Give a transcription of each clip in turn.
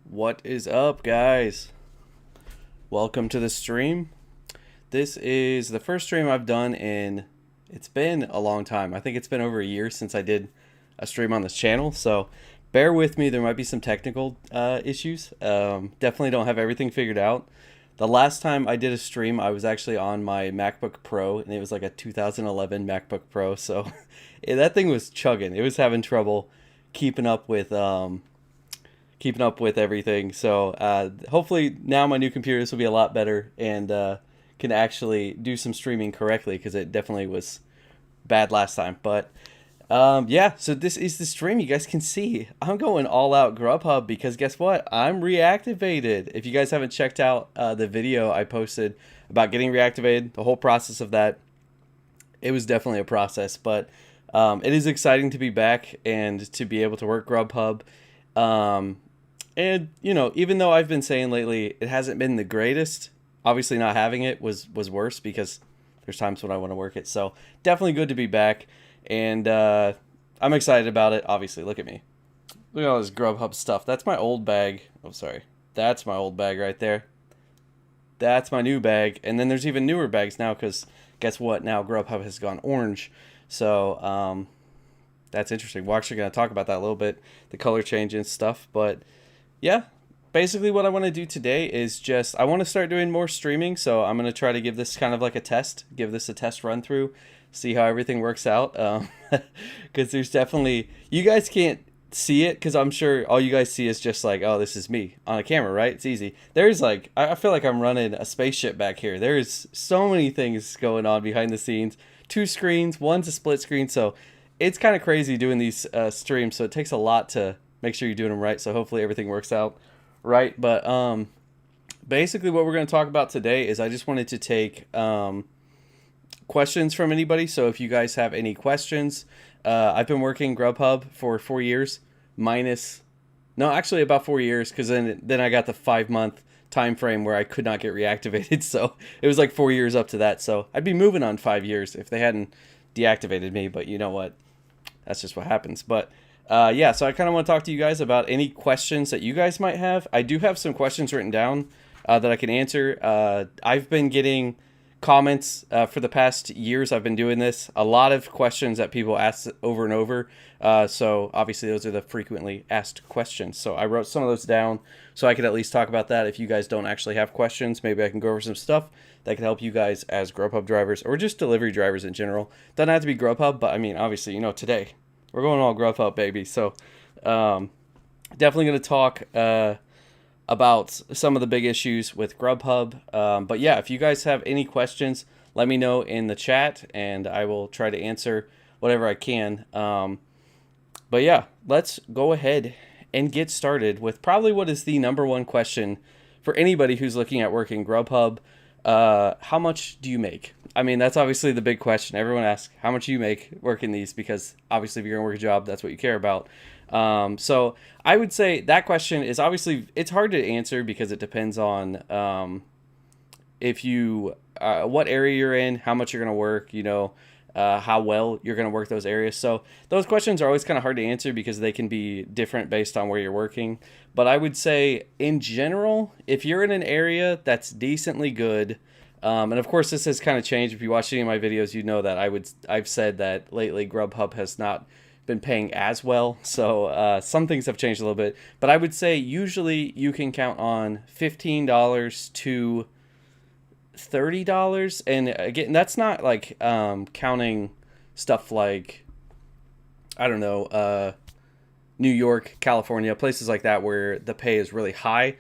What is up, guys? Welcome to the stream. This is the first stream I've done it's been a long time. I think it's been over a year since I did a stream on this channel, so bear with me. There might be some technical issues. Definitely don't have everything figured out. The last time I did a stream, I was actually on my MacBook Pro, and it was like a 2011 MacBook Pro, so that thing was chugging. It was having trouble keeping up with everything. So hopefully now my new computers will be a lot better and can actually do some streaming correctly, because it definitely was bad last time. But yeah, so this is the stream. You guys can see I'm going all out Grubhub because guess what? I'm reactivated. If you guys haven't checked out the video I posted about getting reactivated, the whole process of that, it was definitely a process. But it is exciting to be back and to be able to work Grubhub. And, you know, even though I've been saying lately it hasn't been the greatest, obviously not having it was worse, because there's times when I want to work it. So definitely good to be back. And I'm excited about it. Obviously, look at me. Look at all this Grubhub stuff. That's my old bag. Oh, sorry. That's my old bag right there. That's my new bag. And then there's even newer bags now, because guess what? Now Grubhub has gone orange. So that's interesting. We're actually going to talk about that a little bit, the color change and stuff. But yeah, basically what I want to do today is I want to start doing more streaming. So I'm going to try to give this kind of like a test, give this a test run through, see how everything works out. Because there's definitely, you guys can't see it, because I'm sure all you guys see is just like, oh, this is me on a camera, right? It's easy. There's like, I feel like I'm running a spaceship back here. There's so many things going on behind the scenes. 2 screens, one's a split screen. So it's kind of crazy doing these streams. So it takes a lot to make sure you're doing them right. So hopefully everything works out right. But basically what we're going to talk about today is I just wanted to take questions from anybody. So if you guys have any questions, I've been working Grubhub for 4 years, actually about 4 years, because then I got the 5-month time frame where I could not get reactivated. So it was like 4 years up to that. So I'd be moving on 5 years if they hadn't deactivated me. But you know what? That's just what happens. But yeah, so I kind of want to talk to you guys about any questions that you guys might have. I do have some questions written down that I can answer. I've been getting comments for the past years I've been doing this. A lot of questions that people ask over and over. So obviously those are the frequently asked questions. So I wrote some of those down so I could at least talk about that. If you guys don't actually have questions, maybe I can go over some stuff that can help you guys as Grubhub drivers or just delivery drivers in general. Doesn't have to be Grubhub, but I mean, obviously, you know, today we're going all Grubhub, baby. So definitely going to talk about some of the big issues with Grubhub. But yeah, if you guys have any questions, let me know in the chat and I will try to answer whatever I can. But yeah, let's go ahead and get started with probably what is the number one question for anybody who's looking at working Grubhub. How much do you make? I mean, that's obviously the big question. Everyone asks how much you make working these, because obviously if you're gonna work a job, that's what you care about. So I would say that question is obviously, it's hard to answer because it depends on if you what area you're in, how much you're gonna work, you know, how well you're gonna work those areas. So those questions are always kind of hard to answer because they can be different based on where you're working. But I would say in general, if you're in an area that's decently good, and of course this has kind of changed. If you watch any of my videos, you know that I've said that lately Grubhub has not been paying as well. So some things have changed a little bit. But I would say usually you can count on $15 to $30. And again, that's not like counting stuff like, I don't know, New York, California, places like that where the pay is really high.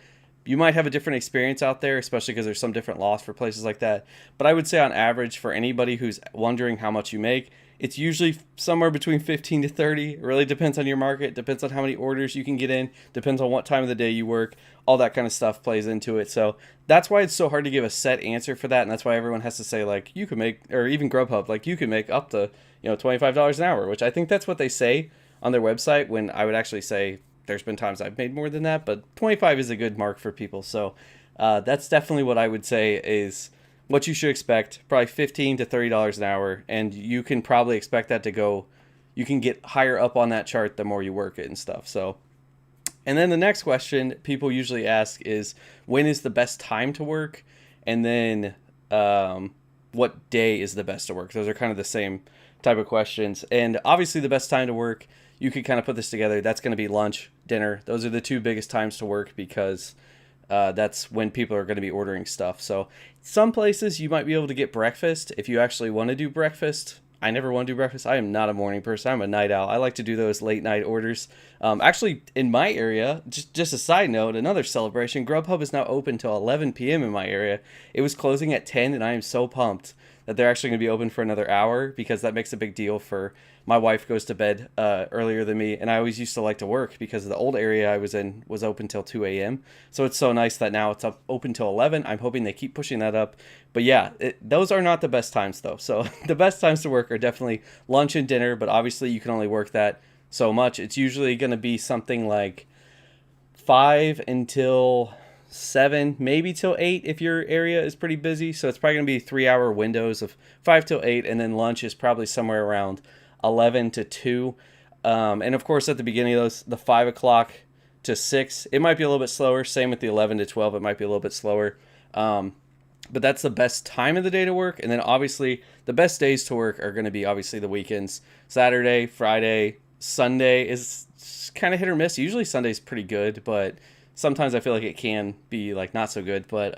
You might have a different experience out there, especially because there's some different laws for places like that. But I would say on average, for anybody who's wondering how much you make, it's usually somewhere between 15 to 30. It really depends on your market, depends on how many orders you can get in, depends on what time of the day you work. All that kind of stuff plays into it. So that's why it's so hard to give a set answer for that. And that's why everyone has to say, like, you can make, or even Grubhub, like, you can make up to, you know, $25 an hour, which I think that's what they say on their website, when I would actually say there's been times I've made more than that, but 25 is a good mark for people. So that's definitely what I would say is what you should expect, probably $15 to $30 an hour. And you can probably expect that to go, you can get higher up on that chart the more you work it and stuff. So And then the next question people usually ask is, when is the best time to work? And then what day is the best to work? Those are kind of the same type of questions. And obviously, the best time to work, you could kind of put this together. That's going to be lunch, dinner. Those are the two biggest times to work because that's when people are going to be ordering stuff. So some places you might be able to get breakfast if you actually want to do breakfast. I never want to do breakfast. I am not a morning person. I'm a night owl. I like to do those late night orders. Actually, in my area, just a side note, another celebration, Grubhub is now open till 11 p.m. in my area. It was closing at 10, and I am so pumped that they're actually going to be open for another hour because that makes a big deal for my wife goes to bed earlier than me, and I always used to like to work because the old area I was in was open till 2 a.m. So it's so nice that now it's up open till 11. I'm hoping they keep pushing that up. But yeah, those are not the best times though. So the best times to work are definitely lunch and dinner, but obviously you can only work that so much. It's usually going to be something like 5 until 7, maybe till 8 if your area is pretty busy. So it's probably going to be 3-hour windows of 5 till 8, and then lunch is probably somewhere around 11 to 2. And of course, at the beginning of those, the 5 o'clock to 6, it might be a little bit slower. Same with the 11 to 12, it might be a little bit slower. But that's the best time of the day to work. And then obviously, the best days to work are going to be obviously the weekends. Saturday, Friday, Sunday is kind of hit or miss. Usually Sunday's pretty good, but sometimes I feel like it can be like not so good. But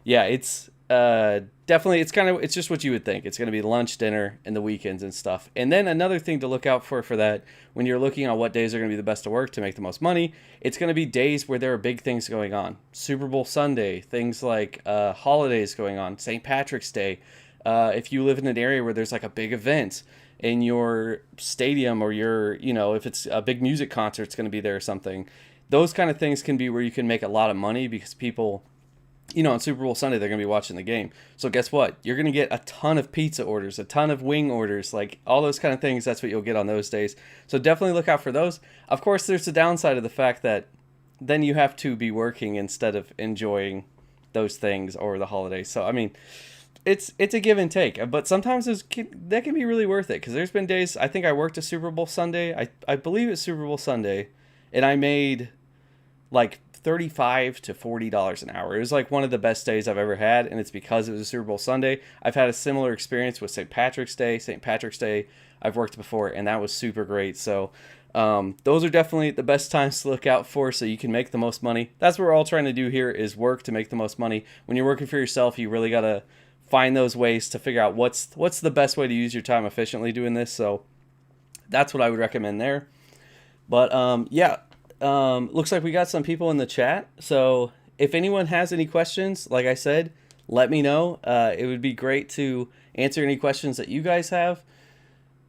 yeah, it's definitely, it's just what you would think. It's going to be lunch, dinner, and the weekends and stuff. And then another thing to look out for that, when you're looking at what days are going to be the best to work to make the most money, it's going to be days where there are big things going on. Super Bowl Sunday, things like holidays going on, St. Patrick's Day. If you live in an area where there's like a big event in your stadium, or if it's a big music concert, it's going to be there or something. Those kind of things can be where you can make a lot of money because people, on Super Bowl Sunday, they're going to be watching the game. So guess what? You're going to get a ton of pizza orders, a ton of wing orders, like all those kind of things. That's what you'll get on those days. So definitely look out for those. Of course, there's the downside of the fact that then you have to be working instead of enjoying those things or the holidays. So, I mean, it's a give and take. But sometimes that can be really worth it because there's been days, I think I worked a Super Bowl Sunday. I believe it's Super Bowl Sunday, and I made like $35 to $40 an hour. It was like one of the best days I've ever had, and it's because it was a Super Bowl Sunday. I've had a similar experience with St. Patrick's Day. St. Patrick's Day I've worked before, and that was super great. So those are definitely the best times to look out for so you can make the most money. That's what we're all trying to do here, is work to make the most money. When you're working for yourself, you really got to find those ways to figure out what's the best way to use your time efficiently doing this. So that's what I would recommend there. But yeah. Looks like we got some people in the chat. So if anyone has any questions, like I said, let me know. It would be great to answer any questions that you guys have.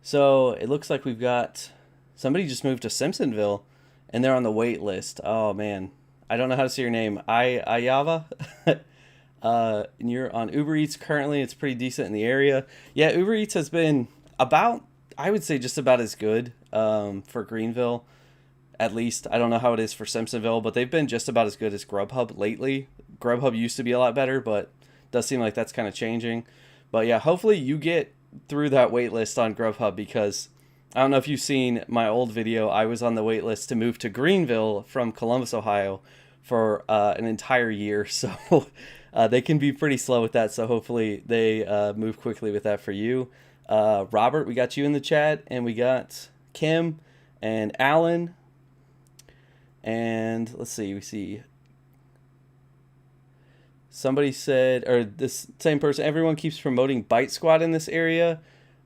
So it looks like we've got somebody just moved to Simpsonville and they're on the wait list. Oh man, I don't know how to say your name. Ayava. And you're on Uber Eats currently. It's pretty decent in the area. Yeah, Uber Eats has been about, I would say, just about as good for Greenville. At least, I don't know how it is for Simpsonville, but they've been just about as good as Grubhub lately. Grubhub used to be a lot better, but it does seem like that's kind of changing. But yeah, hopefully you get through that wait list on Grubhub, because I don't know if you've seen my old video. I was on the wait list to move to Greenville from Columbus, Ohio for an entire year. So they can be pretty slow with that. So hopefully they move quickly with that for you. Robert, we got you in the chat, and we got Kim and Alan. And let's see, we see somebody said, or this same person, everyone keeps promoting Bite Squad in this area,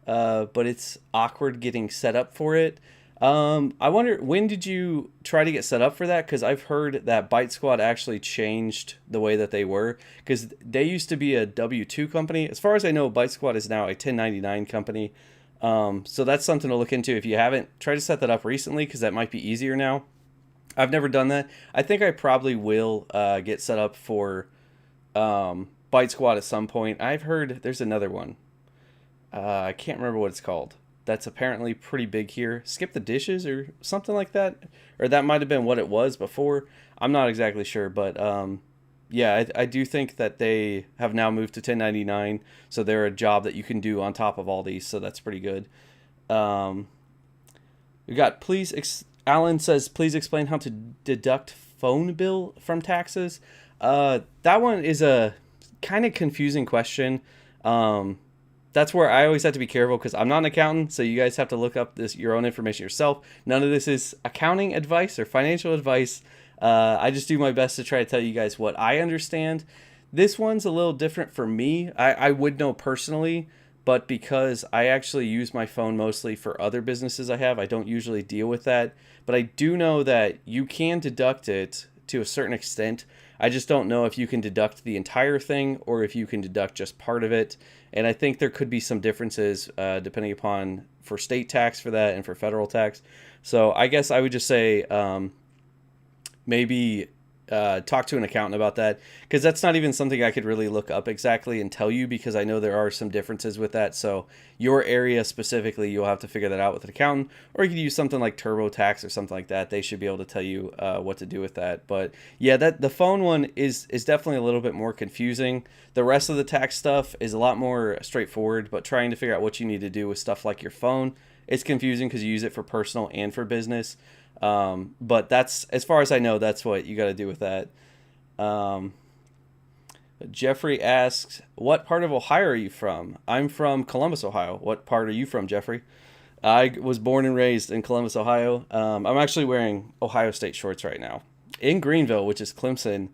but it's awkward getting set up for it. I wonder, when did you try to get set up for that? Because I've heard that Bite Squad actually changed the way that they were, because they used to be a W-2 company. As far as I know, Bite Squad is now a 1099 company. So that's something to look into if you haven't. Try to set that up recently, because that might be easier now. I've never done that. I think I probably will get set up for Bite Squad at some point. I've heard there's another one. I can't remember what it's called. That's apparently pretty big here. Skip the Dishes or something like that. Or that might have been what it was before. I'm not exactly sure. But yeah, I do think that they have now moved to 1099. So they're a job that you can do on top of all these. So that's pretty good. We got, please Alan says, please explain how to deduct phone bill from taxes. That one is a kind of confusing question. Um, that's where I always have to be careful because I'm not an accountant, so you guys have to look up this your own information yourself. None of this is accounting advice or financial advice. I just do my best to try to tell you guys what I understand. This one's a little different for me. I would know personally, but because I actually use my phone mostly for other businesses I don't usually deal with that. But I do know that you can deduct it to a certain extent. I just don't know if you can deduct the entire thing or if you can deduct just part of it. And I think there could be some differences depending upon for state tax for that and for federal tax. So I guess I would just say maybe talk to an accountant about that, because that's not even something I could really look up exactly and tell you, because I know there are some differences with that. So your area specifically, you'll have to figure that out with an accountant, or you could use something like TurboTax or something like that. They should be able to tell you what to do with that. But yeah, that the phone one is definitely a little bit more confusing. The rest of the tax stuff is a lot more straightforward, but trying to figure out what you need to do with stuff like your phone, it's confusing because you use it for personal and for business. But that's, as far as I know, that's what you got to do with that. Um, Jeffrey asks, what part of Ohio are you from? I'm from Columbus, Ohio. What part are you from, Jeffrey? I was born and raised in Columbus, Ohio. I'm actually wearing Ohio State shorts right now in Greenville, which is Clemson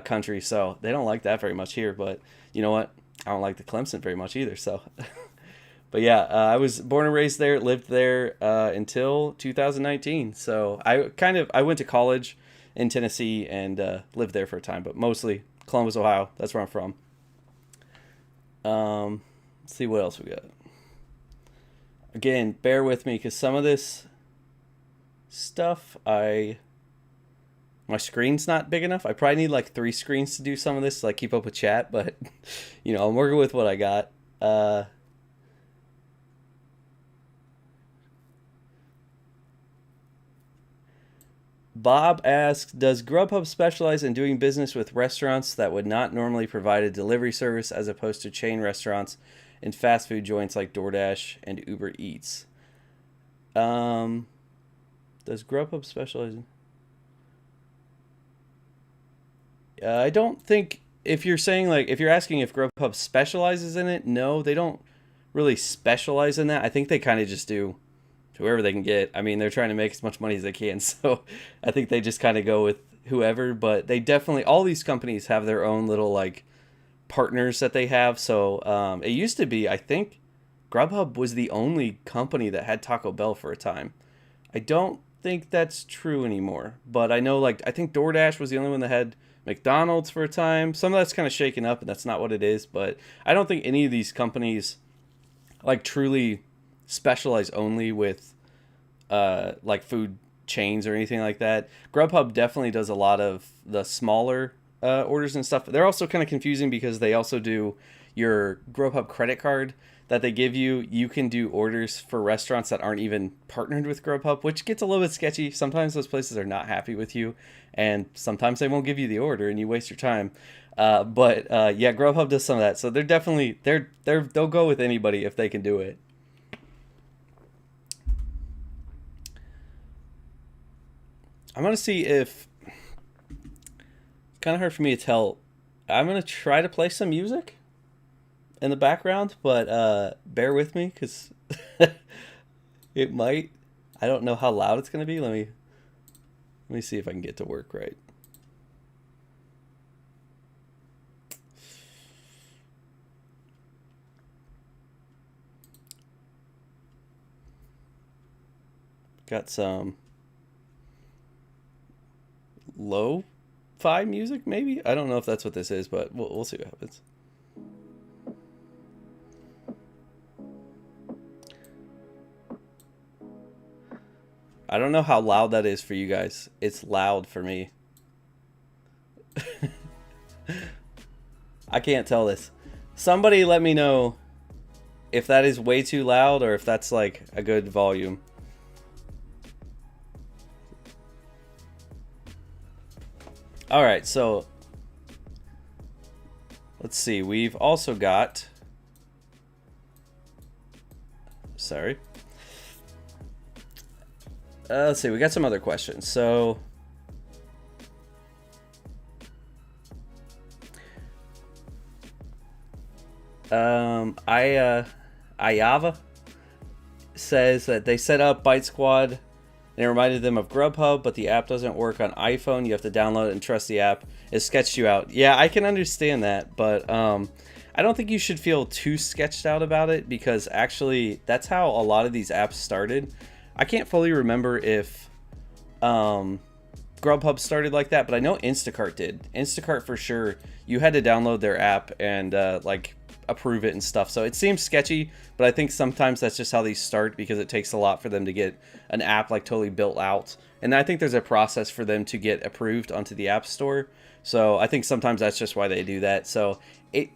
country. So they don't like that very much here, but you know what? I don't like the Clemson very much either. So but yeah, I was born and raised there, lived there until 2019. So I went to college in Tennessee and lived there for a time, but mostly Columbus, Ohio. That's where I'm from. Let's see what else we got. Again, bear with me because some of this stuff, my screen's not big enough. I probably need like 3 screens to do some of this to like keep up with chat, but I'm working with what I got. Bob asks, does Grubhub specialize in doing business with restaurants that would not normally provide a delivery service as opposed to chain restaurants and fast food joints like DoorDash and Uber Eats? Does Grubhub specialize in... I don't think, if you're saying like, if you're asking if Grubhub specializes in it, no, they don't really specialize in that. I think they kind of just do whoever they can get. I mean, they're trying to make as much money as they can, so I think they just kind of go with whoever. But they definitely, all these companies have their own little like partners that they have. So it used to be, I think Grubhub was the only company that had Taco Bell for a time. I don't think that's true anymore, but I know, like, I think DoorDash was the only one that had McDonald's for a time. Some of that's kind of shaken up and that's not what it is, but I don't think any of these companies like truly specialize only with like food chains or anything like that. Grubhub definitely does a lot of the smaller orders and stuff. They're also kind of confusing because they also do your Grubhub credit card that they give you. You can do orders for restaurants that aren't even partnered with Grubhub, which gets a little bit sketchy. Sometimes those places are not happy with you, and sometimes they won't give you the order and you waste your time. But yeah, Grubhub does some of that. So they're definitely they'll go with anybody if they can do it. I'm gonna see if, it's kind of hard for me to tell. I'm gonna try to play some music in the background, but bear with me because it might. I don't know how loud it's gonna be. Let me see if I can get to work right. Got some lo-fi music, maybe? I don't know if that's what this is, but we'll see what happens. I don't know how loud that is for you guys. It's loud for me. I can't tell this. Somebody let me know if that is way too loud or if that's like a good volume. All right, so let's see. We've also got, sorry. Let's see. We got some other questions. So, Ayava says that they set up Byte Squad and it reminded them of Grubhub, but the app doesn't work on iPhone. You have to download it and trust the app. It sketched you out. Yeah, I can understand that, but I don't think you should feel too sketched out about it, because actually that's how a lot of these apps started. I can't fully remember if Grubhub started like that, but I know Instacart did. Instacart for sure, you had to download their app and like approve it and stuff. So it seems sketchy, but I think sometimes that's just how these start, because it takes a lot for them to get an app like totally built out. And I think there's a process for them to get approved onto the App Store. So I think sometimes that's just why they do that. So it,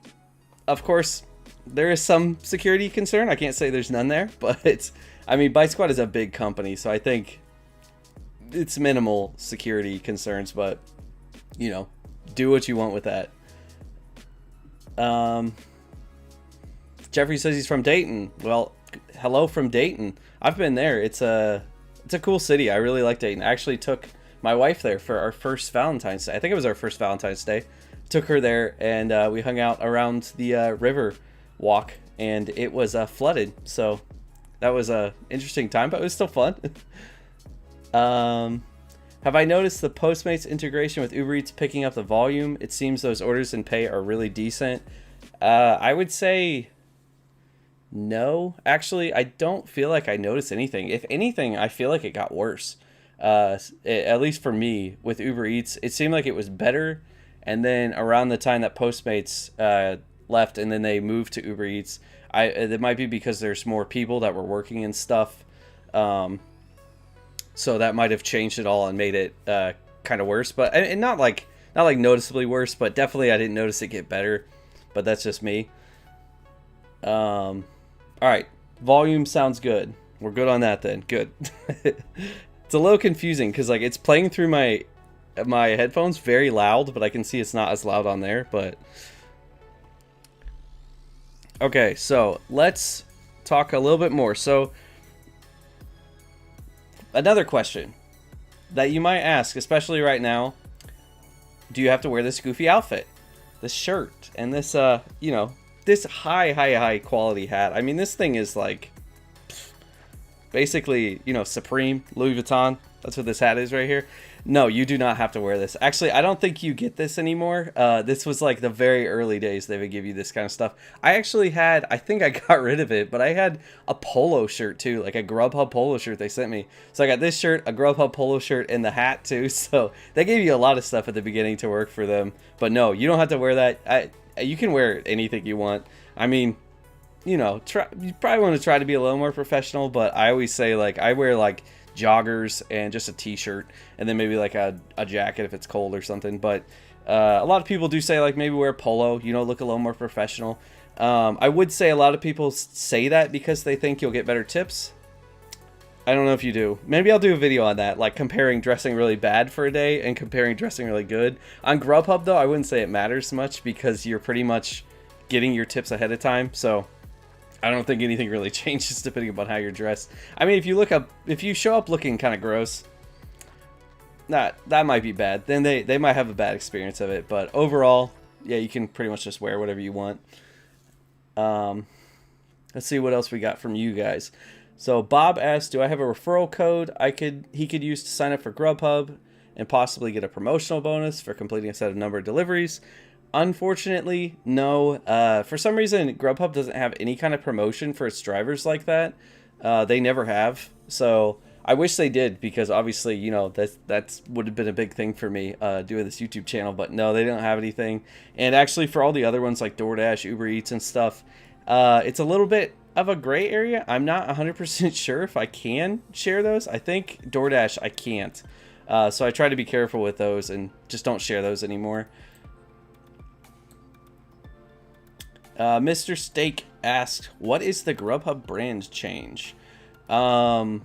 of course, there is some security concern. I can't say there's none there, but it's, I mean, Byte Squad is a big company, so I think it's minimal security concerns, but you know, do what you want with that. Jeffrey says he's from Dayton. Well, hello from Dayton. I've been there. It's a cool city. I really like Dayton. I actually took my wife there for our first Valentine's Day. I think it was our first Valentine's Day. Took her there, and we hung out around the river walk, and it was flooded. So that was a interesting time, but it was still fun. Have I noticed the Postmates integration with Uber Eats picking up the volume? It seems those orders and pay are really decent. I would say no. Actually, I don't feel like I noticed anything. If anything, I feel like it got worse. At least for me, with Uber Eats, it seemed like it was better. And then around the time that Postmates left and then they moved to Uber Eats, it might be because there's more people that were working and stuff. So that might have changed it all and made it kind of worse. But and not like noticeably worse, but definitely I didn't notice it get better. But that's just me. All right, volume sounds good. We're good on that then. Good. It's a little confusing because like it's playing through my headphones very loud, but I can see it's not as loud on there. But okay, so let's talk a little bit more. So another question that you might ask, especially right now, do you have to wear this goofy outfit, this shirt, and this you know, this high quality hat? I mean, this thing is like basically, you know, Supreme, Louis Vuitton. That's what this hat is right here. No, you do not have to wear this. Actually, I don't think you get this anymore. This was like the very early days they would give you this kind of stuff. I actually had, I think I got rid of it, but I had a polo shirt too, like a Grubhub polo shirt they sent me. So I got this shirt, a Grubhub polo shirt, and the hat too. So they gave you a lot of stuff at the beginning to work for them. But no, you don't have to wear that. You can wear anything you want. I mean, you know, you probably want to try to be a little more professional, but I always say like I wear like joggers and just a t-shirt and then maybe like a jacket if it's cold or something. But a lot of people do say like maybe wear polo, you know, look a little more professional. I would say a lot of people say that because they think you'll get better tips. I don't know if you do. Maybe I'll do a video on that, like comparing dressing really bad for a day and comparing dressing really good. On Grubhub though, I wouldn't say it matters much because you're pretty much getting your tips ahead of time. So I don't think anything really changes depending upon how you're dressed. I mean, if you show up looking kind of gross, that might be bad. Then they might have a bad experience of it. But overall, yeah, you can pretty much just wear whatever you want. Let's see what else we got from you guys. So Bob asked, do I have a referral code he could use to sign up for Grubhub and possibly get a promotional bonus for completing a set number of deliveries? Unfortunately, no. For some reason, Grubhub doesn't have any kind of promotion for its drivers like that. They never have. So I wish they did, because obviously, you know, that would have been a big thing for me doing this YouTube channel. But no, they don't have anything. And actually, for all the other ones like DoorDash, Uber Eats, and stuff, it's a little bit of a gray area. I'm not 100% sure if I can share those. I think DoorDash I can't. So I try to be careful with those and just don't share those anymore. Mr. Steak asked, what is the Grubhub brand change? Do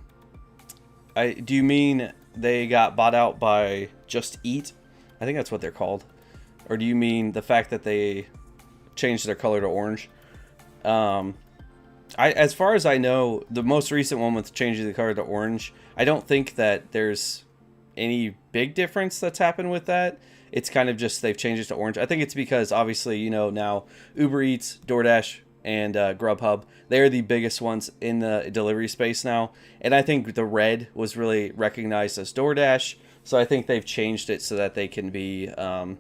you mean they got bought out by Just Eat? I think that's what they're called. Or do you mean the fact that they changed their color to orange? As far as I know, the most recent one with changing the color to orange, I don't think that there's any big difference that's happened with that. It's kind of just they've changed it to orange. I think it's because obviously, you know, now Uber Eats, DoorDash, and Grubhub, they're the biggest ones in the delivery space now. And I think the red was really recognized as DoorDash. So I think they've changed it so that they can be, you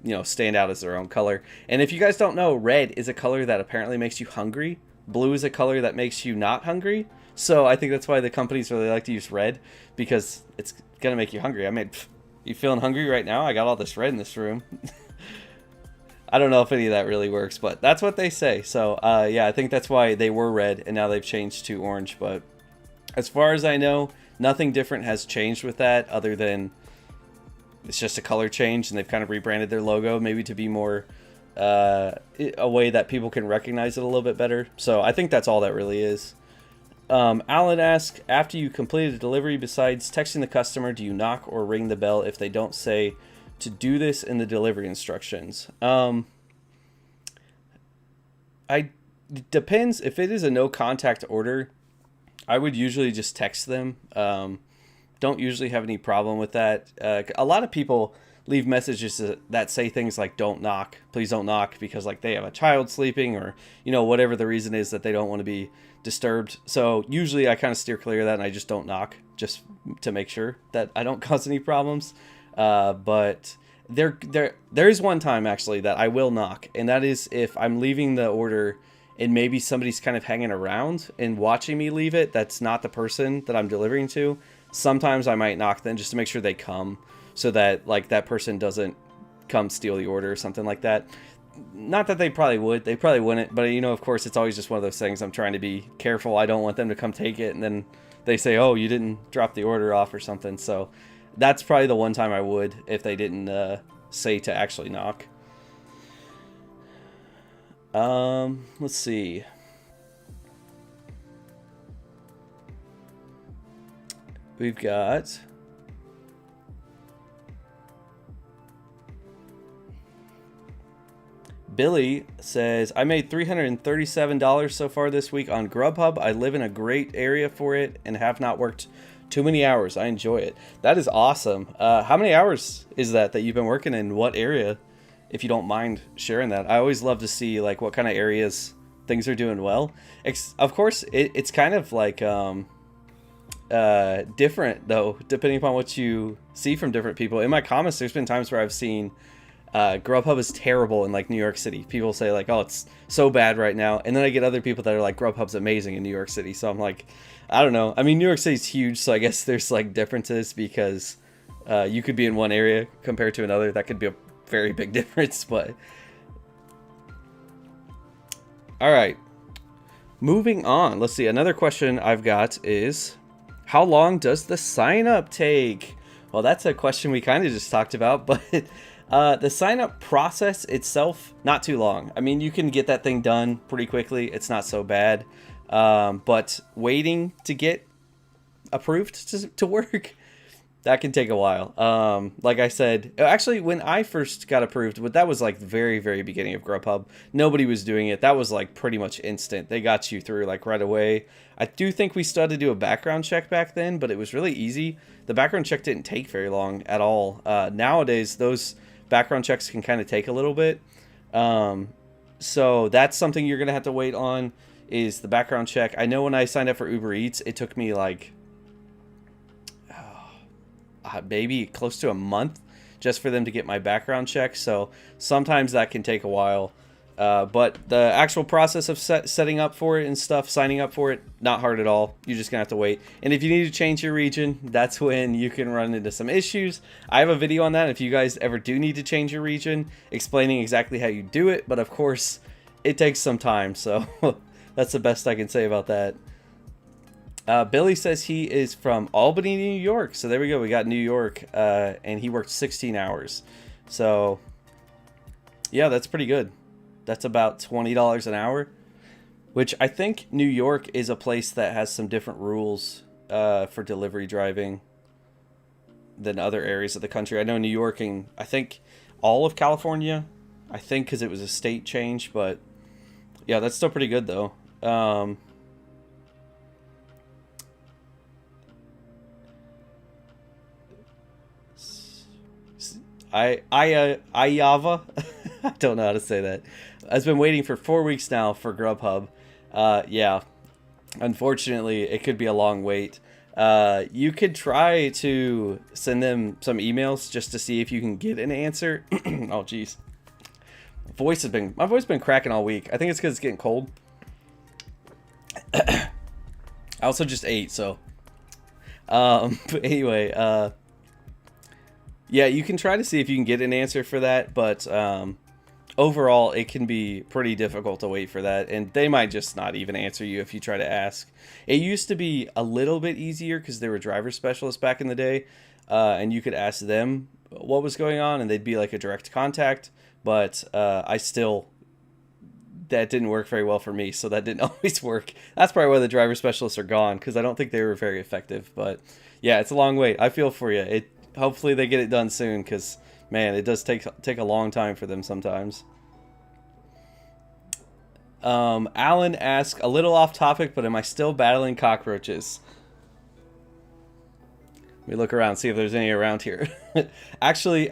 know, stand out as their own color. And if you guys don't know, red is a color that apparently makes you hungry. Blue is a color that makes you not hungry. So I think that's why the companies really like to use red, because it's going to make you hungry. I mean, you feeling hungry right now? I got all this red in this room. I don't know if any of that really works, but that's what they say. So, yeah, I think that's why they were red, and now they've changed to orange. But as far as I know, nothing different has changed with that other than it's just a color change, and they've kind of rebranded their logo maybe to be more a way that people can recognize it a little bit better. So I think that's all that really is. Alan asks, after you completed a delivery, besides texting the customer, do you knock or ring the bell if they don't say to do this in the delivery instructions? It depends. If it is a no contact order, I would usually just text them. Don't usually have any problem with that. A lot of people leave messages that say things like don't knock, please don't knock, because like they have a child sleeping, or you know, whatever the reason is that they don't want to be disturbed. So usually I kind of steer clear of that, and I just don't knock, just to make sure that I don't cause any problems. But there is one time actually that I will knock, and that is if I'm leaving the order and maybe somebody's kind of hanging around and watching me leave it that's not the person that I'm delivering to. Sometimes I might knock them just to make sure they come, so that like that person doesn't come steal the order or something like that. Not that they probably would, they probably wouldn't, but you know, of course, it's always just one of those things. I'm trying to be careful. I don't want them to come take it and then they say, oh, you didn't drop the order off or something. So that's probably the one time I would, if they didn't say to actually knock. Let's see. We've got Billy says, I made $337 so far this week on Grubhub. I live in a great area for it and have not worked too many hours. I enjoy it. That is awesome. How many hours is that you've been working in? What area, if you don't mind sharing that? I always love to see like what kind of areas things are doing well. Of course, it's kind of like different though, depending upon what you see from different people. In my comments, there's been times where I've seen Grubhub is terrible in like New York City. People say like, oh, it's so bad right now. And then I get other people that are like, Grubhub's amazing in New York City. So I'm like, I don't know. I mean, New York City's huge. So I guess there's like differences because you could be in one area compared to another. That could be a very big difference. But all right, moving on. Let's see. Another question I've got is, how long does the sign up take? Well, that's a question we kind of just talked about, but the sign-up process itself, not too long. I mean, you can get that thing done pretty quickly. It's not so bad. But waiting to get approved to work, that can take a while. Like I said, actually, when I first got approved, but that was like the very, very beginning of Grubhub. Nobody was doing it. That was like pretty much instant. They got you through like right away. I do think we still had to do a background check back then, but it was really easy. The background check didn't take very long at all. Nowadays, those background checks can kind of take a little bit. So that's something you're going to have to wait on, is the background check. I know when I signed up for Uber Eats, it took me like maybe close to a month just for them to get my background check. So sometimes that can take a while. But the actual process of setting up for it and stuff, signing up for it, not hard at all. You're just gonna have to wait. And if you need to change your region, that's when you can run into some issues. I have a video on that if you guys ever do need to change your region, explaining exactly how you do it. But of course, it takes some time. So that's the best I can say about that. Billy says he is from Albany, New York. So there we go. We got New York, and he worked 16 hours. So yeah, that's pretty good. That's about $20 an hour, which I think New York is a place that has some different rules for delivery driving than other areas of the country. I know New York and I think all of California, I think because it was a state change, but yeah, that's still pretty good though. Ayava. I don't know how to say that. Has been waiting for 4 weeks now for Grubhub. Yeah, unfortunately, it could be a long wait. You could try to send them some emails just to see if you can get an answer. Oh, jeez. My voice has been cracking all week. I think it's because it's getting cold. I also just ate, so. But anyway, yeah, you can try to see if you can get an answer for that, but overall, it can be pretty difficult to wait for that, and they might just not even answer you if you try to ask. It used to be a little bit easier because there were driver specialists back in the day, and you could ask them what was going on, and they'd be like a direct contact, but that didn't work very well for me, so that didn't always work. That's probably why the driver specialists are gone, because I don't think they were very effective, but yeah, it's a long wait. I feel for you. Hopefully they get it done soon, because man, it does take a long time for them sometimes. Alan asks, a little off topic, but am I still battling cockroaches? Let me look around, see if there's any around here. Actually,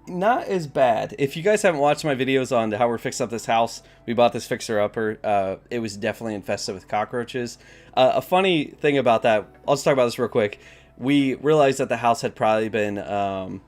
not as bad. If you guys haven't watched my videos on how we're fixing up this house, we bought this fixer-upper. It was definitely infested with cockroaches. A funny thing about that, I'll just talk about this real quick. We realized that the house had probably been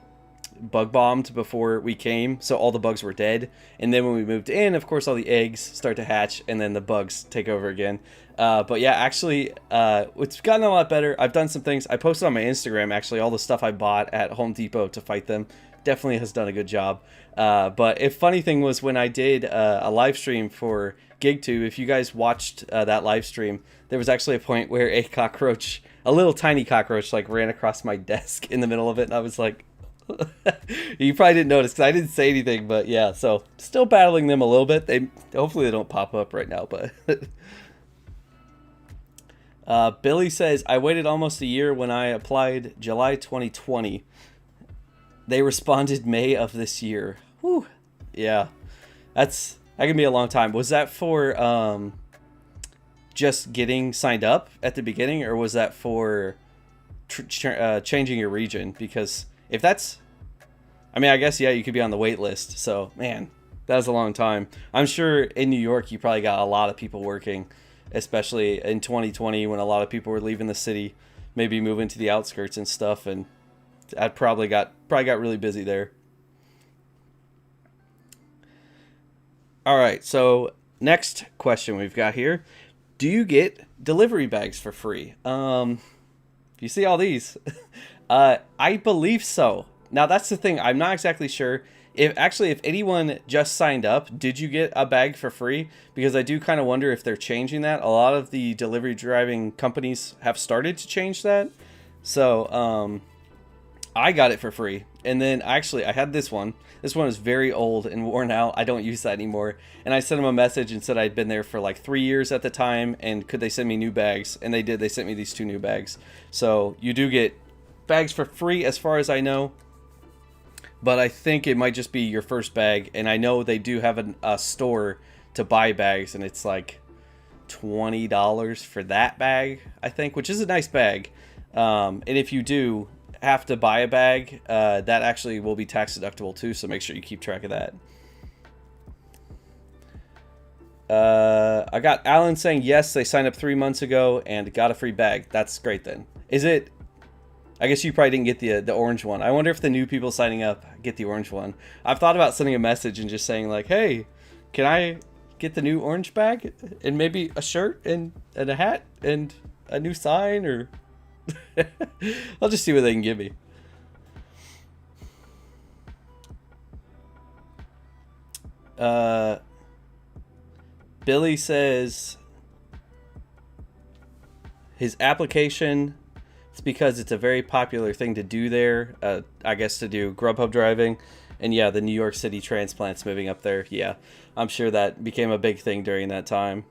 bug bombed before we came, so all the bugs were dead. And then when we moved in, of course, all the eggs start to hatch, and then the bugs take over again. But yeah, actually, it's gotten a lot better. I've done some things. I posted on my Instagram, actually, all the stuff I bought at Home Depot to fight them. Definitely has done a good job. But a funny thing was when I did a live stream for GigTube, if you guys watched that live stream, there was actually a point where a little tiny cockroach, like ran across my desk in the middle of it, and I was like, you probably didn't notice because I didn't say anything, but yeah, so still battling them a little bit. Hopefully they don't pop up right now, but Billy says, I waited almost a year when I applied July 2020. They responded May of this year. Whew. Yeah, that can be a long time. Was that for just getting signed up at the beginning, or was that for changing your region? Because if that's, I mean, I guess, yeah, you could be on the wait list. So, man, that was a long time. I'm sure in New York, you probably got a lot of people working, especially in 2020 when a lot of people were leaving the city, maybe moving to the outskirts and stuff. And I probably got really busy there. All right, so next question we've got here. Do you get delivery bags for free? You see all these? I believe so. Now, that's the thing. I'm not exactly sure. If anyone just signed up, did you get a bag for free? Because I do kind of wonder if they're changing that. A lot of the delivery driving companies have started to change that. So, I got it for free. And then actually I had this one. This one is very old and worn out. I don't use that anymore. And I sent them a message and said I'd been there for like 3 years at the time, and could they send me new bags? And they did. They sent me these 2 new bags. So you do get bags for free as far as I know. But I think it might just be your first bag. And I know they do have a store to buy bags, and it's like $20 for that bag, I think, which is a nice bag. And if you do have to buy a bag, that actually will be tax deductible too, so make sure you keep track of that. I got Alan saying yes, they signed up 3 months ago and got a free bag. That's great then. Is it? I guess you probably didn't get the orange one. I wonder if the new people signing up get the orange one. I've thought about sending a message and just saying like, hey, can I get the new orange bag and maybe a shirt and a hat and a new sign, or I'll just see what they can give me. Billy says his application, it's because it's a very popular thing to do there. I guess to do Grubhub driving. And yeah, the New York City transplants moving up there. Yeah, I'm sure that became a big thing during that time.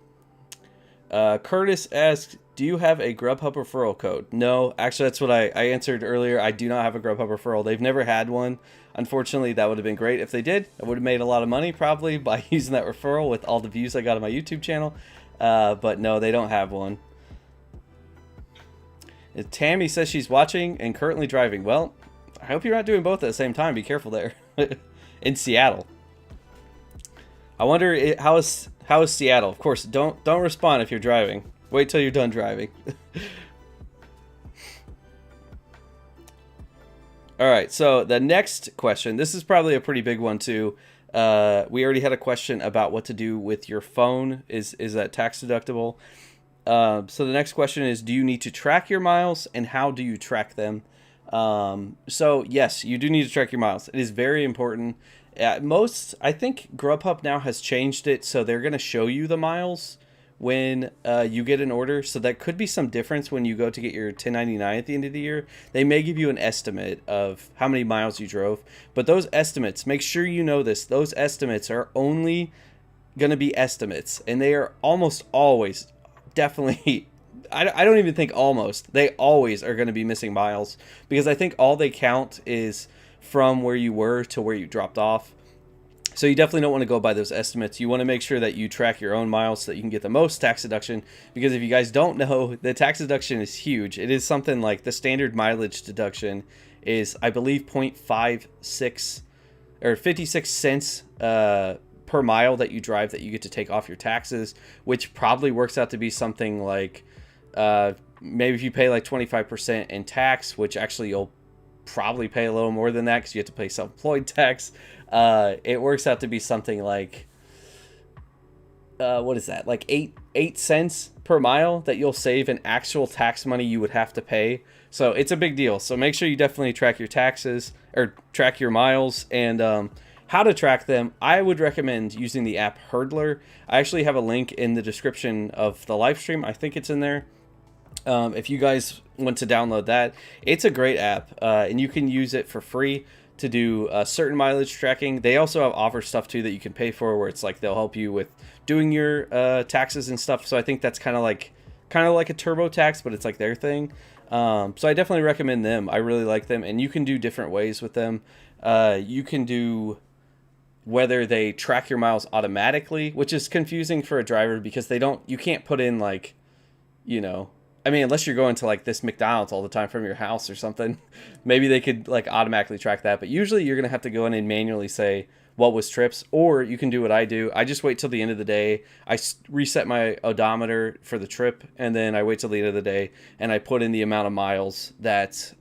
Curtis asked, do you have a Grubhub referral code? No, actually, that's what I answered earlier. I do not have a Grubhub referral. They've never had one. Unfortunately, that would have been great if they did. I would have made a lot of money probably by using that referral with all the views I got on my YouTube channel. But no, they don't have one. Tammy says she's watching and currently driving. Well, I hope you're not doing both at the same time. Be careful there. In Seattle. I wonder how is Seattle? Of course, don't respond if you're driving. Wait till you're done driving. All right, so the next question, this is probably a pretty big one too. We already had a question about what to do with your phone. Is that tax deductible? So the next question is, do you need to track your miles, and how do you track them? So yes, you do need to track your miles. It is very important. I think Grubhub now has changed it, so they're going to show you the miles when you get an order. So that could be some difference when you go to get your 1099 at the end of the year. They may give you an estimate of how many miles you drove, but those estimates, make sure you know this, those estimates are only going to be estimates, and they are almost always, definitely, I don't even think almost, they always are going to be missing miles, because I think all they count is from where you were to where you dropped off. So you definitely don't want to go by those estimates. You want to make sure that you track your own miles so that you can get the most tax deduction, because if you guys don't know, the tax deduction is huge. It is something like the standard mileage deduction is, I believe, 0.56 or 56 cents per mile that you drive that you get to take off your taxes, which probably works out to be something like maybe if you pay like 25% in tax, which actually you'll probably pay a little more than that because you have to pay self-employed tax. It works out to be something like what is that, like 8 cents per mile that you'll save in actual tax money you would have to pay. So it's a big deal. So make sure you definitely track your taxes, or track your miles. And how to track them, I would recommend using the app Hurdler. I actually have a link in the description of the live stream. I think it's in there. If you guys want to download that, it's a great app, and you can use it for free to do certain mileage tracking. They also have offer stuff too that you can pay for, where it's like they'll help you with doing your taxes and stuff. So I think that's kind of like a TurboTax, but it's like their thing. So I definitely recommend them. I really like them, and you can do different ways with them. You can do whether they track your miles automatically, which is confusing for a driver because you can't put in like, I mean, unless you're going to like this McDonald's all the time from your house or something, maybe they could like automatically track that. But usually you're going to have to go in and manually say what was trips, or you can do what I do. I just wait till the end of the day. I reset my odometer for the trip, and then I wait till the end of the day and I put in the amount of miles that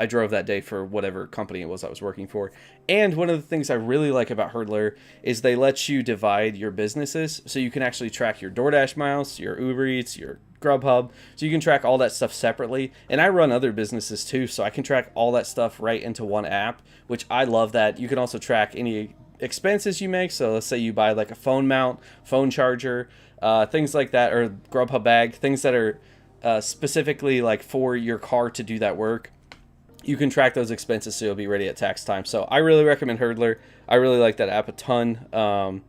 I drove that day for whatever company it was I was working for. And one of the things I really like about Hurdler is they let you divide your businesses, so you can actually track your DoorDash miles, your Uber Eats, your Grubhub, so you can track all that stuff separately. And I run other businesses too, so I can track all that stuff right into one app, which I love that. You can also track any expenses you make. So let's say you buy like a phone mount, phone charger, things like that, or Grubhub bag, things that are specifically like for your car to do that work. You can track those expenses so you'll be ready at tax time. So I really recommend Hurdler. I really like that app a ton.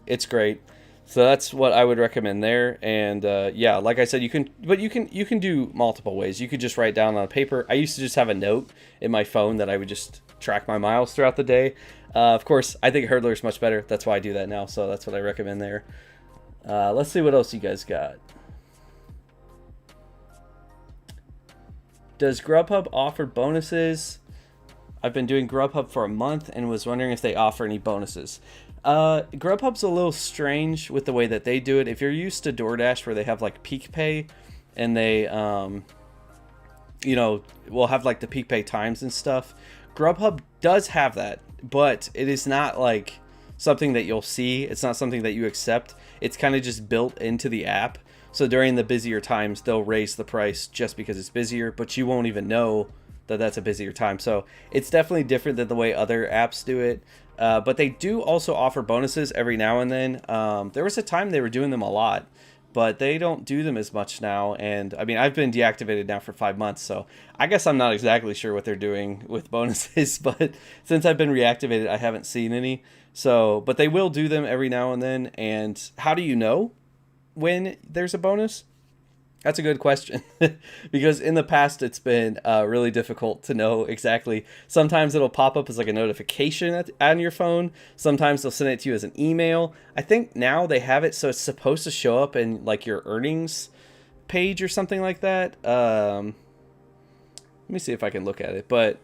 It's great. So that's what I would recommend there. And yeah, like I said, you can do multiple ways. You could just write down on paper. I used to just have a note in my phone that I would just track my miles throughout the day. Of course, I think Hurdler is much better. That's why I do that now. So that's what I recommend there. Let's see what else you guys got. Does Grubhub offer bonuses? I've been doing Grubhub for a month and was wondering if they offer any bonuses. Grubhub's a little strange with the way that they do it. If you're used to DoorDash, where they have like peak pay, and they will have like the peak pay times and stuff, Grubhub does have that, but it is not like something that you'll see. It's not something that you accept. It's kind of just built into the app. So during the busier times, they'll raise the price just because it's busier, but you won't even know that that's a busier time. So it's definitely different than the way other apps do it. But they do also offer bonuses every now and then. There was a time they were doing them a lot, but they don't do them as much now. And I mean, I've been deactivated now for 5 months, so I guess I'm not exactly sure what they're doing with bonuses, but since I've been reactivated, I haven't seen any. So, but they will do them every now and then. And how do you know when there's a bonus? That's a good question. Because in the past it's been really difficult to know exactly. Sometimes it'll pop up as like a notification on your phone. Sometimes they'll send it to you as an email. I think now they have it so it's supposed to show up in like your earnings page or something like that. Let me see if I can look at it. But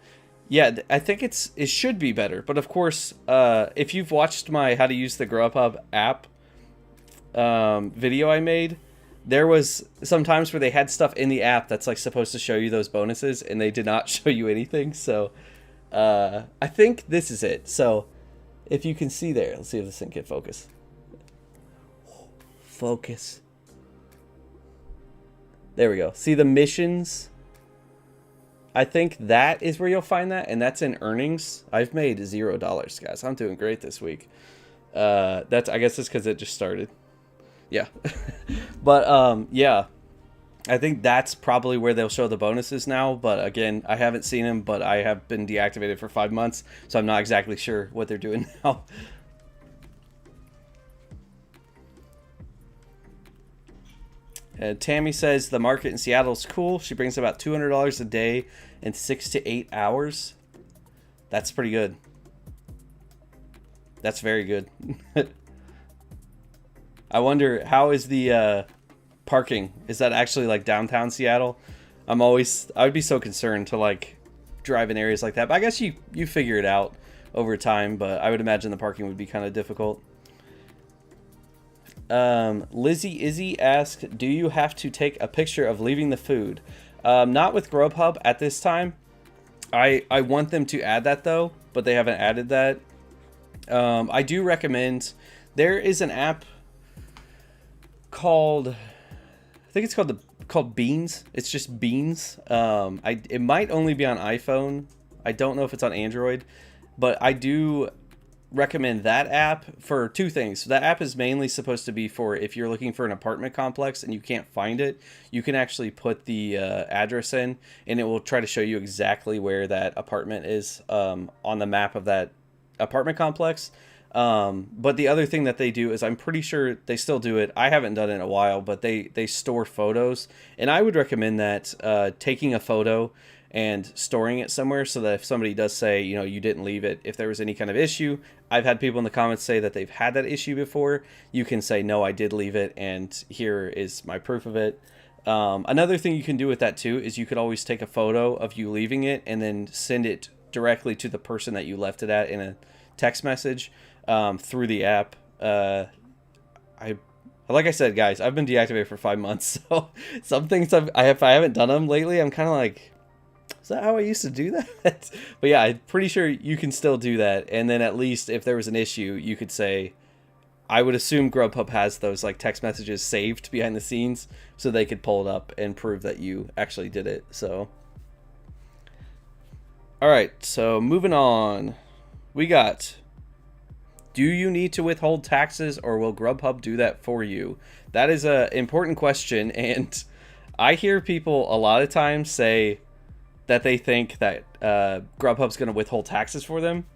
Yeah, I think it should be better. But of course, if you've watched my how to use the Grubhub app video I made, there was some times where they had stuff in the app that's like supposed to show you those bonuses, and they did not show you anything. So I think this is it. So if you can see there, let's see if this thing can focus. Focus. There we go. See the missions? I think that is where you'll find that, and that's in earnings. I've made $0, guys. I'm doing great this week. That's, I guess it's because it just started. Yeah. But yeah, I think that's probably where they'll show the bonuses now. But again, I haven't seen them, but I have been deactivated for 5 months, so I'm not exactly sure what they're doing now. Tammy says the market in Seattle is cool. She brings about $200 a day in 6 to 8 hours. That's pretty good. That's very good. I wonder, how is the parking? Is that actually like downtown Seattle? I would be so concerned to like drive in areas like that. But I guess you figure it out over time. But I would imagine the parking would be kind of difficult. Lizzie Izzy asked, do you have to take a picture of leaving the food? Not with Grubhub at this time. I want them to add that though, but they haven't added that. I do recommend, there is an app called, I think it's called Beans. It's just Beans. It might only be on iPhone. I don't know if it's on Android, but I do recommend that app for two things. That app is mainly supposed to be for if you're looking for an apartment complex and you can't find it, you can actually put the address in, and it will try to show you exactly where that apartment is on the map of that apartment complex. But the other thing that they do is, I'm pretty sure they still do it, I haven't done it in a while, but they store photos, and I would recommend that taking a photo and storing it somewhere, so that if somebody does say, you know, you didn't leave it, if there was any kind of issue, I've had people in the comments say that they've had that issue before, you can say, no, I did leave it, and here is my proof of it. Another thing you can do with that too is you could always take a photo of you leaving it and then send it directly to the person that you left it at in a text message through the app. Like I said, guys, I've been deactivated for 5 months, so some things if I haven't done them lately, I'm kind of like, is that how I used to do that? But yeah, I'm pretty sure you can still do that. And then at least if there was an issue, you could say, I would assume Grubhub has those like text messages saved behind the scenes, so they could pull it up and prove that you actually did it. So, all right, so moving on, we got, do you need to withhold taxes, or will Grubhub do that for you? That is an important question, and I hear people a lot of times say that they think that Grubhub's going to withhold taxes for them.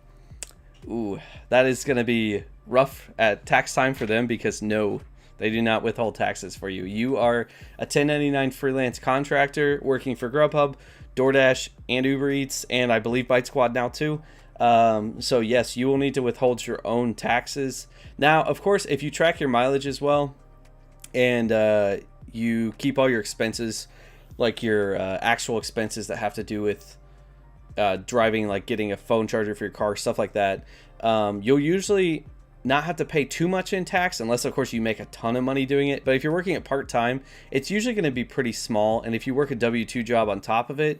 Ooh, that is going to be rough at tax time for them, because no, they do not withhold taxes for you. You are a 1099 freelance contractor working for Grubhub, DoorDash, and Uber Eats, and I believe Bite Squad now too. So yes, you will need to withhold your own taxes. Now, of course, if you track your mileage as well, and you keep all your expenses, like your actual expenses that have to do with driving, like getting a phone charger for your car, stuff like that, you'll usually not have to pay too much in tax, unless of course you make a ton of money doing it. But if you're working at part-time, it's usually going to be pretty small, and if you work a W-2 job on top of it,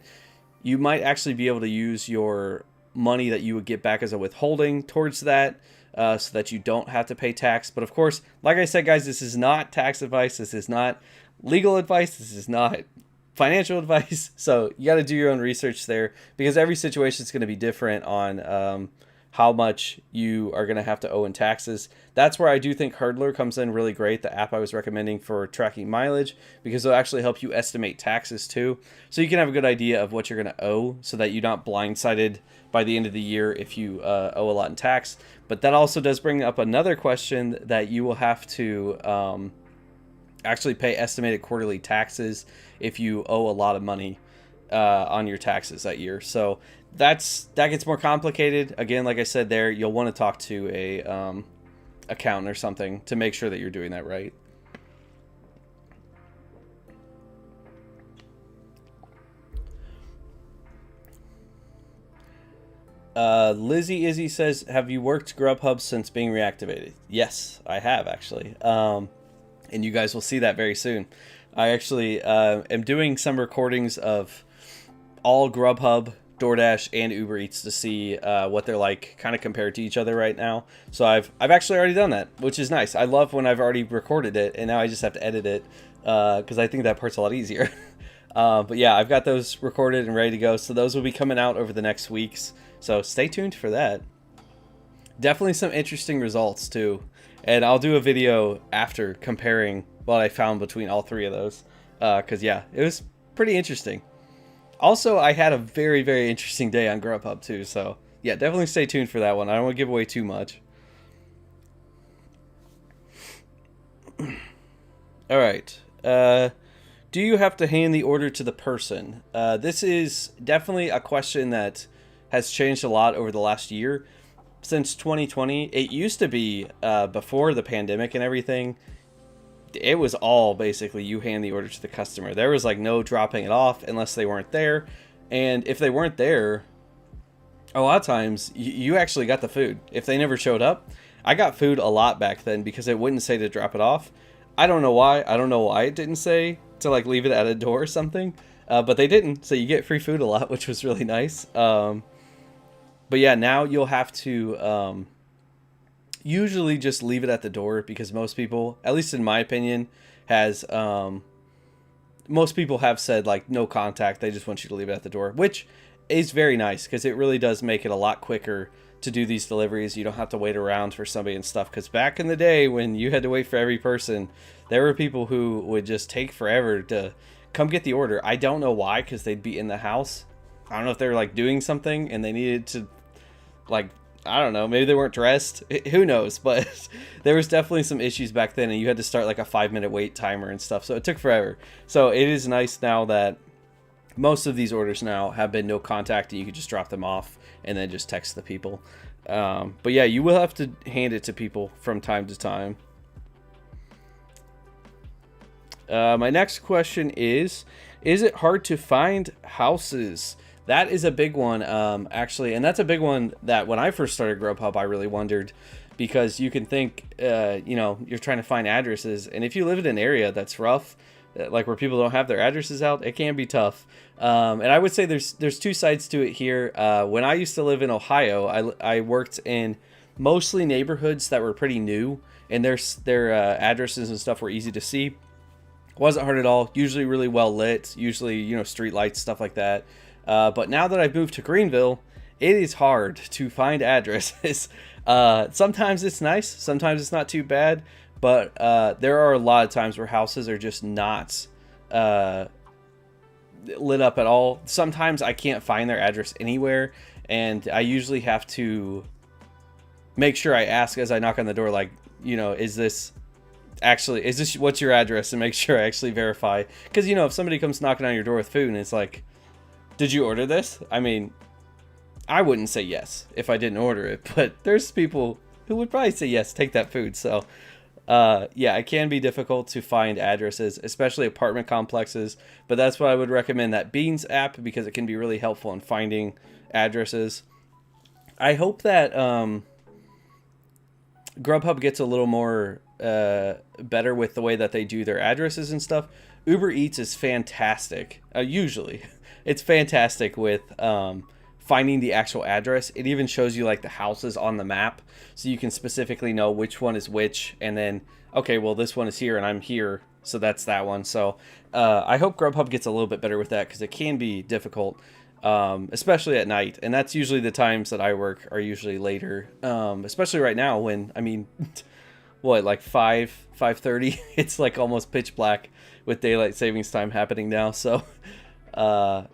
you might actually be able to use your money that you would get back as a withholding towards that, so that you don't have to pay tax. But of course, like I said, guys, this is not tax advice, this is not legal advice, this is not financial advice, so you got to do your own research there, because every situation is going to be different on how much you are going to have to owe in taxes. That's where I do think Hurdler comes in really great, the app I was recommending for tracking mileage, because it'll actually help you estimate taxes too, so you can have a good idea of what you're going to owe, so that you're not blindsided by the end of the year if you owe a lot in tax. But that also does bring up another question, that you will have to actually pay estimated quarterly taxes if you owe a lot of money on your taxes that year. So that gets more complicated. Again, like I said there, you'll want to talk to a accountant or something to make sure that you're doing that right. Lizzie Izzy says, have you worked Grubhub since being reactivated? Yes, I have actually. And you guys will see that very soon. I actually am doing some recordings of all Grubhub, DoorDash, and Uber Eats to see what they're like kind of compared to each other right now. So I've actually already done that, which is nice. I love when I've already recorded it and now I just have to edit it because I think that part's a lot easier. But yeah, I've got those recorded and ready to go. So those will be coming out over the next weeks. So stay tuned for that. Definitely some interesting results too. And I'll do a video after comparing what I found between all three of those. Because yeah, it was pretty interesting. Also, I had a very, very interesting day on Grubhub too. So yeah, definitely stay tuned for that one. I don't want to give away too much. All right. Do you have to hand the order to the person? This is definitely a question that has changed a lot over the last year. Since 2020, it used to be before the pandemic and everything, it was all basically you hand the order to the customer. There was like no dropping it off unless they weren't there. And if they weren't there, a lot of times you actually got the food. If they never showed up, I got food a lot back then because it wouldn't say to drop it off. I don't know why. I don't know why it didn't say to like leave it at a door or something. But they didn't. So you get free food a lot, which was really nice. But yeah, now you'll have to usually just leave it at the door because most people, at least in my opinion, most people have said like no contact. They just want you to leave it at the door, which is very nice because it really does make it a lot quicker to do these deliveries. You don't have to wait around for somebody and stuff. Because back in the day when you had to wait for every person, there were people who would just take forever to come get the order. I don't know why, because they'd be in the house. I don't know if they were like doing something and they needed to like, I don't know, maybe they weren't dressed. Who knows? But there was definitely some issues back then and you had to start like a 5-minute wait timer and stuff. So it took forever. So it is nice now that most of these orders now have been no contact and you could just drop them off and then just text the people. But yeah, you will have to hand it to people from time to time. My next question is it hard to find houses? That is a big one, actually, and that's a big one that when I first started Grubhub, I really wondered, because you can think, you know, you're trying to find addresses, and if you live in an area that's rough, like where people don't have their addresses out, it can be tough. And I would say there's two sides to it here. When I used to live in Ohio, I worked in mostly neighborhoods that were pretty new, and their addresses and stuff were easy to see. Wasn't hard at all. Usually really well lit. Usually, you know, street lights, stuff like that. But now that I've moved to Greenville, it is hard to find addresses. Sometimes it's nice. Sometimes it's not too bad. But there are a lot of times where houses are just not lit up at all. Sometimes I can't find their address anywhere. And I usually have to make sure I ask as I knock on the door, like, you know, is this what's your address? And make sure I actually verify. Because, you know, if somebody comes knocking on your door with food and it's like, did you order this? I mean, I wouldn't say yes if I didn't order it, but there's people who would probably say yes, take that food. So, yeah, it can be difficult to find addresses, especially apartment complexes, but that's why I would recommend that Beans app because it can be really helpful in finding addresses. I hope that Grubhub gets a little more better with the way that they do their addresses and stuff. Uber Eats is fantastic, usually. It's fantastic with finding the actual address. It even shows you like the houses on the map, so you can specifically know which one is which, and then, okay, well, this one is here and I'm here, so that's that one. So I hope Grubhub gets a little bit better with that because it can be difficult, especially at night, and that's usually the times that I work are usually later, especially right now when, I mean, what, like 5:30? It's like almost pitch black with daylight savings time happening now, so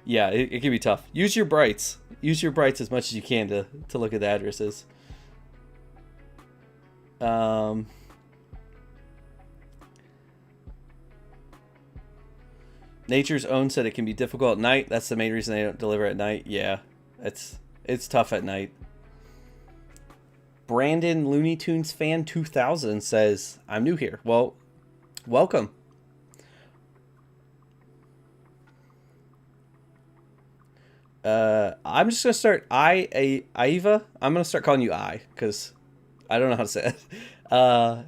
yeah, it can be tough. Use your brights as much as you can to look at the addresses. Nature's Own said it can be difficult at night. That's the main reason they don't deliver at night. Yeah, it's tough at night. Brandon Looney Tunes fan 2000 says, I'm new here. Well, welcome. I'm just gonna start Aiva. I'm gonna start calling you I because I don't know how to say it.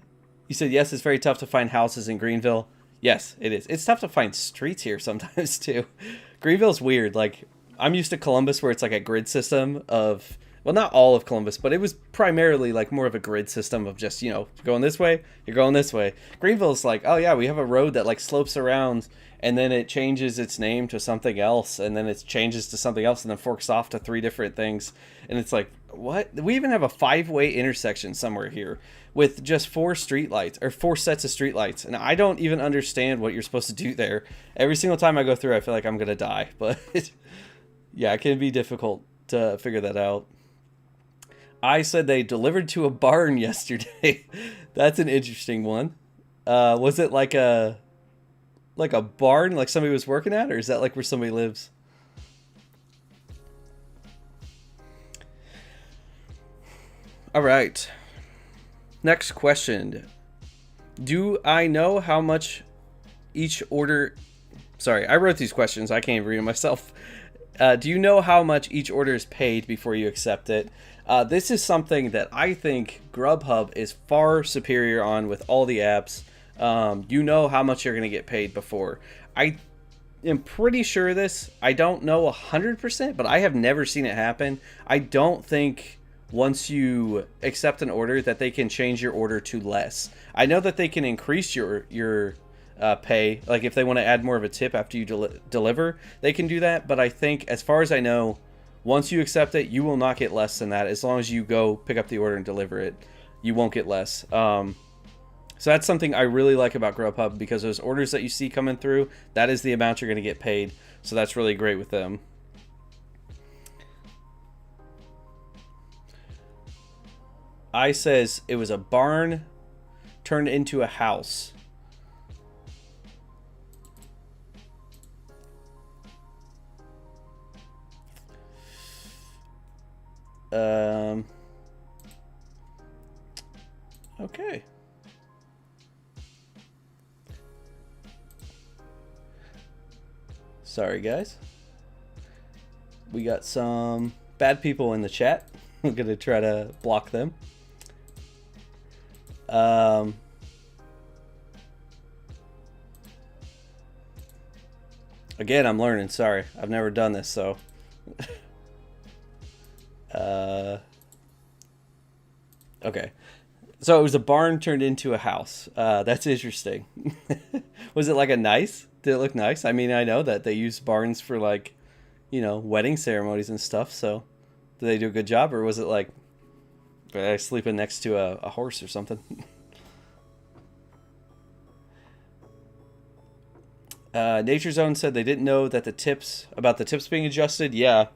You said yes. It's very tough to find houses in Greenville. Yes, it is. It's tough to find streets here sometimes too. Greenville's weird. Like I'm used to Columbus, where it's like a grid system of, well, not all of Columbus, but it was primarily like more of a grid system of just, you know, you're going this way, you're going this way. Greenville's like, oh yeah, we have a road that like slopes around and then it changes its name to something else and then it changes to something else and then forks off to 3 different things. And it's like, what? We even have a 5-way intersection somewhere here with just 4 streetlights or 4 sets of streetlights. And I don't even understand what you're supposed to do there. Every single time I go through, I feel like I'm going to die. But yeah, it can be difficult to figure that out. I said they delivered to a barn yesterday. That's an interesting one. Was it like a barn, like somebody was working at, or is that like where somebody lives? All right. Next question. Do I know how much each order... Sorry, I wrote these questions. I can't even read them myself. Do you know how much each order is paid before you accept it? This is something that I think Grubhub is far superior on with all the apps. You know how much you're going to get paid before. I am pretty sure of this. I don't know 100%, but I have never seen it happen. I don't think once you accept an order that they can change your order to less. I know that they can increase your pay, like if they want to add more of a tip after you deliver, they can do that. But I think, as far as I know, once you accept it, you will not get less than that. As long as you go pick up the order and deliver it, you won't get less. So that's something I really like about Grubhub, because those orders that you see coming through, that is the amount you're going to get paid. So that's really great with them. I says it was a barn turned into a house. Okay. Sorry, guys. We got some bad people in the chat. I'm gonna try to block them. Again, I'm learning. Sorry, I've never done this, so. Okay. So it was a barn turned into a house. That's interesting. Was it like a nice? Did it look nice? I mean, I know that they use barns for, like, you know, wedding ceremonies and stuff. So did they do a good job, or was it like sleeping next to a horse or something? Nature Zone said they didn't know that the tips being adjusted. Yeah,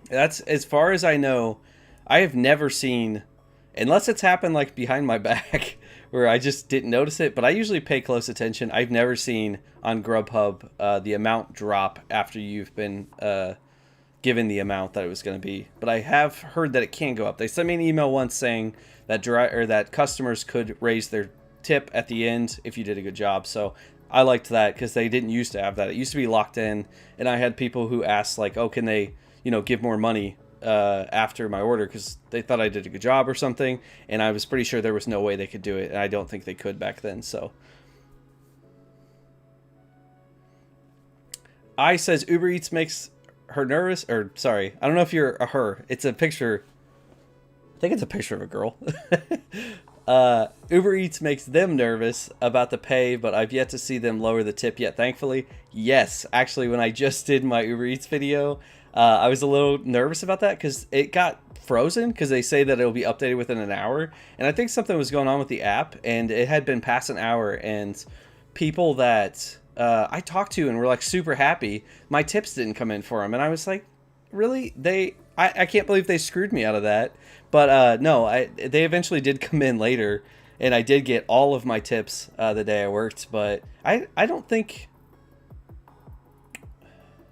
that's, as far as I know, I have never seen, unless it's happened like behind my back where I just didn't notice it, but I usually pay close attention. I've never seen on Grubhub the amount drop after you've been given the amount that it was going to be. But I have heard that it can go up. They sent me an email once saying that that customers could raise their tip at the end if you did a good job. So I liked that, because they didn't used to have that. It used to be locked in, and I had people who asked, like, oh, can they, you know, give more money after my order, because they thought I did a good job or something, and I was pretty sure there was no way they could do it, and I don't think they could back then. So I says Uber Eats makes her nervous, or sorry, I don't know if you're a her. It's a picture. I think it's a picture of a girl. Uber Eats makes them nervous about the pay, but I've yet to see them lower the tip yet, thankfully. Yes, actually, when I just did my Uber Eats video, I was a little nervous about that, because it got frozen, because they say that it'll be updated within an hour. And I think something was going on with the app, and it had been past an hour, and people that I talked to and were like super happy, my tips didn't come in for them. And I was like, really? I can't believe they screwed me out of that. But no, they eventually did come in later, and I did get all of my tips the day I worked. But I don't think,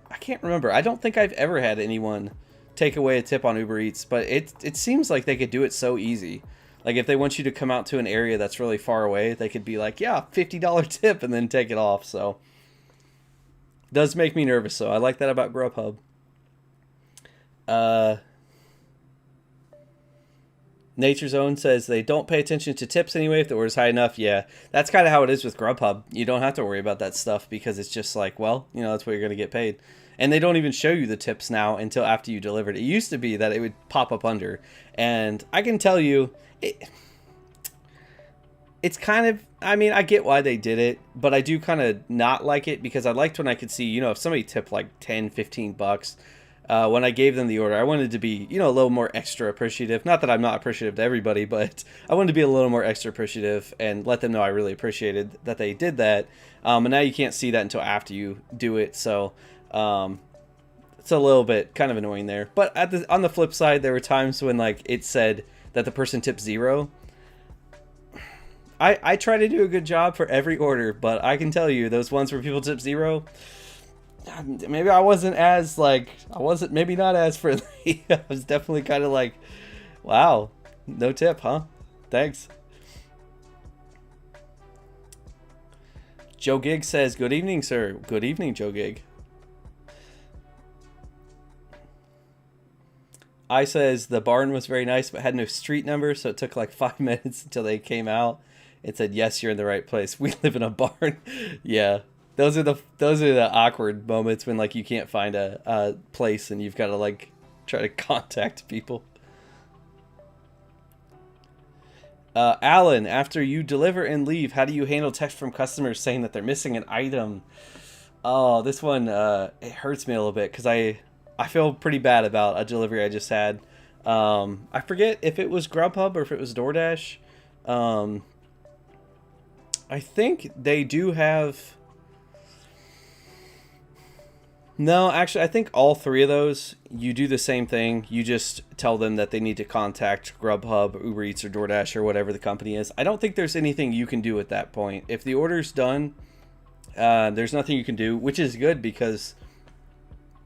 I can't remember. I don't think I've ever had anyone take away a tip on Uber Eats, but it seems like they could do it so easy. Like, if they want you to come out to an area that's really far away, they could be like, yeah, $50 tip, and then take it off. So it does make me nervous, so I like that about Grubhub. Uh, Nature's Own says they don't pay attention to tips anyway if the order's high enough. Yeah, that's kind of how it is with Grubhub. You don't have to worry about that stuff because it's just like, well, you know, that's what you're going to get paid. And they don't even show you the tips now until after you delivered. It used to be that it would pop up under. And I can tell you, it's kind of, I mean, I get why they did it, but I do kind of not like it because I liked when I could see, you know, if somebody tipped like 10, 15 bucks, when I gave them the order, I wanted to be, you know, a little more extra appreciative. Not that I'm not appreciative to everybody, but I wanted to be a little more extra appreciative and let them know I really appreciated that they did that. And now you can't see that until after you do it. So it's a little bit kind of annoying there. But on the flip side, there were times when like it said that the person tipped 0. I try to do a good job for every order, but I can tell you those ones where people tip 0, maybe I wasn't maybe not as friendly. I was definitely kind of like, wow, no tip, huh? Thanks. Joe Gig says, good evening, sir. Good evening, Joe Gig. I says, the barn was very nice, but had no street number, so it took like 5 minutes until they came out. It said, yes, you're in the right place. We live in a barn. Yeah. Those are the awkward moments when like you can't find a place and you've got to like try to contact people. Alan, after you deliver and leave, how do you handle text from customers saying that they're missing an item? Oh, this one it hurts me a little bit because I feel pretty bad about a delivery I just had. I forget if it was Grubhub or if it was DoorDash. I think they do have. No, actually, I think all 3 of those, you do the same thing. You just tell them that they need to contact Grubhub, Uber Eats, or DoorDash, or whatever the company is. I don't think there's anything you can do at that point. If the order's done, there's nothing you can do, which is good because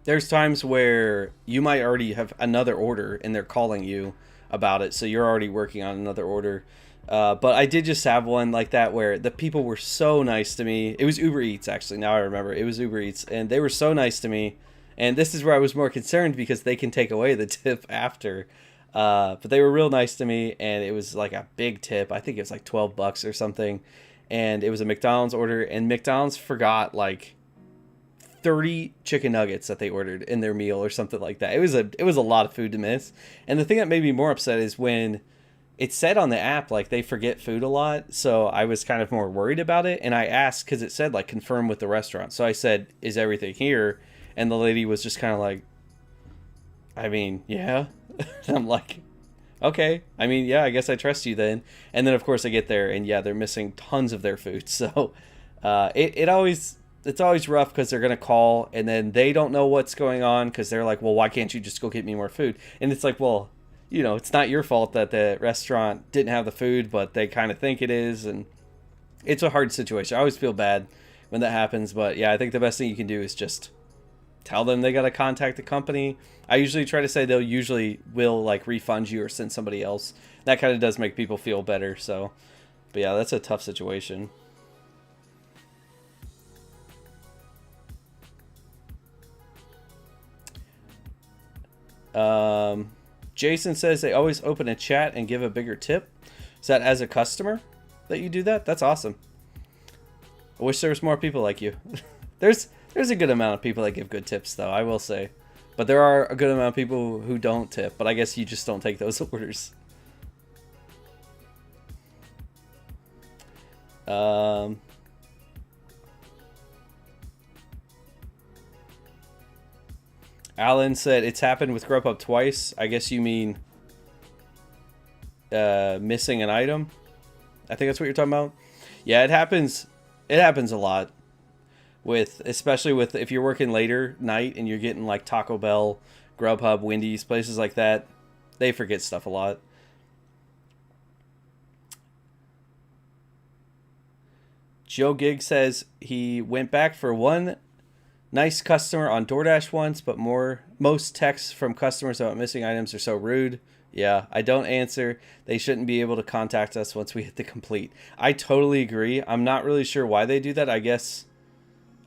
there's times where you might already have another order and they're calling you about it, so you're already working on another order. But I did just have one like that where the people were so nice to me. It was Uber Eats, actually. Now I remember. It was Uber Eats. And they were so nice to me. And this is where I was more concerned because they can take away the tip after. But they were real nice to me. And it was like a big tip. I think it was like 12 bucks or something. And it was a McDonald's order. And McDonald's forgot like 30 chicken nuggets that they ordered in their meal or something like that. It was a lot of food to miss. And the thing that made me more upset is when it said on the app like they forget food a lot, so I was kind of more worried about it. And I asked because it said like confirm with the restaurant, so I said, is everything here? And the lady was just kind of like, I mean, yeah. And I'm like, okay, I mean, yeah, I guess I trust you then. And then of course I get there and yeah, they're missing tons of their food. So it's always rough because they're gonna call and then they don't know what's going on because they're like, well, why can't you just go get me more food? And it's like, well, you know, it's not your fault that the restaurant didn't have the food, but they kind of think it is. And it's a hard situation. I always feel bad when that happens. But yeah, I think the best thing you can do is just tell them they got to contact the company. I usually try to say they'll usually will like refund you or send somebody else. That kind of does make people feel better. So, but yeah, that's a tough situation. Jason says they always open a chat and give a bigger tip. Is that as a customer that you do that? That's awesome. I wish there was more people like you. There's a good amount of people that give good tips though, I will say. But there are a good amount of people who don't tip, but I guess you just don't take those orders. Alan said it's happened with Grubhub twice. I guess you mean missing an item. I think that's what you're talking about. Yeah, it happens. It happens a lot especially with if you're working later night and you're getting like Taco Bell, Grubhub, Wendy's, places like that. They forget stuff a lot. Joe Gig says he went back for one nice customer on DoorDash once, but most texts from customers about missing items are so rude. Yeah, I don't answer. They shouldn't be able to contact us once we hit the complete. I totally agree. I'm not really sure why they do that. I guess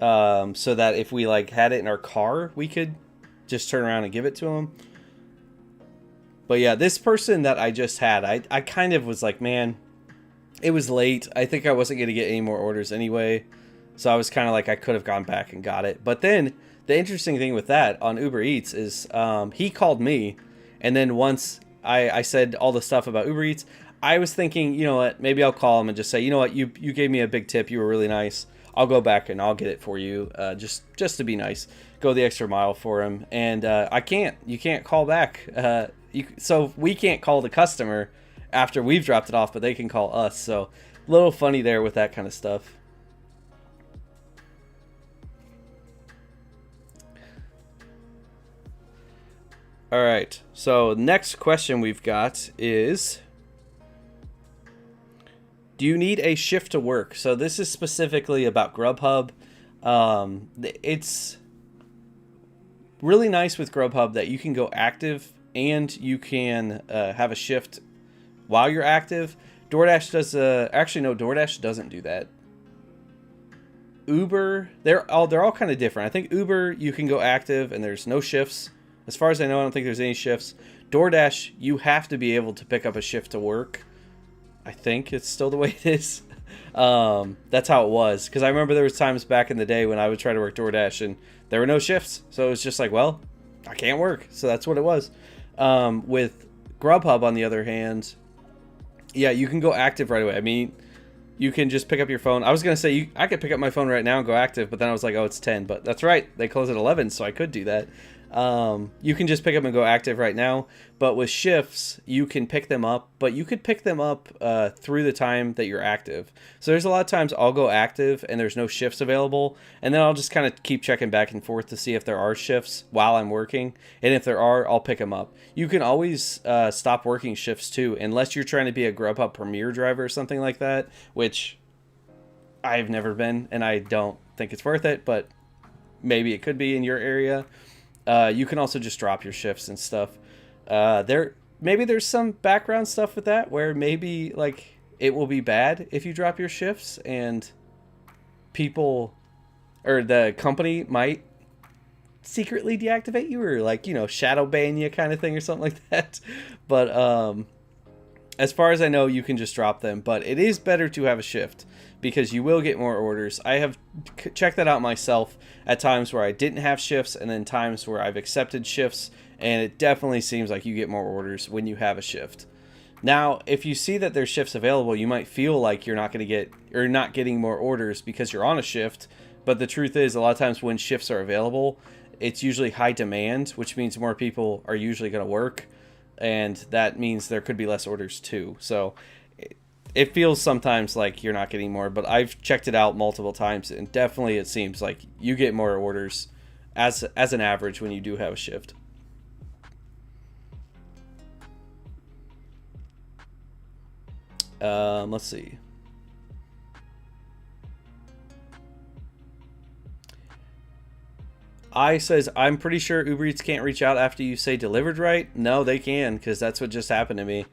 so that if we like had it in our car, we could just turn around and give it to them. But yeah, this person that I just had, I kind of was like, man, it was late. I think I wasn't going to get any more orders anyway. So I was kind of like, I could have gone back and got it. But then the interesting thing with that on Uber Eats is he called me. And then once I said all the stuff about Uber Eats, I was thinking, you know what, maybe I'll call him and just say, you know what, you gave me a big tip. You were really nice. I'll go back and I'll get it for you, just to be nice. Go the extra mile for him. And I can't. You can't call back. So we can't call the customer after we've dropped it off, but they can call us. So a little funny there with that kind of stuff. All right. So next question we've got is, do you need a shift to work? So this is specifically about Grubhub. It's really nice with Grubhub that you can go active and you can have a shift while you're active. DoorDash does actually no, DoorDash doesn't do that. Uber, they're all kind of different. I think Uber, you can go active and there's no shifts. As far as I know, I don't think there's any shifts. DoorDash, you have to be able to pick up a shift to work. I think it's still the way it is. That's how it was. Because I remember there was times back in the day when I would try to work DoorDash and there were no shifts. So it was just like, well, I can't work. So that's what it was. With Grubhub, on the other hand, yeah, you can go active right away. I mean, you can just pick up your phone. I was going to say, I could pick up my phone right now and go active, but then I was like, oh, it's 10. But that's right. They close at 11, so I could do that. You can just pick up and go active right now. But with shifts, you can pick them up. But you could pick them up through the time that you're active. So there's a lot of times I'll go active and there's no shifts available. And then I'll just kind of keep checking back and forth to see if there are shifts while I'm working. And if there are, I'll pick them up. You can always stop working shifts too, unless you're trying to be a Grubhub Premier driver or something like that, which I've never been and I don't think it's worth it, but maybe it could be in your area. You can also just drop your shifts and stuff. Maybe there's some background stuff with that where maybe like it will be bad if you drop your shifts and people or the company might secretly deactivate you or like, you know, shadow ban you kind of thing or something like that. But as far as I know, you can just drop them, but it is better to have a shift because you will get more orders. I have checked that out myself at times where I didn't have shifts and then times where I've accepted shifts, and it definitely seems like you get more orders when you have a shift. Now, if you see that there's shifts available, you might feel like you're not going to get or not getting more orders because you're on a shift, but the truth is a lot of times when shifts are available, it's usually high demand, which means more people are usually going to work, and that means there could be less orders too. So it feels sometimes like you're not getting more, but I've checked it out multiple times, and definitely it seems like you get more orders as an average when you do have a shift. Let's see. I says, I'm pretty sure Uber Eats can't reach out after you say delivered right. No, they can, because that's what just happened to me.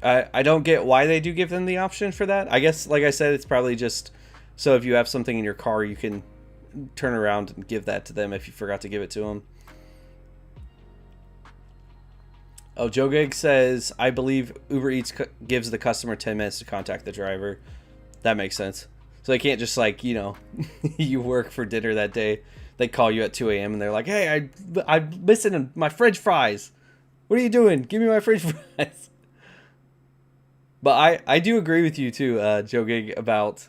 I don't get why they do give them the option for that. I guess, like I said, it's probably just so if you have something in your car, you can turn around and give that to them if you forgot to give it to them. Oh, Joe Gig says, I believe Uber Eats gives the customer 10 minutes to contact the driver. That makes sense. So they can't just like, you know, you work for dinner that day. They call you at 2 a.m. and they're like, hey, I'm missing my French fries. What are you doing? Give me my French fries. But I do agree with you too, Joe Gig, about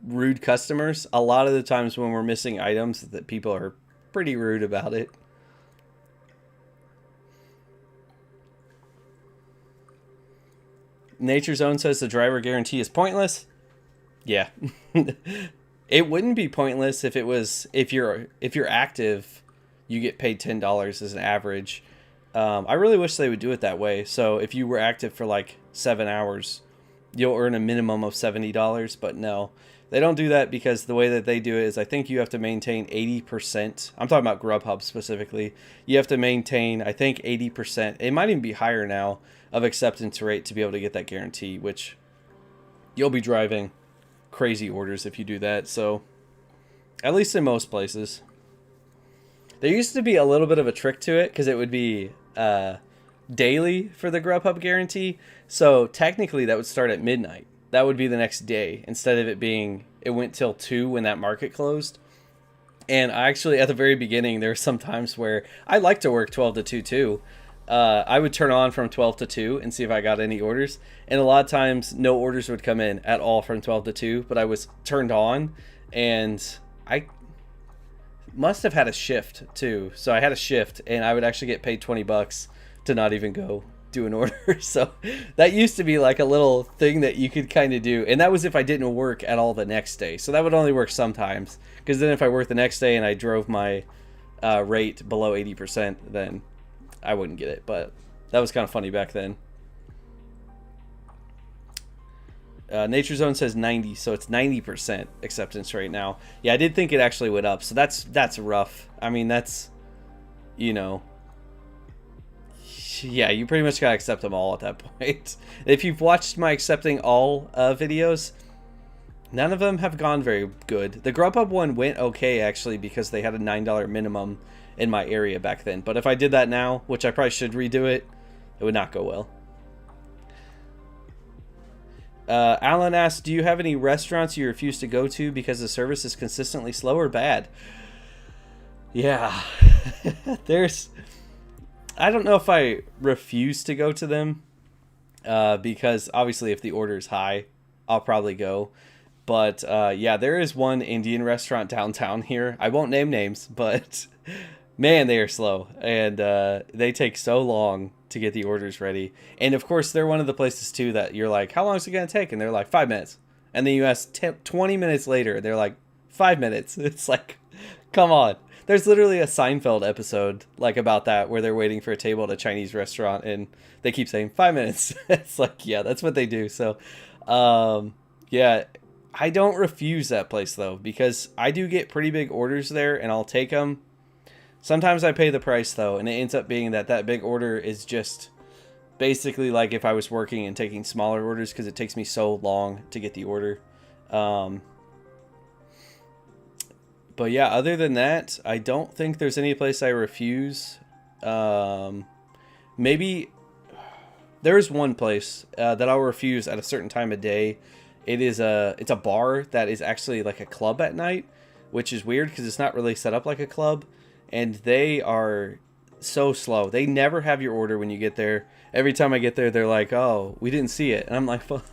rude customers. A lot of the times when we're missing items, that people are pretty rude about it. Nature Zone says the driver guarantee is pointless. Yeah. It wouldn't be pointless if it was if you're active, you get paid $10 as an average. I really wish they would do it that way. So if you were active for like 7 hours, you'll earn a minimum of $70. But no, they don't do that because the way that they do it is I think you have to maintain 80%. I'm talking about Grubhub specifically. You have to maintain, I think, 80%. It might even be higher now of acceptance rate to be able to get that guarantee, which you'll be driving crazy orders if you do that. So at least in most places. There used to be a little bit of a trick to it because it would be daily for the Grubhub guarantee. So technically that would start at midnight. That would be the next day instead of it being, it went till 2 when that market closed. And I actually, at the very beginning, there were some times where I like to work 12 to 2 too. I would turn on from 12 to 2 and see if I got any orders. And a lot of times no orders would come in at all from 12 to 2, but I was turned on and I must have had a shift too. So I had a shift and I would actually get paid $20 to not even go do an order. So that used to be like a little thing that you could kind of do. And that was if I didn't work at all the next day. So that would only work sometimes. Because then if I worked the next day and I drove my rate below 80%, then I wouldn't get it. But that was kind of funny back then. Nature Zone says 90, so it's 90% acceptance rate now. Yeah, I did think it actually went up, so that's rough. I mean, that's, you know, yeah, you pretty much gotta accept them all at that point. If you've watched my accepting all videos, none of them have gone very good. The Grubhub one went okay, actually, because they had a $9 minimum in my area back then. But if I did that now, which I probably should redo it, it would not go well. Alan asks, do you have any restaurants you refuse to go to because the service is consistently slow or bad? Yeah. I don't know if I refuse to go to them because obviously if the order is high, I'll probably go. But yeah, there is one Indian restaurant downtown here. I won't name names, but man, they are slow. And they take so long to get the orders ready. And of course, they're one of the places too that you're like, how long is it going to take? And they're like 5 minutes. And then you ask 20 minutes later, they're like 5 minutes. It's like, come on. There's literally a Seinfeld episode like about that where they're waiting for a table at a Chinese restaurant and they keep saying 5 minutes. It's like, yeah, that's what they do. So, yeah, I don't refuse that place though, because I do get pretty big orders there and I'll take them. Sometimes I pay the price though, and it ends up being that big order is just basically like if I was working and taking smaller orders because it takes me so long to get the order. But yeah, other than that, I don't think there's any place I refuse. Maybe there's one place that I'll refuse at a certain time of day. It's a bar that is actually like a club at night, which is weird because it's not really set up like a club. And they are so slow. They never have your order when you get there. Every time I get there, they're like, oh, we didn't see it. And I'm like, well,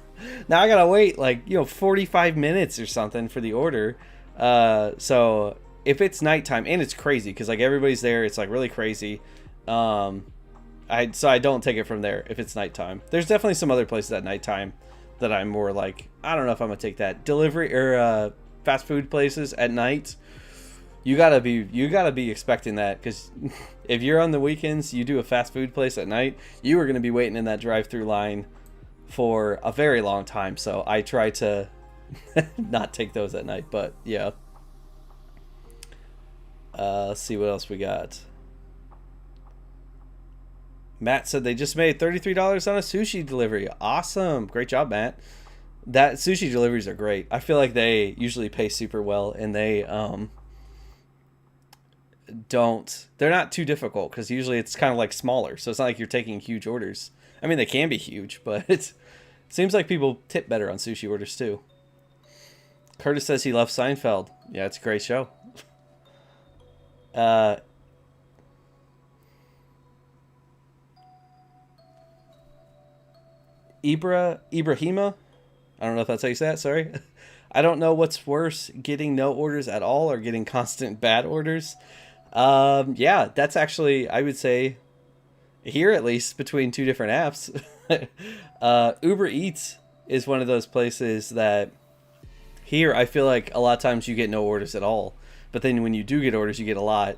now I gotta wait like, 45 minutes or something for the order. So if it's nighttime, and it's crazy because like everybody's there, it's like really crazy. So I don't take it from there if it's nighttime. There's definitely some other places at nighttime that I'm more like, I don't know if I'm gonna take that. Delivery or fast food places at night. You gotta be expecting that, because if you're on the weekends, you do a fast food place at night, you are gonna be waiting in that drive-through line for a very long time. So I try to not take those at night, but yeah. Let's see what else we got. Matt said they just made $33 on a sushi delivery. Awesome, great job, Matt. That sushi deliveries are great. I feel like they usually pay super well, and they they're not too difficult because usually it's kind of like smaller, so it's not like you're taking huge orders. I mean, they can be huge, but it seems like people tip better on sushi orders too. Curtis says he loves Seinfeld. Yeah, it's a great show. Ibrahima, I don't know if that's how you say that, sorry. I don't know what's worse, getting no orders at all or getting constant bad orders. Yeah, that's actually, I would say, here at least, between two different apps. Uber Eats is one of those places that here I feel like a lot of times you get no orders at all. But then when you do get orders, you get a lot.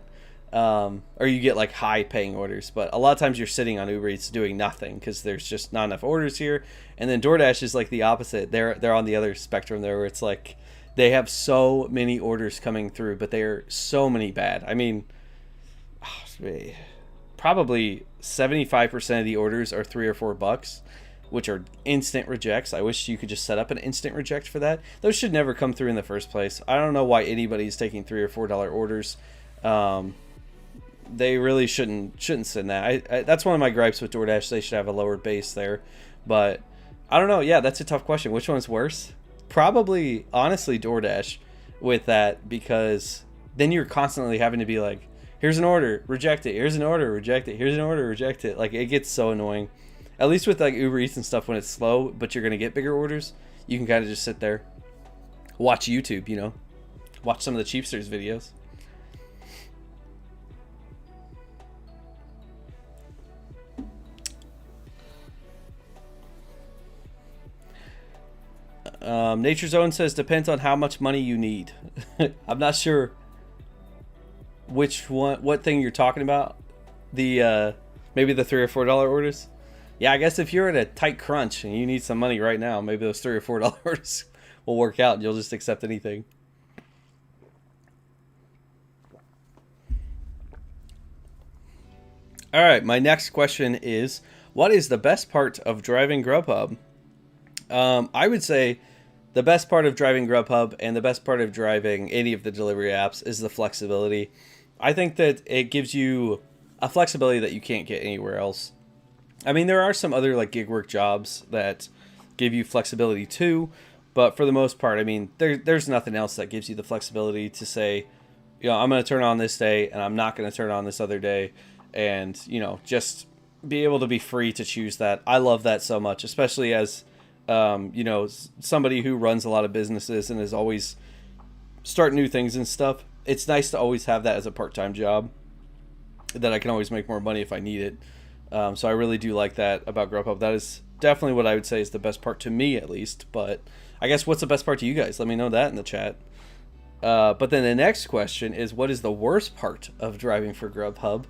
Or you get like high paying orders. But a lot of times you're sitting on Uber Eats doing nothing because there's just not enough orders here. And then DoorDash is like the opposite. They're on the other spectrum there, where it's like they have so many orders coming through, but they're so many bad. I mean, probably 75% of the orders are $3 or $4, which are instant rejects. I wish you could just set up an instant reject for that. Those should never come through in the first place. I don't know why anybody's taking $3 or $4 orders. they really shouldn't send that. That's one of my gripes with DoorDash. They should have a lower base there, but I don't know. Yeah, that's a tough question. Which one's worse? Probably, honestly, DoorDash with that, because then you're constantly having to be like, here's an order, reject it. Here's an order, reject it. Here's an order, reject it. Like, it gets so annoying. At least with like Uber Eats and stuff, when it's slow, but you're gonna get bigger orders, you can kind of just sit there, watch YouTube. You know, watch some of the Cheapsters videos. Nature's Own says depends on how much money you need. I'm not sure what thing you're talking about. The maybe the $3 or $4 orders. Yeah, I guess if you're at a tight crunch and you need some money right now, maybe those $3 or $4 orders will work out and you'll just accept anything. All right, my next question is, what is the best part of driving Grubhub? I would say the best part of driving Grubhub and the best part of driving any of the delivery apps is the flexibility. I think that it gives you a flexibility that you can't get anywhere else. I mean, there are some other like gig work jobs that give you flexibility too, but for the most part, I mean, there's nothing else that gives you the flexibility to say, you know, I'm going to turn on this day and I'm not going to turn on this other day, and, you know, just be able to be free to choose that. I love that so much, especially as you know, somebody who runs a lot of businesses and is always starting new things and stuff. It's nice to always have that as a part-time job, that I can always make more money if I need it. So I really do like that about Grubhub. That is definitely what I would say is the best part to me, at least. But I guess what's the best part to you guys? Let me know that in the chat. But then the next question is, what is the worst part of driving for Grubhub?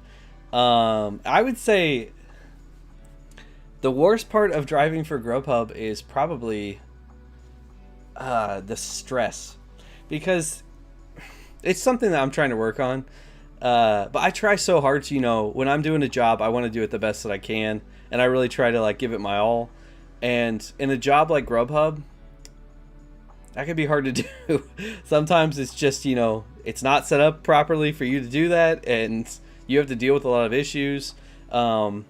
I would say the worst part of driving for Grubhub is probably the stress, because it's something that I'm trying to work on. But I try so hard to, you know, when I'm doing a job, I want to do it the best that I can, and I really try to like give it my all. And in a job like Grubhub, that can be hard to do. Sometimes it's just, you know, it's not set up properly for you to do that, and you have to deal with a lot of issues. And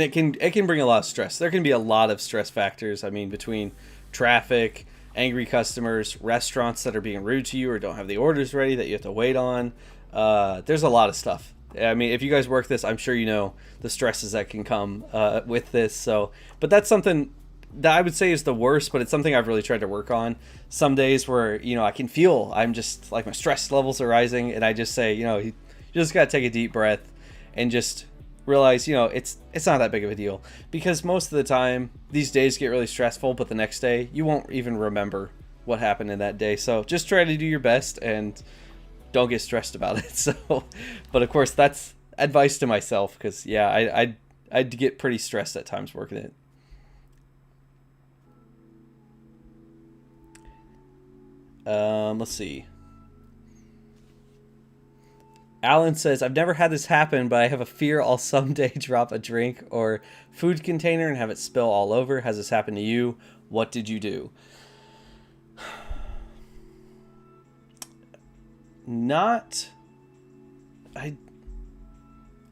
it can bring a lot of stress. There can be a lot of stress factors. I mean, between traffic, angry customers, restaurants that are being rude to you or don't have the orders ready that you have to wait on. There's a lot of stuff. I mean, if you guys work this, I'm sure you know the stresses that can come with this. So, but that's something that I would say is the worst, but it's something I've really tried to work on. Some days where, you know, I can feel I'm just like my stress levels are rising, and I just say, you know, you just got to take a deep breath and just realize, you know, it's not that big of a deal, because most of the time these days get really stressful, but the next day you won't even remember what happened in that day. So just try to do your best and don't get stressed about it. So, but of course that's advice to myself, because yeah, I'd get pretty stressed at times working it. Let's see. Alan says, I've never had this happen, but I have a fear I'll someday drop a drink or food container and have it spill all over. Has this happened to you? What did you do? Not...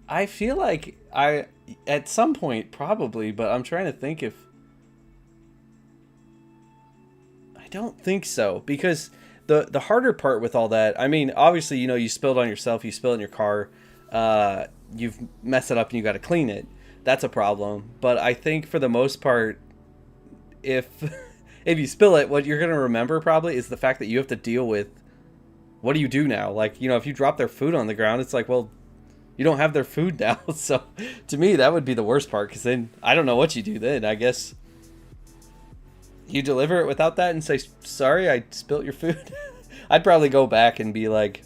I feel like at some point probably, but I'm trying to think if... I don't think so, because the harder part with all that, I mean, obviously, you know, you spilled on yourself, you spilled in your car, you've messed it up and you got to clean it. That's a problem. But I think for the most part, if you spill it, what you're going to remember probably is the fact that you have to deal with, what do you do now? Like, you know, if you drop their food on the ground, it's like, well, you don't have their food now. So to me, that would be the worst part, because then I don't know what you do then. I guess you deliver it without that and say, sorry, I spilt your food. I'd probably go back and be like,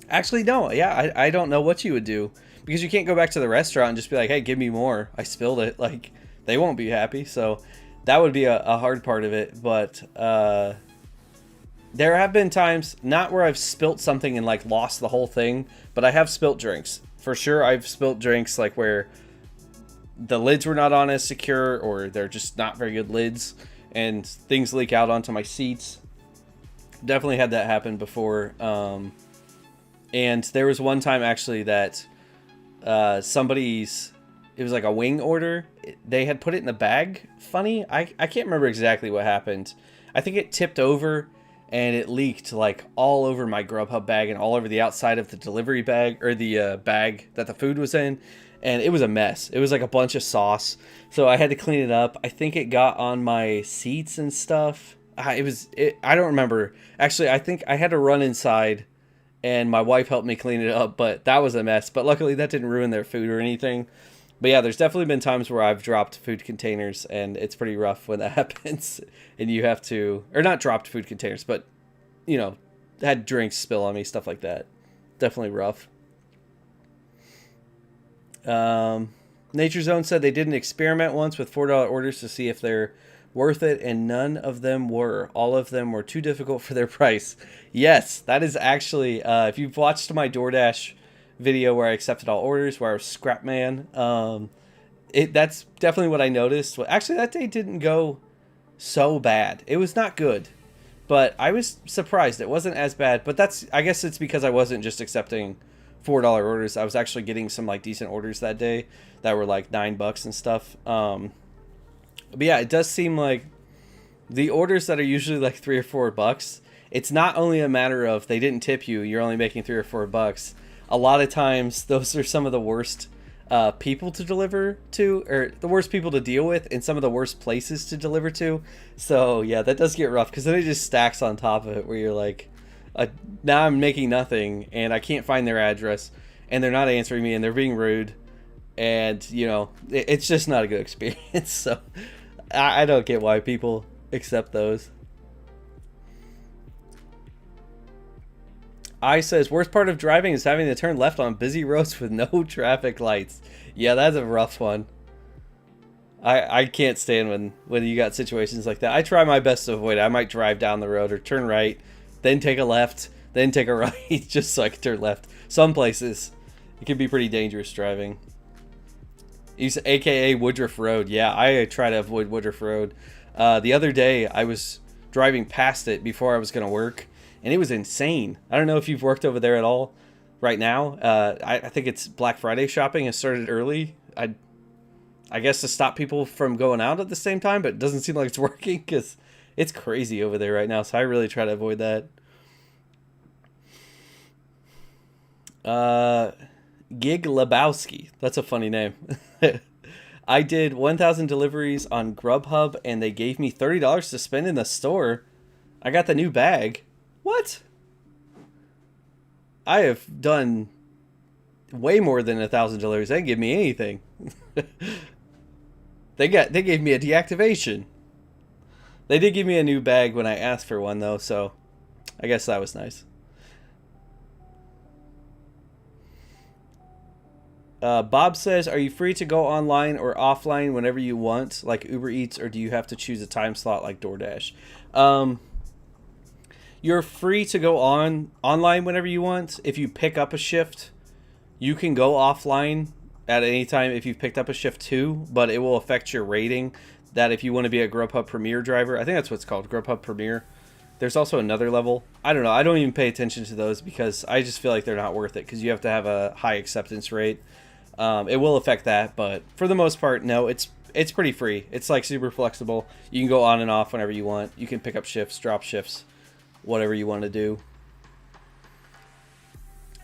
actually, no, yeah, I don't know what you would do, because you can't go back to the restaurant and just be like, hey, give me more. I spilled it. Like, they won't be happy. So that would be a hard part of it. But there have been times, not where I've spilt something and like lost the whole thing, but I have spilt drinks. For sure, I've spilt drinks like where the lids were not on as secure, or they're just not very good lids, and things leak out onto my seats. Definitely had that happen before. And there was one time actually that somebody's, it was like a wing order. They had put it in the bag. Funny, I can't remember exactly what happened. I think it tipped over and it leaked like all over my Grubhub bag and all over the outside of the delivery bag, or the bag that the food was in. And it was a mess. It was like a bunch of sauce. So I had to clean it up. I think it got on my seats and stuff. I don't remember. Actually, I think I had to run inside and my wife helped me clean it up, but that was a mess. But luckily that didn't ruin their food or anything. But yeah, there's definitely been times where I've dropped food containers, and it's pretty rough when that happens. And you have to, or not dropped food containers, but, you know, had drinks spill on me, stuff like that. Definitely rough. Nature Zone said they did an experiment once with $4 orders to see if they're worth it, and none of them were. All of them were too difficult for their price. Yes, that is actually, if you've watched my DoorDash video where I accepted all orders, where I was scrap man, that's definitely what I noticed. Well, actually, that day didn't go so bad. It was not good, but I was surprised it wasn't as bad. But I guess it's because I wasn't just accepting $4 orders. I was actually getting some like decent orders that day that were like $9 and stuff. But yeah, it does seem like the orders that are usually like $3 or $4, it's not only a matter of they didn't tip you, you're only making $3 or $4. A lot of times those are some of the worst people to deliver to, or the worst people to deal with, and some of the worst places to deliver to. So yeah, that does get rough, because then it just stacks on top of it where you're like, now I'm making nothing and I can't find their address and they're not answering me and they're being rude, and you know, it's just not a good experience. So I don't get why people accept those. I says, worst part of driving is having to turn left on busy roads with no traffic lights. Yeah, that's a rough one. I can't stand when you got situations like that. I try my best to avoid it. I might drive down the road or turn right, then take a left, then take a right, just so I can turn left. Some places, it can be pretty dangerous driving. AKA Woodruff Road. Yeah, I try to avoid Woodruff Road. The other day, I was driving past it before I was going to work, and it was insane. I don't know if you've worked over there at all right now. I think it's Black Friday shopping has started early. I guess to stop people from going out at the same time, but it doesn't seem like it's working because it's crazy over there right now. So I really try to avoid that. Gig Lebowski. That's a funny name. I did 1,000 deliveries on Grubhub, and they gave me $30 to spend in the store. I got the new bag. What? I have done way more than 1,000 deliveries. They didn't give me anything. They gave me a deactivation. They did give me a new bag when I asked for one, though, so I guess that was nice. Bob says, are you free to go online or offline whenever you want, like Uber Eats, or do you have to choose a time slot like DoorDash? You're free to go online whenever you want. If you pick up a shift, you can go offline at any time if you've picked up a shift too, but it will affect your rating. That if you want to be a Grubhub Premier driver, I think that's what it's called, Grubhub Premier. There's also another level. I don't know. I don't even pay attention to those because I just feel like they're not worth it because you have to have a high acceptance rate. It will affect that, but for the most part, no, it's pretty free. It's like super flexible. You can go on and off whenever you want. You can pick up shifts, drop shifts, whatever you want to do.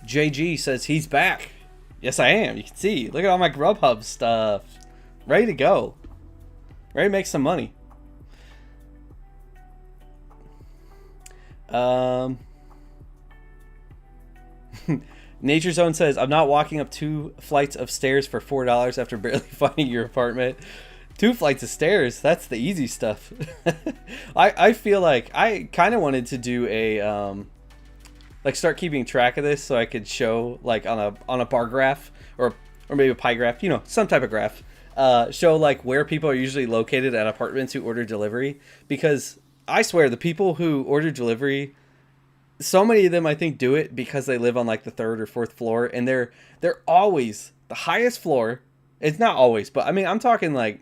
JG says he's back. Yes, I am. You can see. Look at all my Grubhub stuff. Ready to go. Ready to make some money. Nature Zone says, I'm not walking up 2 flights of stairs for $4 after barely finding your apartment. 2 flights of stairs, that's the easy stuff. I feel like I kind of wanted to do a like start keeping track of this so I could show like on a bar graph or maybe a pie graph, you know, some type of graph. Show like where people are usually located at apartments who order delivery, because I swear the people who order delivery, so many of them I think do it because they live on like the 3rd or 4th floor, and they're always the highest floor. It's not always, but I mean, I'm talking like,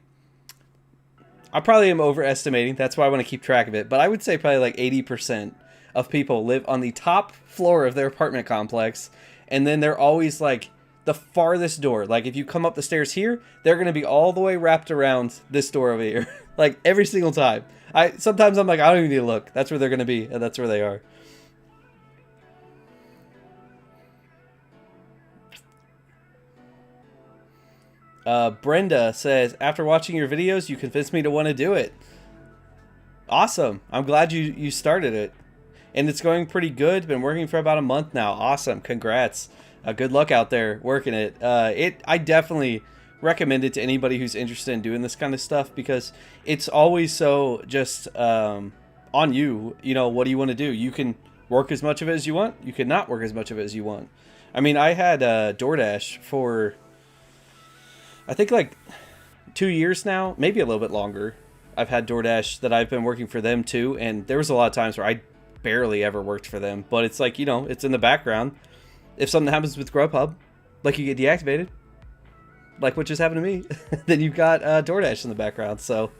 I probably am overestimating. That's why I want to keep track of it. But I would say probably like 80% of people live on the top floor of their apartment complex, and then they're always like the farthest door. Like if you come up the stairs here, they're going to be all the way wrapped around this door over here. Like every single time. Sometimes I'm like, I don't even need to look. That's where they're going to be, and that's where they are. Brenda says, after watching your videos, you convinced me to want to do it. Awesome. I'm glad you started it. And it's going pretty good. Been working for about a month now. Awesome. Congrats. Good luck out there working it. I definitely recommend it to anybody who's interested in doing this kind of stuff, because it's always so just on you. You know, what do you want to do? You can work as much of it as you want. You can not work as much of it as you want. I mean, I had DoorDash for, I think, like 2 years now, maybe a little bit longer. I've had DoorDash that I've been working for them too, and there was a lot of times where I barely ever worked for them, but it's like, you know, it's in the background. If something happens with Grubhub, like you get deactivated, like what just happened to me, then you've got DoorDash in the background. So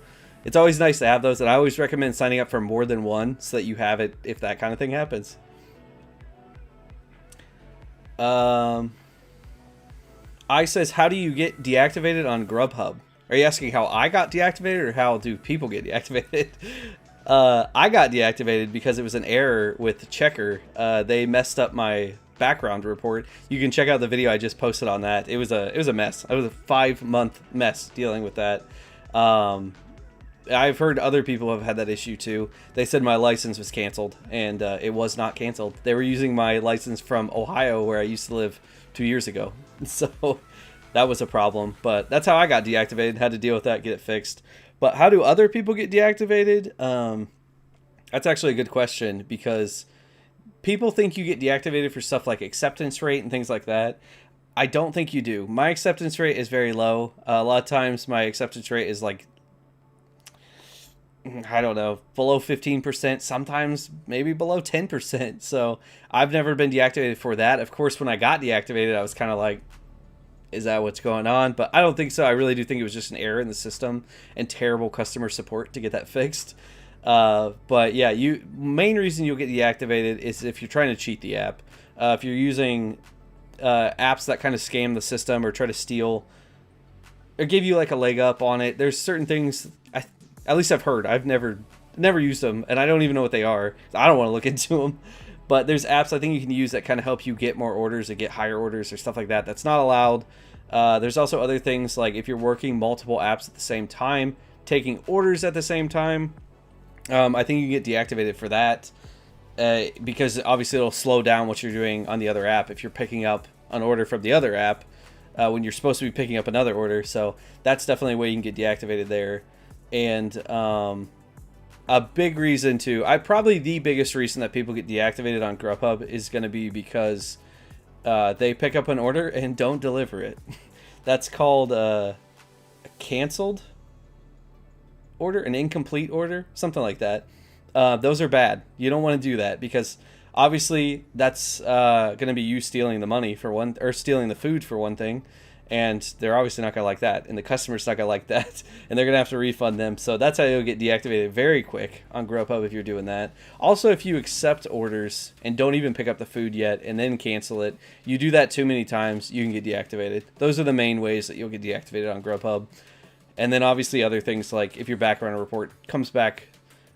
it's always nice to have those, and I always recommend signing up for more than one so that you have it if that kind of thing happens. I says, how do you get deactivated on Grubhub? Are you asking how I got deactivated, or how do people get deactivated? I got deactivated because it was an error with Checker. They messed up my background report. You can check out the video I just posted on that. It was a mess. It was a 5-month mess dealing with that. I've heard other people have had that issue too. They said my license was canceled, and it was not canceled. They were using my license from Ohio, where I used to live 2 years ago. So that was a problem. But that's how I got deactivated. Had to deal with that, get it fixed. But how do other people get deactivated? That's actually a good question, because people think you get deactivated for stuff like acceptance rate and things like that. I don't think you do. My acceptance rate is very low. A lot of times my acceptance rate is like, I don't know, below 15%, sometimes maybe below 10%. So I've never been deactivated for that. Of course, when I got deactivated, I was kind of like, is that what's going on? But I don't think so. I really do think it was just an error in the system and terrible customer support to get that fixed. But yeah, main reason you'll get deactivated is if you're trying to cheat the app. If you're using apps that kind of scam the system or try to steal or give you like a leg up on it, there's certain things, at least I've heard. I've never used them, and I don't even know what they are. I don't want to look into them. But there's apps I think you can use that kind of help you get more orders or get higher orders or stuff like that. That's not allowed. There's also other things like if you're working multiple apps at the same time, taking orders at the same time. I think you can get deactivated for that because obviously it'll slow down what you're doing on the other app if you're picking up an order from the other app when you're supposed to be picking up another order. So that's definitely a way you can get deactivated there. And a big reason too, probably the biggest reason that people get deactivated on Grubhub is going to be because they pick up an order and don't deliver it. That's called a canceled order, an incomplete order, something like that. Those are bad. You don't want to do that because obviously that's going to be you stealing the money for one, or stealing the food for one thing. And they're obviously not going to like that. And the customer's not going to like that. And they're going to have to refund them. So that's how you'll get deactivated very quick on Grubhub if you're doing that. Also, if you accept orders and don't even pick up the food yet and then cancel it, you do that too many times, you can get deactivated. Those are the main ways that you'll get deactivated on Grubhub. And then obviously other things like if your background report comes back,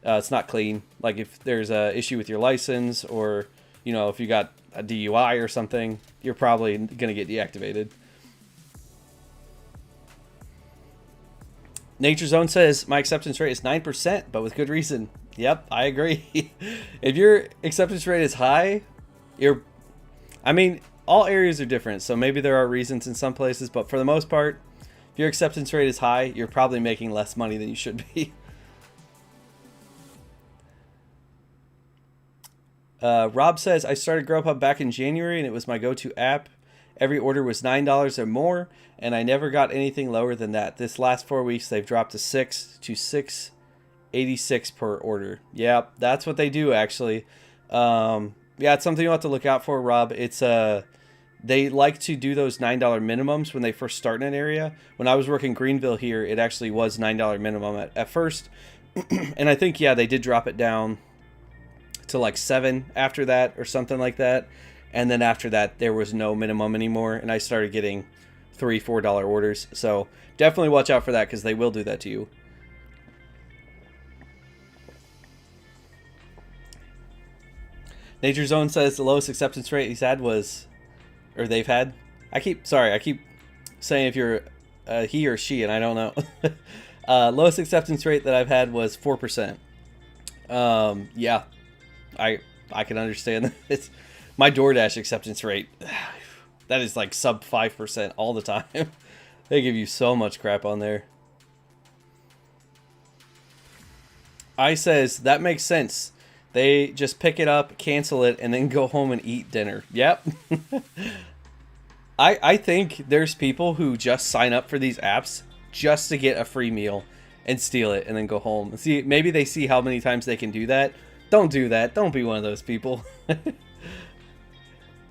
it's not clean. Like if there's a issue with your license, or, you know, if you got a DUI or something, you're probably going to get deactivated. Nature Zone says, my acceptance rate is 9%, but with good reason. Yep, I agree. If your acceptance rate is high, I mean, all areas are different, so maybe there are reasons in some places, but for the most part, if your acceptance rate is high, you're probably making less money than you should be. Rob says, I started Grubhub back in January, and it was my go-to app. Every order was $9 or more, and I never got anything lower than that. This last 4 weeks, they've dropped to $6.86 per order. Yeah, that's what they do, actually. Yeah, it's something you'll have to look out for, Rob. It's they like to do those $9 minimums when they first start in an area. When I was working Greenville here, it actually was $9 minimum at first. And I think, yeah, they did drop it down to like 7 after that or something like that. And then after that, there was no minimum anymore. And I started getting $3, $4 orders. So definitely watch out for that because they will do that to you. Nature Zone says the lowest acceptance rate he's had was, or they've had. I keep saying if you're he or she, and I don't know. Lowest acceptance rate that I've had was 4%. Yeah, I can understand that. It's my DoorDash acceptance rate. That is like sub 5% all the time. They give you so much crap on there. I says that makes sense. They just pick it up, cancel it, and then go home and eat dinner. Yep. I think there's people who just sign up for these apps just to get a free meal and steal it and then go home. See, maybe they see how many times they can do that. Don't do that. Don't be one of those people.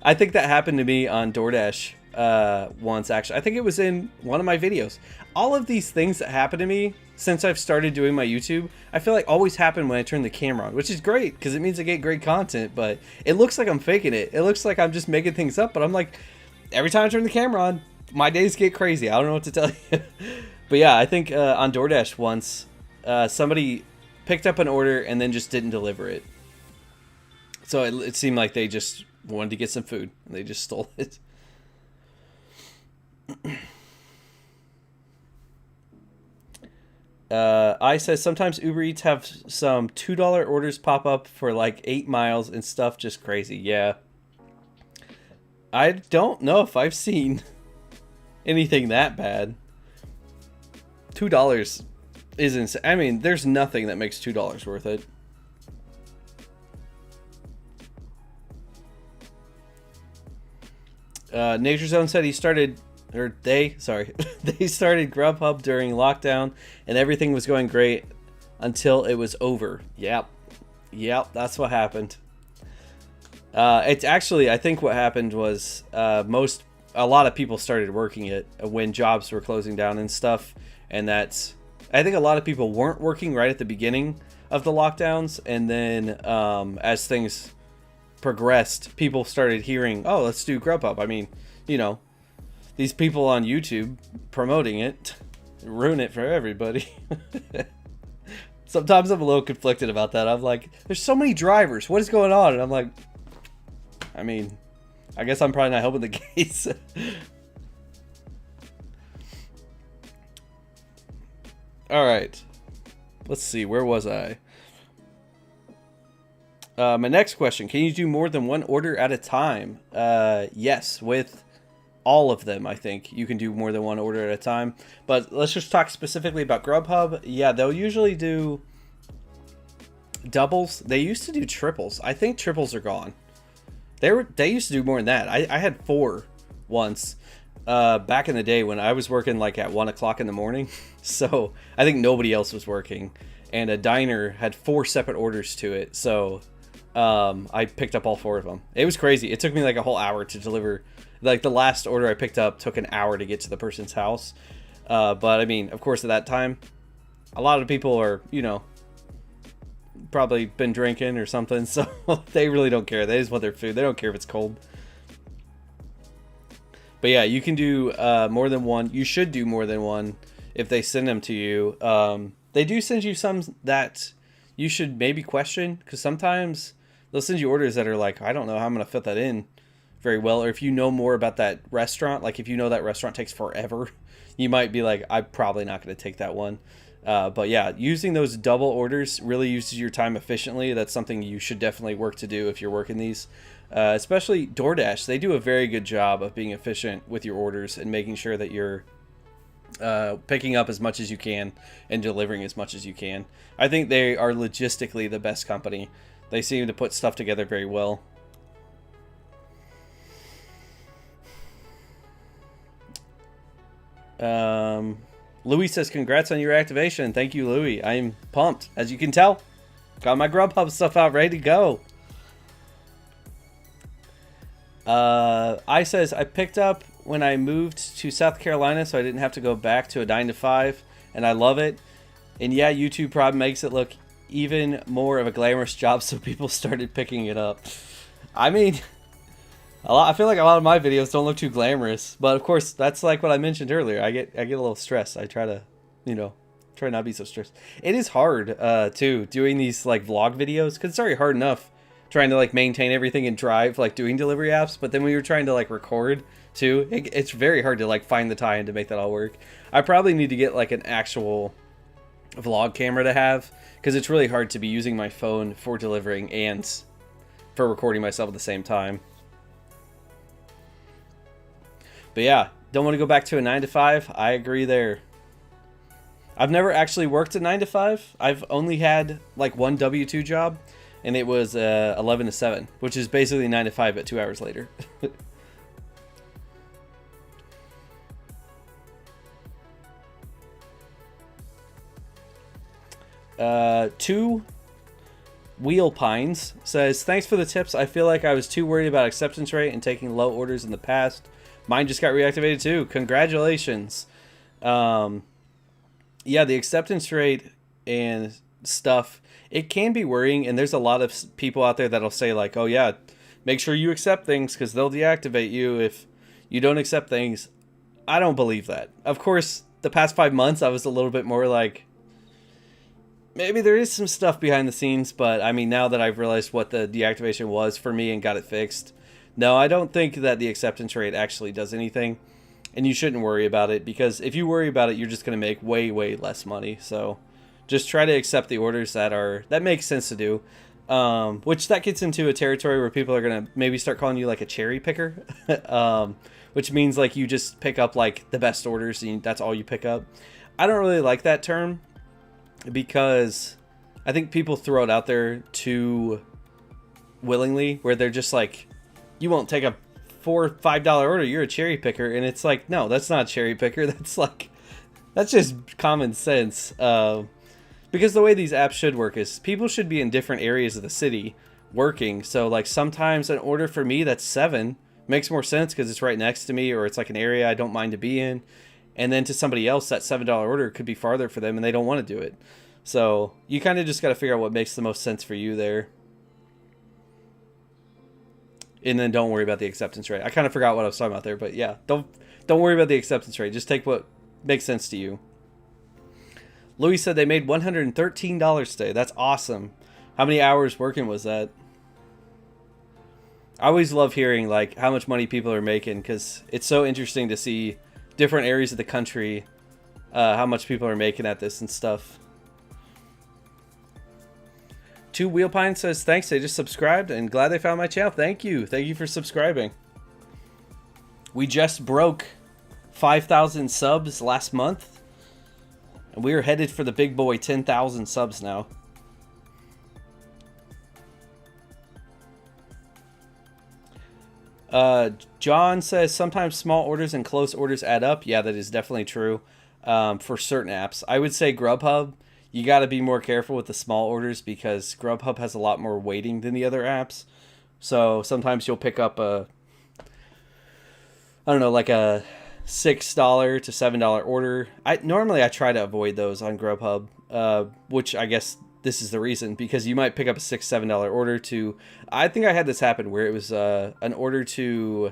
I think that happened to me on DoorDash once, actually. I think it was in one of my videos. All of these things that happen to me since I've started doing my YouTube, I feel like always happen when I turn the camera on, which is great because it means I get great content, but it looks like I'm faking it. It looks like I'm just making things up, but I'm like, every time I turn the camera on, my days get crazy. I don't know what to tell you. But yeah, I think on DoorDash once, somebody picked up an order and then just didn't deliver it. So it seemed like they just wanted to get some food and they just stole it. I says sometimes Uber Eats have some $2 orders pop up for like 8 miles and stuff, just crazy. Yeah. I don't know if I've seen anything that bad. $2 is insane. I mean, there's nothing that makes $2 worth it. Nature Zone said they started Grubhub during lockdown and everything was going great until it was over. Yep, that's what happened. It's actually, I think what happened was a lot of people started working it when jobs were closing down and stuff, and I think a lot of people weren't working right at the beginning of the lockdowns, and then as things progressed, people started hearing, oh, let's do Grubhub. I mean, you know, these people on YouTube promoting it ruin it for everybody. Sometimes I'm a little conflicted about that. I'm like, there's so many drivers. What is going on? And I'm like, I mean, I guess I'm probably not helping the case. All right. Let's see. Where was I? My next question. Can you do more than one order at a time? Yes, with all of them, I think you can do more than one order at a time. But let's just talk specifically about Grubhub. Yeah, they'll usually do doubles. They used to do triples. I think triples are gone. They used to do more than that. I had 4 once back in the day when I was working like at 1 o'clock in the morning. So I think nobody else was working, and a diner had 4 separate orders to it. So I picked up all 4 of them. It was crazy. It took me like a whole hour to deliver. Like the last order I picked up took an hour to get to the person's house. But I mean, of course, at that time, a lot of people are, you know, probably been drinking or something, so they really don't care. They just want their food. They don't care if it's cold. But yeah, you can do more than one. You should do more than one if they send them to you. They do send you some that you should maybe question, because sometimes they'll send you orders that are like, I don't know how I'm going to fit that in very well. Or if you know more about that restaurant, like if you know that restaurant takes forever, you might be like, I'm probably not going to take that one. But yeah, using those double orders really uses your time efficiently. That's something you should definitely work to do if you're working these. Especially DoorDash, they do a very good job of being efficient with your orders and making sure that you're picking up as much as you can and delivering as much as you can. I think they are logistically the best company. They seem to put stuff together very well. Louis says, congrats on your activation. Thank you, Louis. I'm pumped. As you can tell, got my Grubhub stuff out ready to go. I says, I picked up when I moved to South Carolina, so I didn't have to go back to a 9 to 5, and I love it. And yeah, YouTube probably makes it look even more of a glamorous job, so people started picking it up. I mean, I feel like a lot of my videos don't look too glamorous, but of course that's like what I mentioned earlier. I get a little stressed. I try to, try not to be so stressed. It is hard too, doing these like vlog videos, because it's already hard enough trying to like maintain everything and drive, like doing delivery apps, but then when you're trying to like record too, it's very hard to like find the time to make that all work. I probably need to get like an actual vlog camera to have, because it's really hard to be using my phone for delivering and for recording myself at the same time. But yeah, don't want to go back to a 9-to-5. I agree there. I've never actually worked a 9-to-5. I've only had like one W-2 job, and it was 11 to 7, which is basically 9-to-5 but 2 hours later. Two Wheel Pines says, thanks for the tips. I feel like I was too worried about acceptance rate and taking low orders in the past. Mine just got reactivated too. Congratulations. Yeah, the acceptance rate and stuff, it can be worrying, and there's a lot of people out there that'll say like, oh yeah, make sure you accept things because they'll deactivate you if you don't accept things. I don't believe that. Of course, the past 5 months I was a little bit more like, maybe there is some stuff behind the scenes, but I mean, now that I've realized what the deactivation was for me and got it fixed, no, I don't think that the acceptance rate actually does anything, and you shouldn't worry about it, because if you worry about it, you're just going to make way, way less money. So just try to accept the orders that make sense to do, which that gets into a territory where people are going to maybe start calling you like a cherry picker, which means like you just pick up like the best orders and that's all you pick up. I don't really like that term, because I think people throw it out there too willingly, where they're just like, you won't take a $4 or $5 order, you're a cherry picker. And it's like, no, that's not a cherry picker. That's just common sense. Because the way these apps should work is people should be in different areas of the city working. So like sometimes an order for me that's $7 makes more sense because it's right next to me, or it's like an area I don't mind to be in. And then to somebody else, that $7 order could be farther for them and they don't want to do it. So you kind of just got to figure out what makes the most sense for you there. And then don't worry about the acceptance rate. I kind of forgot what I was talking about there, but yeah, don't worry about the acceptance rate. Just take what makes sense to you. Louis said they made $113 today. That's awesome. How many hours working was that? I always love hearing like how much money people are making, because it's so interesting to see different areas of the country, how much people are making at this and stuff. Two Wheelpine says, thanks, they just subscribed and glad they found my channel. Thank you for subscribing. We just broke 5,000 subs last month, and we are headed for the big boy 10,000 subs now. John says, sometimes small orders and close orders add up. Yeah, that is definitely true for certain apps. I would say Grubhub, you got to be more careful with the small orders, because Grubhub has a lot more weighting than the other apps. So sometimes you'll pick up a, I don't know, like a $6 to $7 order. Normally I try to avoid those on Grubhub, which I guess this is the reason, because you might pick up a $6, $7 order to, I think I had this happen where it was an order to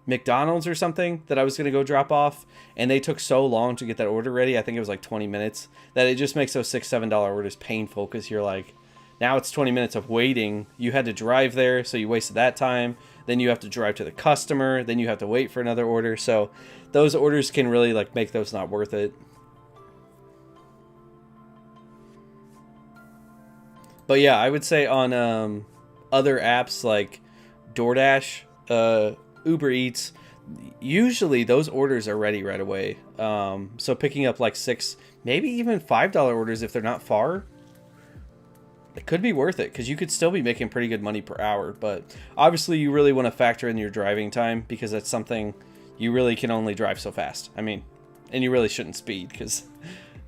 McDonald's or something that I was going to go drop off, and they took so long to get that order ready, I think it was like 20 minutes, that it just makes those $6, $7 orders painful, because you're like, now it's 20 minutes of waiting. You had to drive there, so you wasted that time. Then you have to drive to the customer. Then you have to wait for another order. So those orders can really like make those not worth it. But yeah, I would say on other apps like DoorDash, Uber Eats, usually those orders are ready right away. So picking up like $6, maybe even $5 orders if they're not far, it could be worth it, because you could still be making pretty good money per hour. But obviously you really want to factor in your driving time, because that's something you really can only drive so fast. I mean, and you really shouldn't speed, because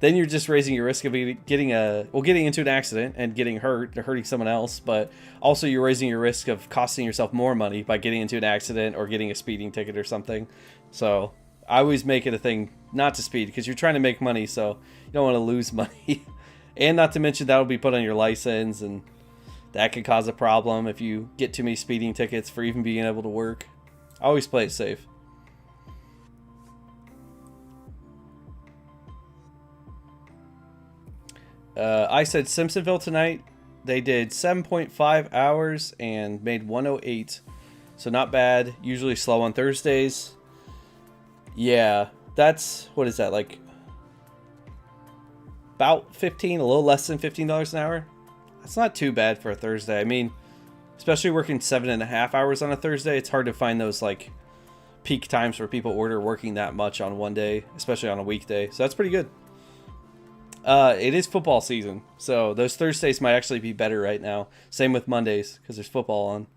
then you're just raising your risk of getting into an accident and getting hurt or hurting someone else. But also you're raising your risk of costing yourself more money by getting into an accident or getting a speeding ticket or something. So I always make it a thing not to speed, because you're trying to make money, so you don't want to lose money. And not to mention that'll be put on your license, and that could cause a problem if you get too many speeding tickets for even being able to work. Always play it safe. I said Simpsonville tonight. They did 7.5 hours and made 108. So not bad. Usually slow on Thursdays. Yeah, that's, what is that, like about 15, a little less than $15 an hour. That's not too bad for a Thursday. I mean, especially working 7.5 hours on a Thursday, it's hard to find those like peak times where people order working that much on one day, especially on a weekday. So that's pretty good. It is football season, so those Thursdays might actually be better right now. Same with Mondays, because there's football on.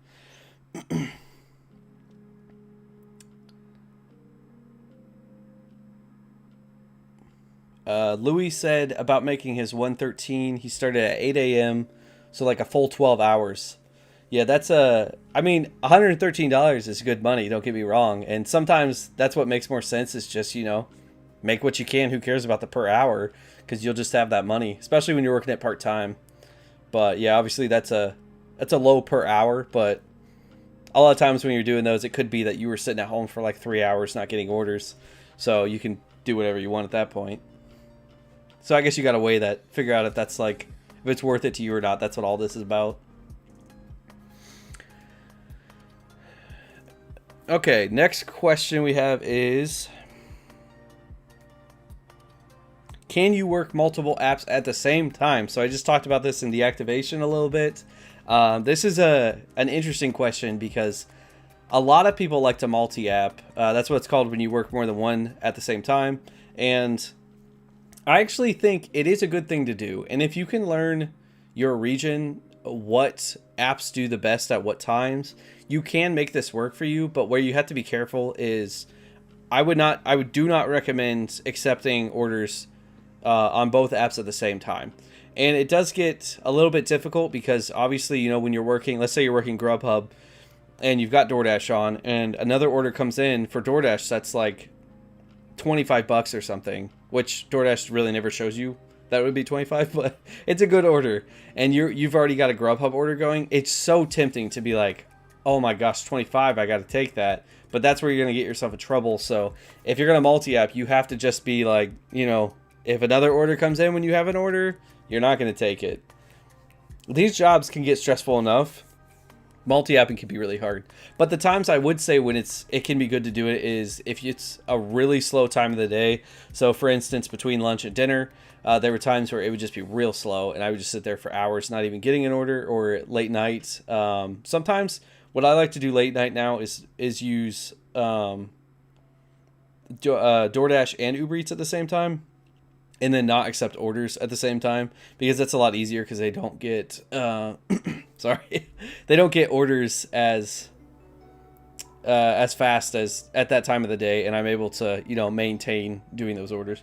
Louis said about making his 113, he started at 8 a.m., so like a full 12 hours. Yeah, that's I mean, $113 is good money, don't get me wrong. And sometimes that's what makes more sense, is just, you know, make what you can. Who cares about the per hour? Because you'll just have that money, especially when you're working at part-time. But yeah, obviously that's a low per hour, but a lot of times when you're doing those, it could be that you were sitting at home for like 3 hours not getting orders. So you can do whatever you want at that point. So I guess you got to weigh that, figure out if that's like, if it's worth it to you or not. That's what all this is about. Okay, next question we have is, can you work multiple apps at the same time? So I just talked about this in Deactivation a little bit. This is an interesting question because a lot of people like to multi-app. That's what it's called when you work more than one at the same time. And I actually think it is a good thing to do. And if you can learn your region, what apps do the best at what times, you can make this work for you. But where you have to be careful is I do not recommend accepting orders on both apps at the same time. And it does get a little bit difficult because obviously, you know, when you're working, let's say you're working Grubhub and you've got DoorDash on and another order comes in for DoorDash that's like $25 or something, which DoorDash really never shows you that would be 25, but it's a good order. And you've already got a Grubhub order going. It's so tempting to be like, oh my gosh, 25, I got to take that. But that's where you're going to get yourself in trouble. So if you're going to multi-app, you have to just be like, you know, if another order comes in when you have an order, you're not going to take it. These jobs can get stressful enough. Multi-apping can be really hard. But the times I would say when it can be good to do it is if it's a really slow time of the day. So for instance, between lunch and dinner, there were times where it would just be real slow and I would just sit there for hours not even getting an order, or late night. Sometimes what I like to do late night now is use DoorDash and Uber Eats at the same time. And then not accept orders at the same time, because that's a lot easier because they don't get sorry, they don't get orders as fast as at that time of the day, and I'm able to, you know, maintain doing those orders.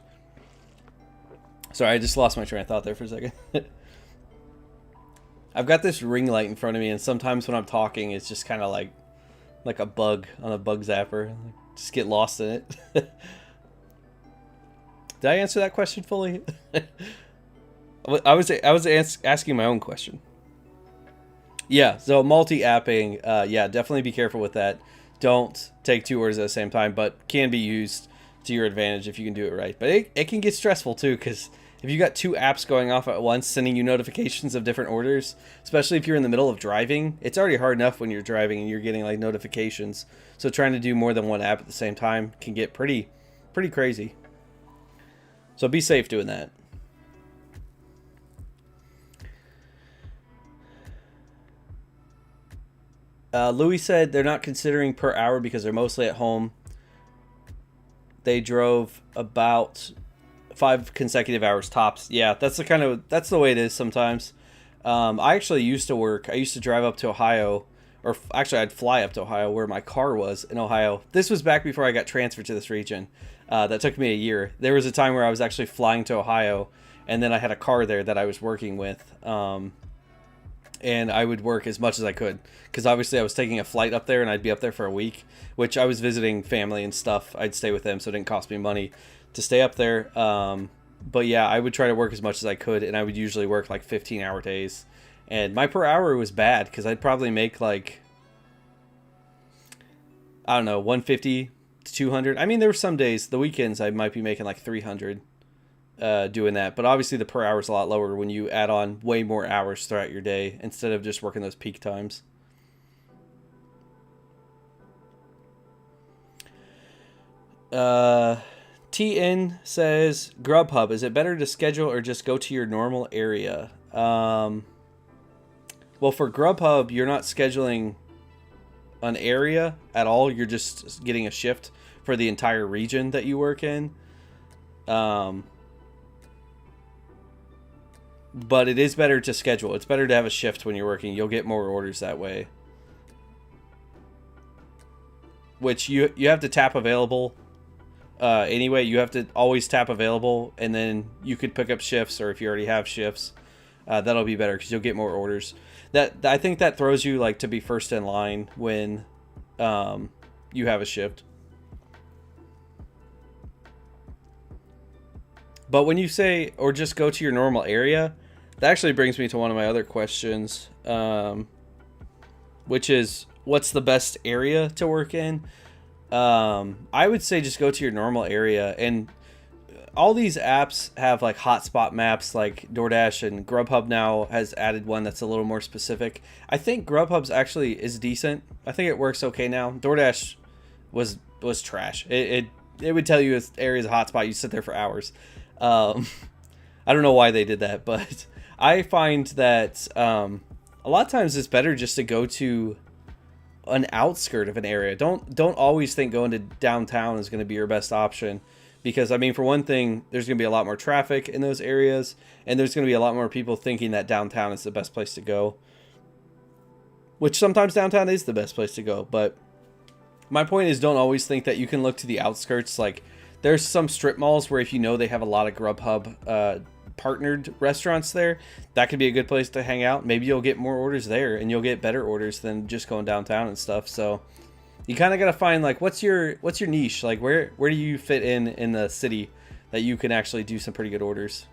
Sorry, I just lost my train of thought there for a second. I've got this ring light in front of me, and sometimes when I'm talking, it's just kind of like a bug on a bug zapper. Just get lost in it. Did I answer that question fully? I was asking my own question. Yeah, so multi-apping, yeah, definitely be careful with that. Don't take two orders at the same time, but can be used to your advantage if you can do it right. But it can get stressful too, because if you got two apps going off at once, sending you notifications of different orders, especially if you're in the middle of driving, it's already hard enough when you're driving and you're getting like notifications. So trying to do more than one app at the same time can get pretty crazy. So be safe doing that. Louis said they're not considering per hour because they're mostly at home. They drove about 5 consecutive hours tops. Yeah, that's the way it is sometimes. I actually used to drive up to Ohio, or actually I'd fly up to Ohio where my car was in Ohio. This was back before I got transferred to this region. That took me a year. There was a time where I was actually flying to Ohio, and then I had a car there that I was working with. And I would work as much as I could, because obviously I was taking a flight up there and I'd be up there for a week, which I was visiting family and stuff. I'd stay with them, so it didn't cost me money to stay up there. But yeah, I would try to work as much as I could, and I would usually work like 15-hour days. And my per hour was bad because I'd probably make like, I don't know, 150 to 200. I mean, there were some days, the weekends, I might be making like 300 doing that. But obviously, the per hour is a lot lower when you add on way more hours throughout your day instead of just working those peak times. TN says, Grubhub, is it better to schedule or just go to your normal area? Well, for Grubhub, you're not scheduling an area at all. You're just getting a shift for the entire region that you work in. But it is better to schedule. It's better to have a shift when you're working. You'll get more orders that way. Which you have to tap available. Anyway, you have to always tap available, and then you could pick up shifts, or if you already have shifts, that'll be better because you'll get more orders. That I think that throws you like to be first in line when you have a shift. But when you say, or just go to your normal area, that actually brings me to one of my other questions, which is, what's the best area to work in? I would say just go to your normal area, and all these apps have like hotspot maps, like DoorDash, and Grubhub now has added one that's a little more specific. I think Grubhub's actually is decent. I think it works okay now. DoorDash was trash. It would tell you if area's a hotspot, you sit there for hours. I don't know why they did that, but I find that a lot of times it's better just to go to an outskirt of an area. Don't always think going to downtown is going to be your best option, because I mean, for one thing, there's going to be a lot more traffic in those areas, and there's going to be a lot more people thinking that downtown is the best place to go, which sometimes downtown is the best place to go. But my point is, don't always think that you can look to the outskirts. Like, there's some strip malls where if you know they have a lot of Grubhub partnered restaurants there, that could be a good place to hang out. Maybe you'll get more orders there, and you'll get better orders than just going downtown and stuff. So you kind of got to find like what's your niche, like where do you fit in the city that you can actually do some pretty good orders.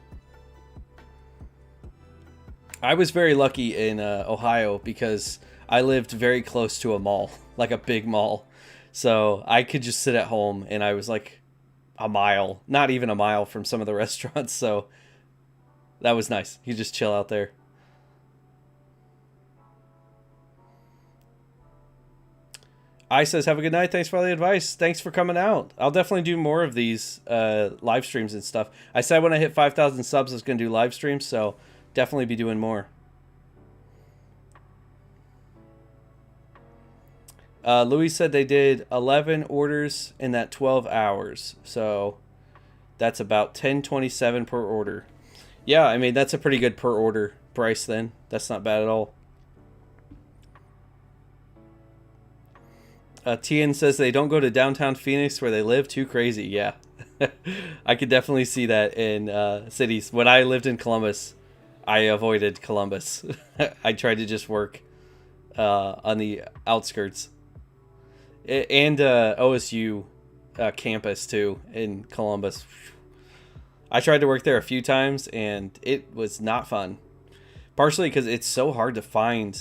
I was very lucky in Ohio because I lived very close to a mall, like a big mall, so I could just sit at home, and I was like a mile, not even a mile from some of the restaurants, so that was nice. You just chill out there. I says, have a good night. Thanks for all the advice. Thanks for coming out. I'll definitely do more of these live streams and stuff. I said when I hit 5,000 subs, I was going to do live streams, so definitely be doing more. Louis said they did 11 orders in that 12 hours. So that's about $10.27 per order. Yeah, I mean, that's a pretty good per order price then. That's not bad at all. Tien says they don't go to downtown Phoenix where they live. Too crazy. Yeah. I could definitely see that in cities. When I lived in Columbus, I avoided Columbus. I tried to just work on the outskirts. And OSU campus, too, in Columbus. I tried to work there a few times, and it was not fun. Partially because it's so hard to find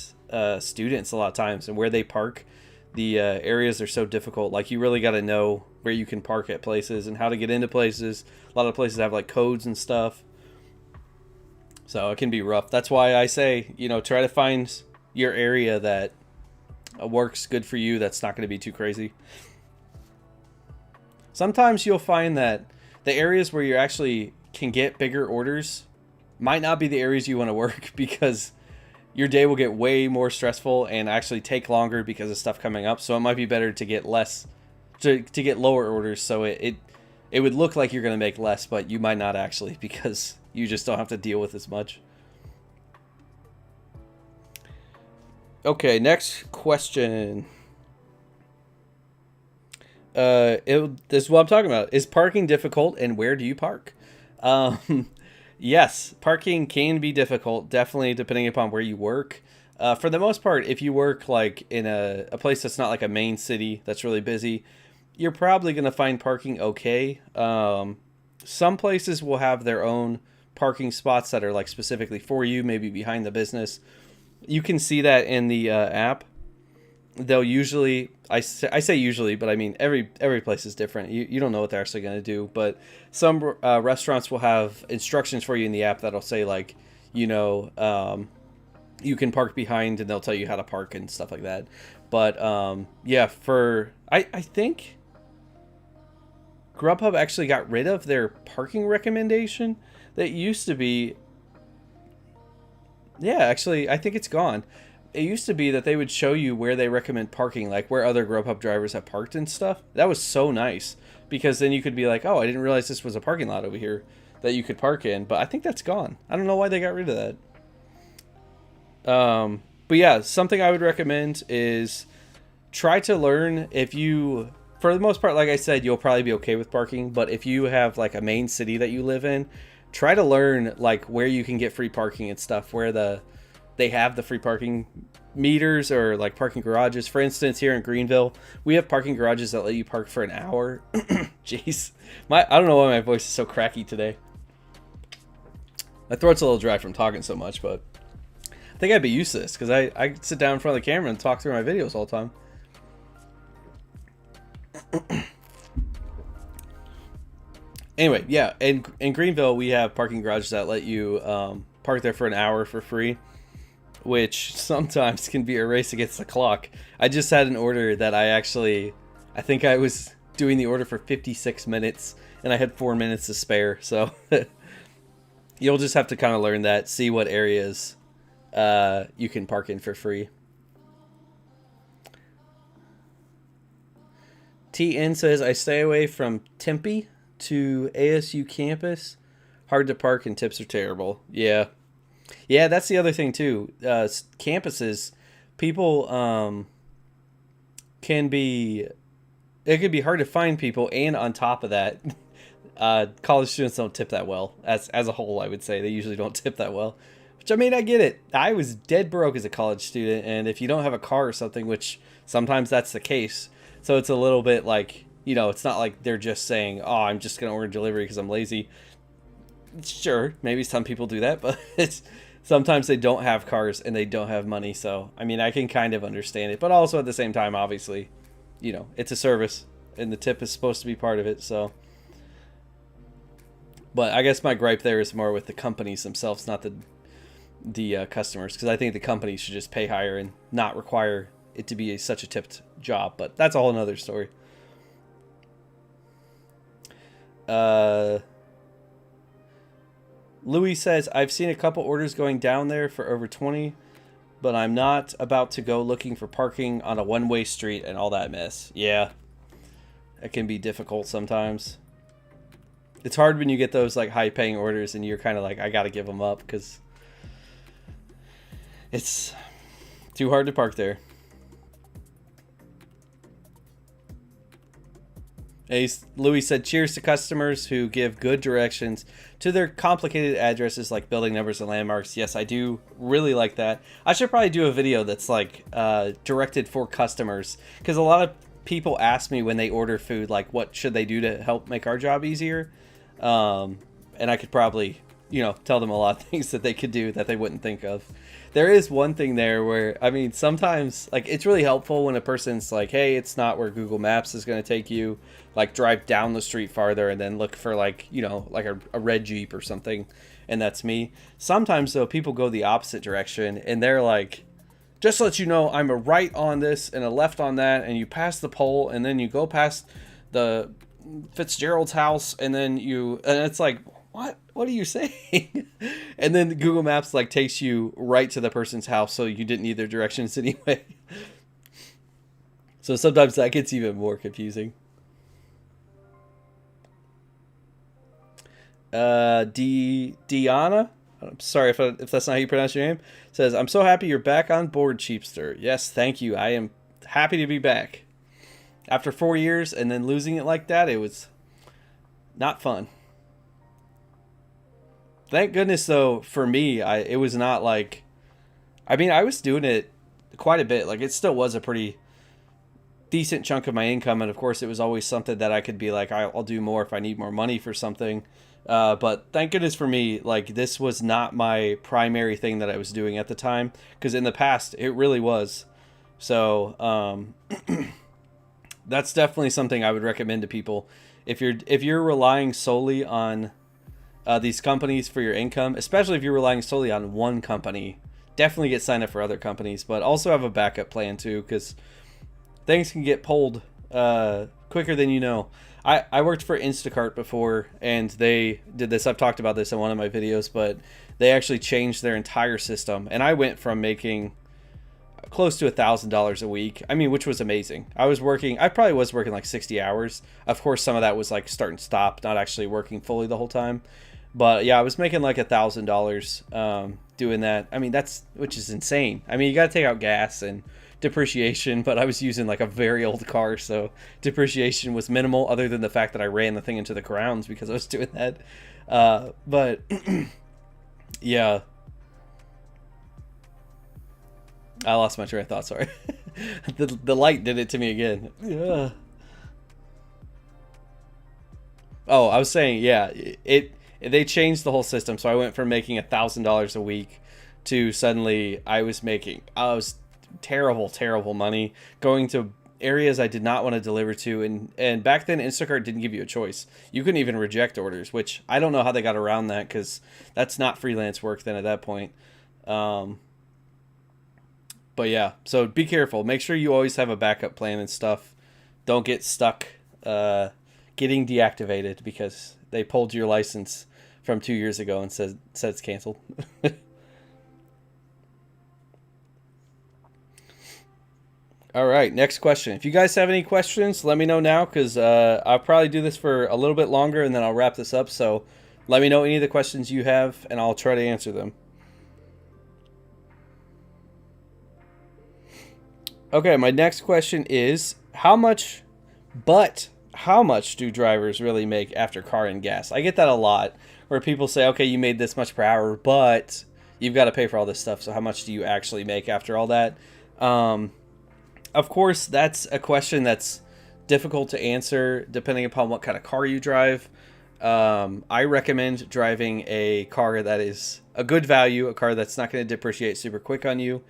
students a lot of times, and where they park. The areas are so difficult. Like, you really got to know where you can park at places and how to get into places. A lot of places have like codes and stuff, so it can be rough. That's why I say, try to find your area that works good for you. That's not going to be too crazy. Sometimes you'll find that the areas where you actually can get bigger orders might not be the areas you want to work, because your day will get way more stressful and actually take longer because of stuff coming up. So it might be better to get to get lower orders, so it would look like you're going to make less, but you might not actually, because you just don't have to deal with as much. Okay, next question. This is what I'm talking about. Is parking difficult, and where do you park? Yes, parking can be difficult, definitely, depending upon where you work. For the most part, if you work like in a place that's not like a main city that's really busy, you're probably going to find parking okay. some places will have their own parking spots that are like specifically for you, maybe behind the business. You can see that in the app. They'll usually, I say usually, but I mean every place is different. You don't know what they're actually going to do, but some restaurants will have instructions for you in the app that'll say like, you know, you can park behind, and they'll tell you how to park and stuff like that. But yeah, I think Grubhub actually got rid of their parking recommendation that used to be. Yeah, actually, I think it's gone. It used to be that they would show you where they recommend parking, like where other Grubhub drivers have parked and stuff. That was so nice, because then you could be like, oh, I didn't realize this was a parking lot over here that you could park in. But I think that's gone. I don't know why they got rid of that. But yeah, something I would recommend is try to learn. If you, for the most part, like I said, you'll probably be okay with parking. But if you have like a main city that you live in, try to learn like where you can get free parking and stuff, where they have the free parking meters or like parking garages. For instance, here in Greenville, we have parking garages that let you park for an hour. Jeez, I don't know why my voice is so cracky today. My throat's a little dry from talking so much, but I think I'd be used to this because I sit down in front of the camera and talk through my videos all the time. Anyway, yeah, in Greenville, we have parking garages that let you park there for an hour for free, which sometimes can be a race against the clock. I just had an order that I think I was doing the order for 56 minutes, and I had 4 minutes to spare, so you'll just have to kind of learn that, see what areas you can park in for free. TN says, I stay away from Tempe to ASU campus. Hard to park and tips are terrible. Yeah, that's the other thing too. Campuses, people it could be hard to find people, and on top of that, college students don't tip that well. As a whole, I would say they usually don't tip that well. Which, I mean, I get it. I was dead broke as a college student, and if you don't have a car or something, which sometimes that's the case, so it's a little bit like, you know, it's not like they're just saying, oh, I'm just going to order delivery because I'm lazy. Sure, maybe some people do that, but sometimes they don't have cars and they don't have money. So, I mean, I can kind of understand it. But also at the same time, obviously, you know, it's a service and the tip is supposed to be part of it. So, but I guess my gripe there is more with the companies themselves, not the customers, because I think the companies should just pay higher and not require it to be such a tipped job. But that's a whole another story. Louis says, I've seen a couple orders going down there for over 20, but I'm not about to go looking for parking on a one-way street and all that mess. Yeah, it can be difficult sometimes. It's hard when you get those like high-paying orders and you're kind of like, I gotta give them up because it's too hard to park there. Louis said, cheers to customers who give good directions to their complicated addresses like building numbers and landmarks. Yes, I do really like that. I should probably do a video that's like directed for customers, because a lot of people ask me when they order food, like, what should they do to help make our job easier? And I could probably, you know, tell them a lot of things that they could do that they wouldn't think of. There is one thing there where, I mean, sometimes, like, it's really helpful when a person's like, hey, it's not where Google Maps is going to take you. Like, drive down the street farther and then look for, like, you know, like a red Jeep or something. And that's me. Sometimes, though, people go the opposite direction and they're like, just to let you know, I'm a right on this and a left on that. And you pass the pole and then you go past the Fitzgerald's house and then and it's like, what are you saying? And then Google Maps like takes you right to the person's house, so you didn't need their directions anyway. So sometimes that gets even more confusing. Deanna, I'm sorry if that's not how you pronounce your name, says, I'm so happy you're back on board, Cheapster. Yes, thank you. I am happy to be back. After 4 years and then losing it like that, it was not fun. Thank goodness, though, for me, it was not like... I mean, I was doing it quite a bit. Like, it still was a pretty decent chunk of my income, and of course it was always something that I could be like, I'll do more if I need more money for something. But thank goodness for me, like this was not my primary thing that I was doing at the time, because in the past it really was. So that's definitely something I would recommend to people. If you're relying solely on these companies for your income, especially if you're relying solely on one company, definitely get signed up for other companies, but also have a backup plan too, because things can get pulled quicker than you know. I worked for Instacart before, and they did this. I've talked about this in one of my videos, but they actually changed their entire system, and I went from making close to $1,000 a week. I mean, which was amazing. I probably was working like 60 hours. Of course, some of that was like start and stop, not actually working fully the whole time. But yeah, I was making like $1,000 doing that. I mean, which is insane. I mean, you got to take out gas and depreciation, but I was using like a very old car, so depreciation was minimal, other than the fact that I ran the thing into the grounds because I was doing that. But yeah, I lost my train of thought. Sorry. the light did it to me again. Yeah. Oh, I was saying, yeah, they changed the whole system, so I went from making $1,000 a week to suddenly I was terrible money going to areas I did not want to deliver to, and back then Instacart didn't give you a choice. You couldn't even reject orders, which I don't know how they got around that, because that's not freelance work then at that point. But yeah, so be careful. Make sure you always have a backup plan and stuff. Don't get stuck getting deactivated because they pulled your license from 2 years ago and said it's canceled. All right, next question. If you guys have any questions, let me know now, because I'll probably do this for a little bit longer and then I'll wrap this up. So let me know any of the questions you have and I'll try to answer them. Okay, my next question is, how much do drivers really make after car and gas? I get that a lot, where people say, okay, you made this much per hour, but you've got to pay for all this stuff, so how much do you actually make after all that? Of course, that's a question that's difficult to answer depending upon what kind of car you drive. I recommend driving a car that is a good value, a car that's not going to depreciate super quick on you.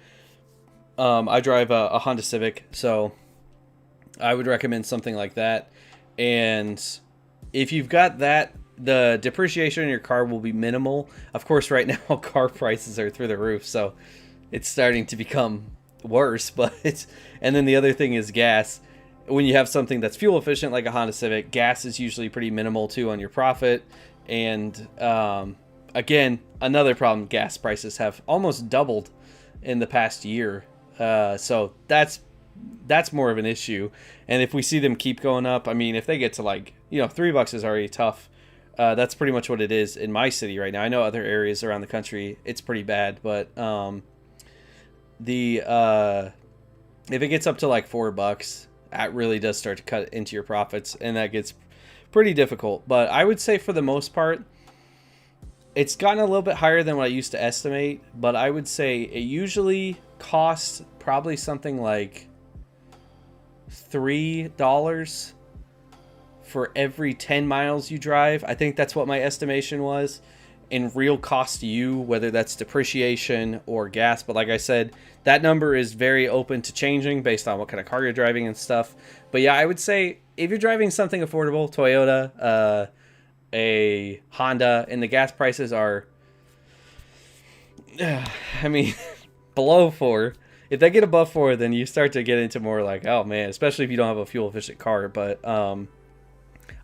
I drive a Honda Civic, so I would recommend something like that. And if you've got that, the depreciation in your car will be minimal. Of course, right now car prices are through the roof, so it's starting to become worse. And then the other thing is gas. When you have something that's fuel efficient like a Honda Civic, gas is usually pretty minimal too on your profit. And again, another problem, gas prices have almost doubled in the past year. So that's more of an issue. And if we see them keep going up, I mean, if they get to like, $3 is already tough. That's pretty much what it is in my city right now. I know other areas around the country, it's pretty bad, but if it gets up to like $4, that really does start to cut into your profits, and that gets pretty difficult. But I would say for the most part, it's gotten a little bit higher than what I used to estimate, but I would say it usually costs probably something like $3 for every 10 miles you drive. I think that's what my estimation was in real cost to you, whether that's depreciation or gas. But like I said, that number is very open to changing based on what kind of car you're driving and stuff. But yeah, I would say if you're driving something affordable, Toyota, a Honda, and the gas prices are, I mean, below 4. If they get above 4, then you start to get into more like, oh man, especially if you don't have a fuel efficient car. But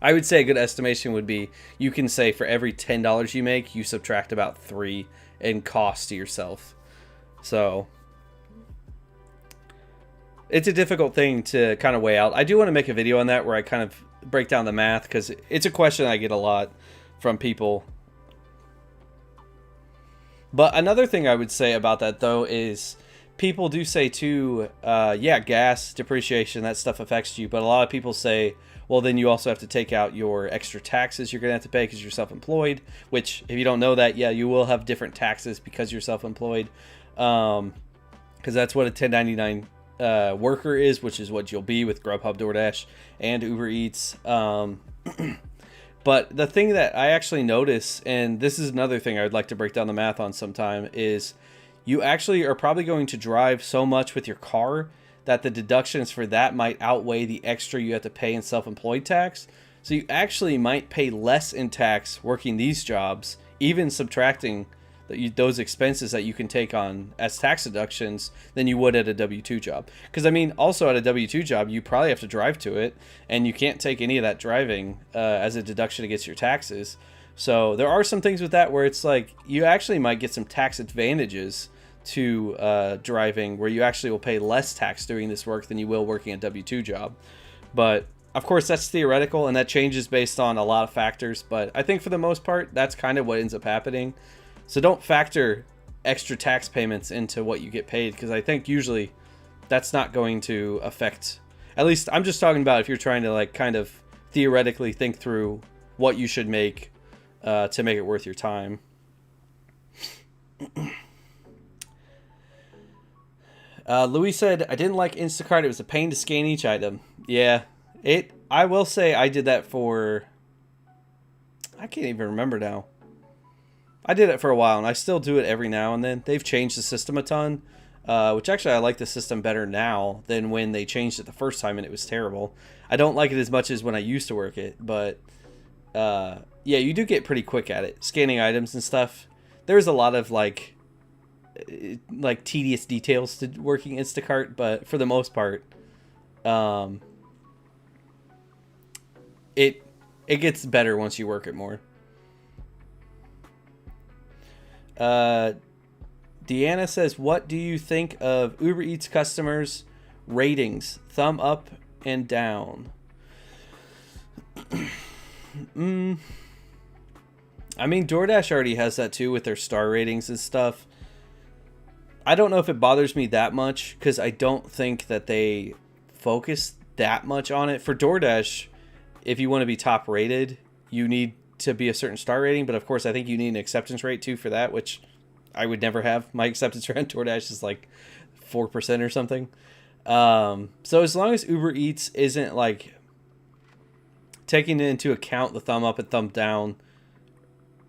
I would say a good estimation would be, you can say for every $10 you make, you subtract about 3 in cost to yourself. So it's a difficult thing to kind of weigh out. I do want to make a video on that where I kind of break down the math, because it's a question I get a lot from people. But another thing I would say about that though is, people do say too, yeah, gas, depreciation, that stuff affects you. But a lot of people say, well, then you also have to take out your extra taxes you're going to have to pay because you're self-employed, which if you don't know that, yeah, you will have different taxes because you're self-employed. Because that's what a 1099 worker is, which is what you'll be with Grubhub, DoorDash, and Uber Eats. But the thing that I actually notice, and this is another thing I would like to break down the math on sometime, is you actually are probably going to drive so much with your car that the deductions for that might outweigh the extra you have to pay in self-employed tax. So you actually might pay less in tax working these jobs, even subtracting those expenses that you can take on as tax deductions, than you would at a W-2 job. Because I mean, also at a W-2 job, you probably have to drive to it, and you can't take any of that driving as a deduction against your taxes. So there are some things with that where it's like you actually might get some tax advantages to driving, where you actually will pay less tax doing this work than you will working a W-2 job. But of course, that's theoretical, and that changes based on a lot of factors. But I think for the most part, that's kind of what ends up happening. So don't factor extra tax payments into what you get paid, because I think usually that's not going to affect, at least I'm just talking about if you're trying to like kind of theoretically think through what you should make to make it worth your time. Louis said, I didn't like Instacart. It was a pain to scan each item. Yeah, I will say I did that for, I can't even remember now. I did it for a while, and I still do it every now and then. They've changed the system a ton, which actually I like the system better now than when they changed it the first time and it was terrible. I don't like it as much as when I used to work it, but yeah, you do get pretty quick at it. Scanning items and stuff. There's a lot of like tedious details to working Instacart, but for the most part, it gets better once you work it more. Deanna says, what do you think of Uber Eats customers' ratings? Thumb up and down. I mean, DoorDash already has that too with their star ratings and stuff. I don't know if it bothers me that much, because I don't think that they focus that much on it. For DoorDash, if you want to be top rated, you need to be a certain star rating, but of course I think you need an acceptance rate too for that, which I would never have. My acceptance rate on DoorDash is like 4% or something. So as long as Uber Eats isn't like taking into account the thumb up and thumb down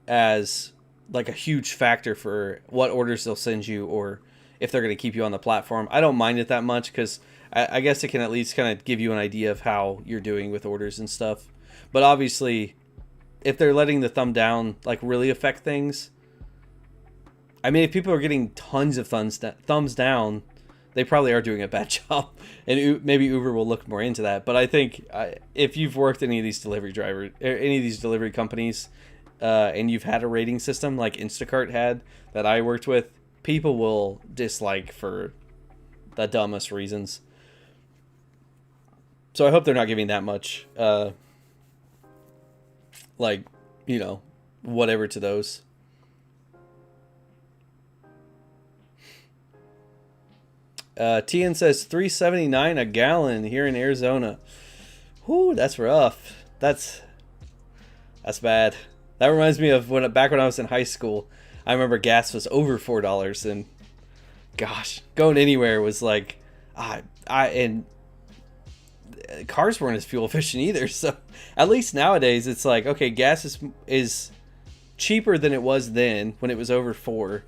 as like a huge factor for what orders they'll send you or if they're going to keep you on the platform, I don't mind it that much, because I guess it can at least kind of give you an idea of how you're doing with orders and stuff. But obviously, if they're letting the thumb down like really affect things, I mean, if people are getting tons of thumbs down, they probably are doing a bad job, and maybe Uber will look more into that. But I think if you've worked any of these delivery companies, and you've had a rating system like Instacart had that I worked with, people will dislike for the dumbest reasons. So I hope they're not giving that much like, you know, whatever to those. Tian says $3.79 a gallon here in Arizona. Whoo, that's rough. That's bad. That reminds me of back when I was in high school. I remember gas was over $4, and gosh, going anywhere was like, and cars weren't as fuel efficient either. So at least nowadays it's like, okay, gas is cheaper than it was then when it was over $4,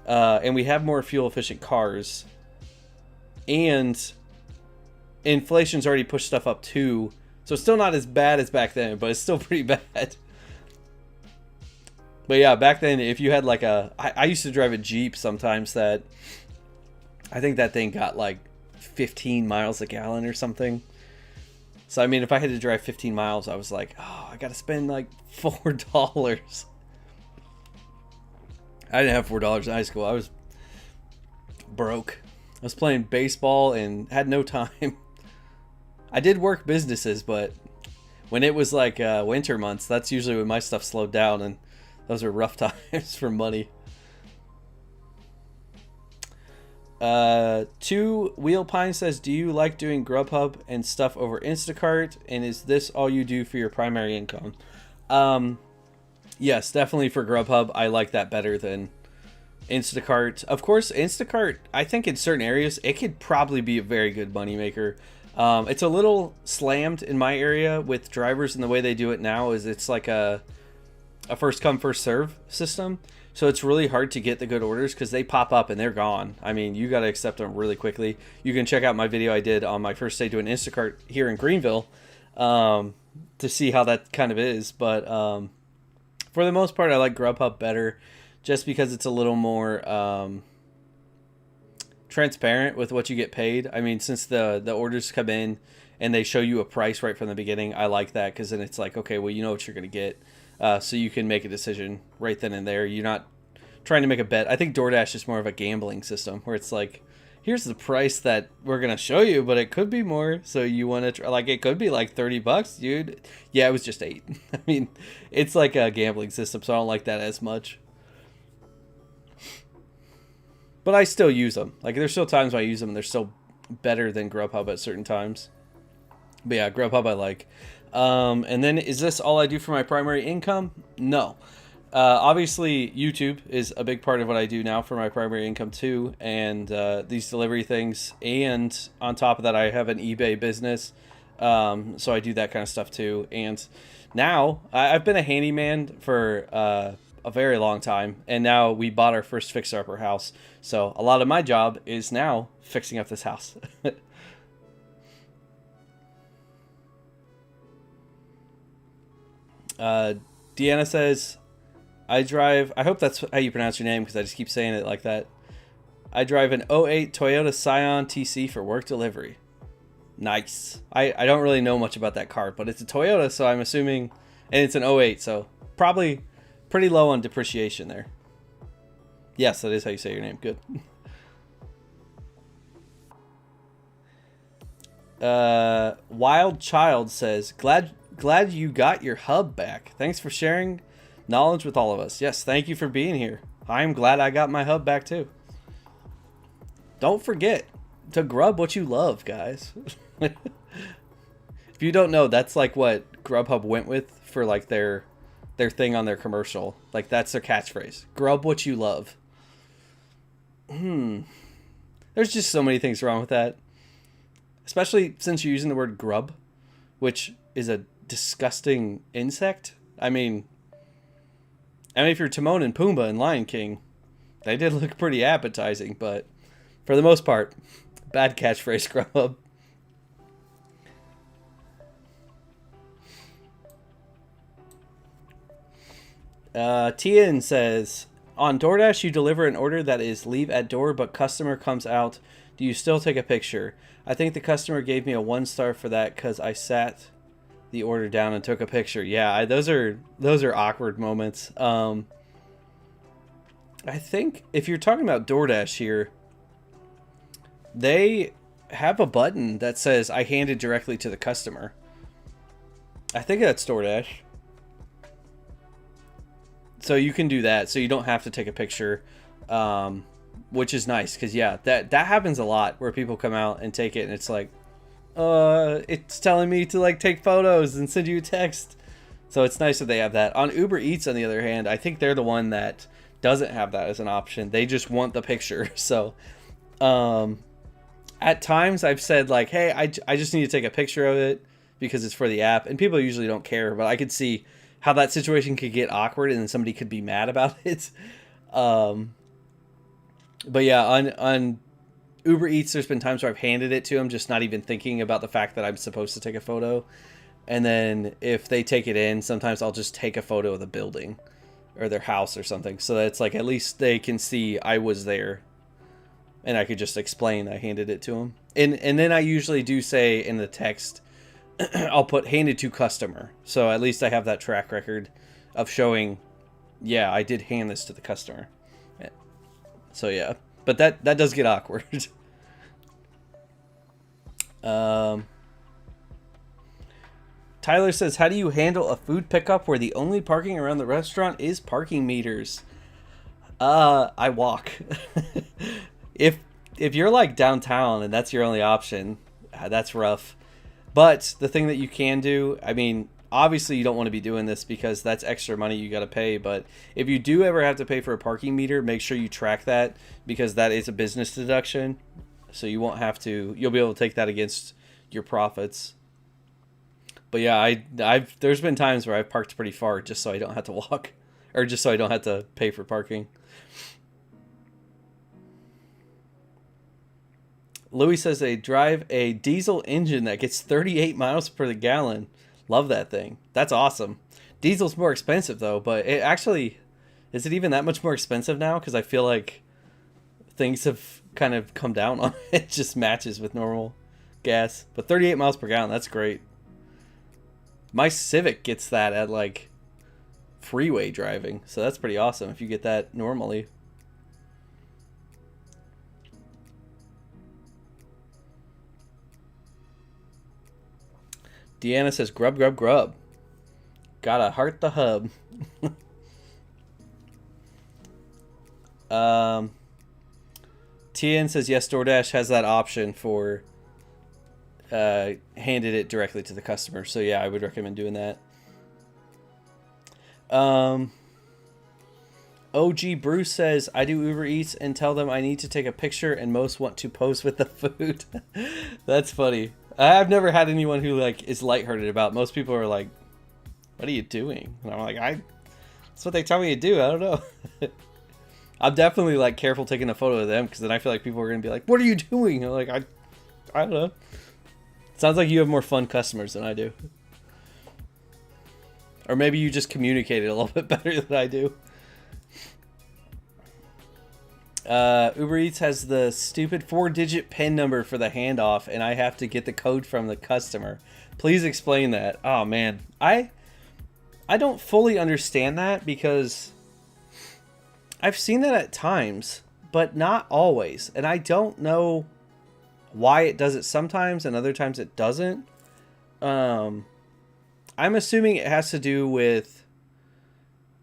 and we have more fuel efficient cars, and inflation's already pushed stuff up too. So it's still not as bad as back then, but it's still pretty bad. But yeah, back then, if you had like I used to drive a Jeep sometimes that, I think that thing got like 15 miles a gallon or something. So I mean, if I had to drive 15 miles, I was like, oh, I got to spend like $4. I didn't have $4 in high school. I was broke. I was playing baseball and had no time. I did work businesses, but when it was like winter months, that's usually when my stuff slowed down, and those are rough times for money. Two Wheel Pine says, do you like doing Grubhub and stuff over Instacart, and is this all you do for your primary income? Yes, definitely for Grubhub. I like that better than Instacart. Of course, Instacart, I think in certain areas, it could probably be a very good moneymaker. It's a little slammed in my area with drivers, and the way they do it now is it's like a first come, first serve system. So it's really hard to get the good orders because they pop up and they're gone. I mean, you got to accept them really quickly. You can check out my video I did on my first day doing Instacart here in Greenville to see how that kind of is. But for the most part, I like Grubhub better just because it's a little more transparent with what you get paid. I mean, since the orders come in and they show you a price right from the beginning, I like that because then it's like, okay, well, you know what you're going to get. So you can make a decision right then and there. You're not trying to make a bet. I think DoorDash is more of a gambling system where it's like, here's the price that we're going to show you, but it could be more. So you want to like, it could be like $30, dude. Yeah, it was just 8. I mean, it's like a gambling system. So I don't like that as much. But I still use them. Like, there's still times when I use them and they're still better than Grubhub at certain times. But yeah, Grubhub I like. And then, is this all I do for my primary income? No. Obviously, YouTube is a big part of what I do now for my primary income too, and these delivery things. And on top of that, I have an eBay business, so I do that kind of stuff too. And now, I've been a handyman for a very long time, and now we bought our first fixer-upper house. So a lot of my job is now fixing up this house. Deanna says, I hope that's how you pronounce your name because I just keep saying it like that. I drive an '08 Toyota Scion TC for work delivery. Nice. I don't really know much about that car, but it's a Toyota, so I'm assuming, and it's an '08, so probably pretty low on depreciation there. Yes, that is how you say your name. Good. Wild Child says, glad you got your hub back. Thanks for sharing knowledge with all of us. Yes, thank you for being here. I'm glad I got my hub back too. Don't forget to grub what you love, guys. If you don't know, that's like what Grubhub went with for like their thing on their commercial. Like, that's their catchphrase. Grub what you love. There's just so many things wrong with that. Especially since you're using the word grub, which is a disgusting insect. I mean, if you're Timon and Pumbaa in Lion King, they did look pretty appetizing, but for the most part, bad catchphrase, Grubhub. Tian says, on DoorDash, you deliver an order that is leave at door, but customer comes out. Do you still take a picture? I think the customer gave me a 1-star for that because I sat the order down and took a picture. Yeah, those are awkward moments. I think if you're talking about DoorDash here, they have a button that says I handed directly to the customer. I think that's DoorDash. So you can do that, so you don't have to take a picture, which is nice, because yeah, that happens a lot where people come out and take it and it's like, it's telling me to like take photos and send you a text. So it's nice that they have that. On Uber Eats, on the other hand, I think they're the one that doesn't have that as an option. They just want the picture. So at times I've said like, hey, I just need to take a picture of it because it's for the app, and people usually don't care, but I could see how that situation could get awkward and then somebody could be mad about it. But yeah, on Uber Eats, there's been times where I've handed it to them, just not even thinking about the fact that I'm supposed to take a photo. And then if they take it in, sometimes I'll just take a photo of the building or their house or something. So that it's like, at least they can see I was there and I could just explain I handed it to them. And then I usually do say in the text, I'll put handed to customer. So at least I have that track record of showing, yeah, I did hand this to the customer. So yeah, but that does get awkward. Tyler says, how do you handle a food pickup where the only parking around the restaurant is parking meters? I walk. If you're like downtown and that's your only option, that's rough. But the thing that you can do, I mean, obviously you don't want to be doing this because that's extra money you got to pay. But if you do ever have to pay for a parking meter, make sure you track that, because that is a business deduction. So you won't have to, you'll be able to take that against your profits. But yeah, there's been times where I've parked pretty far just so I don't have to walk, or just so I don't have to pay for parking. Louis says they drive a diesel engine that gets 38 miles per gallon. Love that thing. That's awesome. Diesel's more expensive though, but it actually, is it even that much more expensive now? Because I feel like things have kind of come down on it. It just matches with normal gas. But 38 miles per gallon, that's great. My Civic gets that at like freeway driving, so that's pretty awesome if you get that normally. Deanna says, grub, grub, grub. Gotta heart the hub. TN says, yes, DoorDash has that option for handed it directly to the customer. So yeah, I would recommend doing that. OG Bruce says, I do Uber Eats and tell them I need to take a picture and most want to pose with the food. That's funny. I've never had anyone who like is lighthearted about it. Most people are like, what are you doing? And I'm like, that's what they tell me to do. I don't know. I'm definitely like careful taking a photo of them, because then I feel like people are going to be like, what are you doing? I'm like, I don't know. Sounds like you have more fun customers than I do. Or maybe you just communicate it a little bit better than I do. Uber Eats has the stupid 4-digit PIN number for the handoff, and I have to get the code from the customer. Please explain that. Oh man, I don't fully understand that, because I've seen that at times, but not always. And I don't know why it does it sometimes and other times it doesn't. I'm assuming it has to do with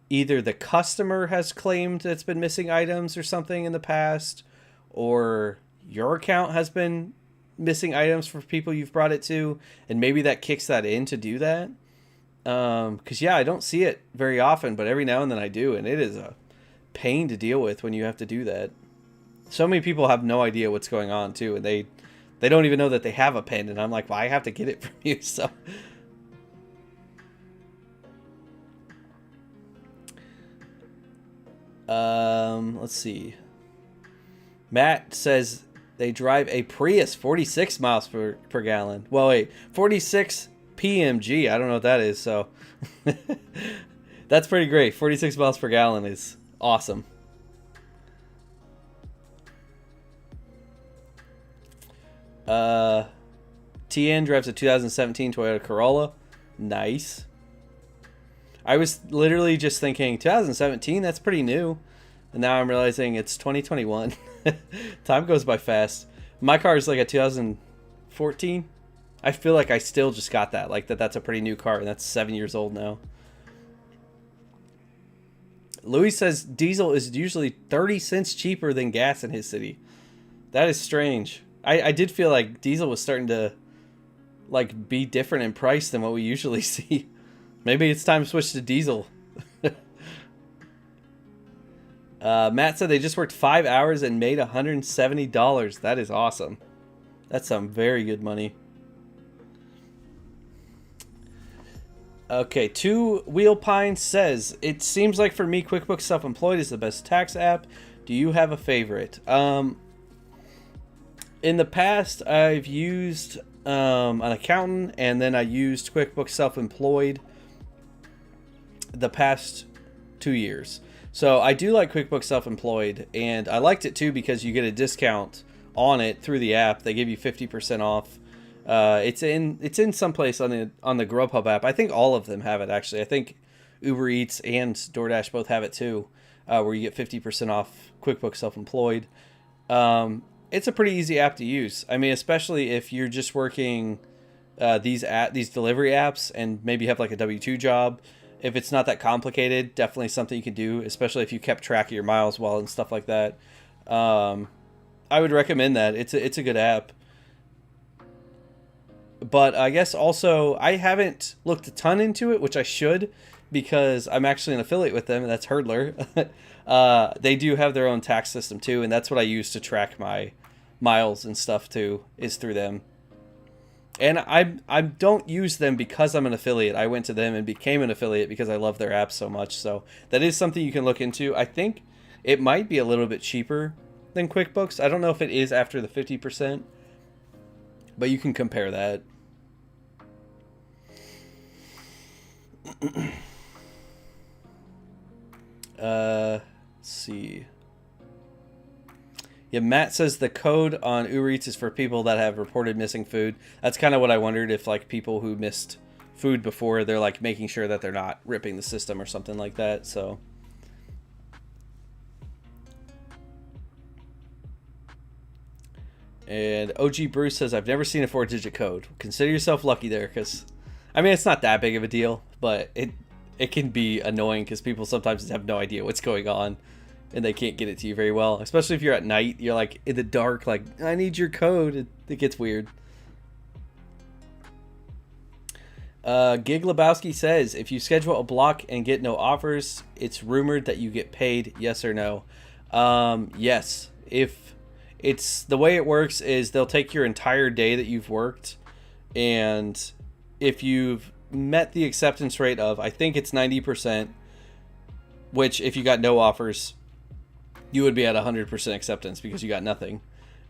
either the customer has claimed that it's been missing items or something in the past, or your account has been missing items for people you've brought it to, and maybe that kicks that in to do that. Because yeah, I don't see it very often, but every now and then I do, and it is a pain to deal with when you have to do that. So many people have no idea what's going on too, and they don't even know that they have a PIN, and I'm like, well, I have to get it from you. So let's see. Matt says they drive a Prius 46 miles per gallon. Well, wait, 46 PMG. I don't know what that is, so that's pretty great. 46 miles per gallon is awesome. TN drives a 2017 Toyota Corolla. Nice. I was literally just thinking 2017, that's pretty new. And now I'm realizing it's 2021. Time goes by fast. My car is like a 2014. I feel like I still just got that. Like that's a pretty new car, and that's 7 years old now. Louis says diesel is usually 30 cents cheaper than gas in his city. That is strange. I did feel like diesel was starting to like be different in price than what we usually see. Maybe it's time to switch to diesel. Matt said they just worked 5 hours and made $170. That is awesome. That's some very good money. Okay, Two Wheel Pine says, it seems like for me, QuickBooks Self-Employed is the best tax app. Do you have a favorite? In the past, I've used an accountant, and then I used QuickBooks Self-Employed the past 2 years. So I do like QuickBooks Self-Employed, and I liked it too because you get a discount on it through the app. They give you 50% off. It's in some place on the Grubhub app. I think all of them have it actually. I think Uber Eats and DoorDash both have it too, where you get 50% off QuickBooks Self-Employed. It's a pretty easy app to use. I mean, especially if you're just working these delivery apps and maybe have like a W-2 job. If it's not that complicated, definitely something you can do, especially if you kept track of your miles well and stuff like that. I would recommend that. It's a good app. But I guess also I haven't looked a ton into it, which I should, because I'm actually an affiliate with them, and that's Hurdler. They do have their own tax system too, and that's what I use to track my miles and stuff too, is through them. And I don't use them because I'm an affiliate. I went to them and became an affiliate because I love their app so much. So that is something you can look into. I think it might be a little bit cheaper than QuickBooks. I don't know if it is after the 50%, but you can compare that. Let's see. Yeah, Matt says the code on Uber Eats is for people that have reported missing food. That's kind of what I wondered, if like people who missed food before, they're like making sure that they're not ripping the system or something like that. So and OG Bruce says, I've never seen a 4-digit code. Consider yourself lucky there, because I mean, it's not that big of a deal, but it can be annoying because people sometimes have no idea what's going on and they can't get it to you very well. Especially if you're at night, you're like in the dark, like, I need your code. It gets weird. Gig Lebowski says, if you schedule a block and get no offers, it's rumored that you get paid, yes or no? Yes. If it's the way it works is they'll take your entire day that you've worked, and if you've met the acceptance rate of, I think it's 90%, which if you got no offers, you would be at 100% acceptance because you got nothing.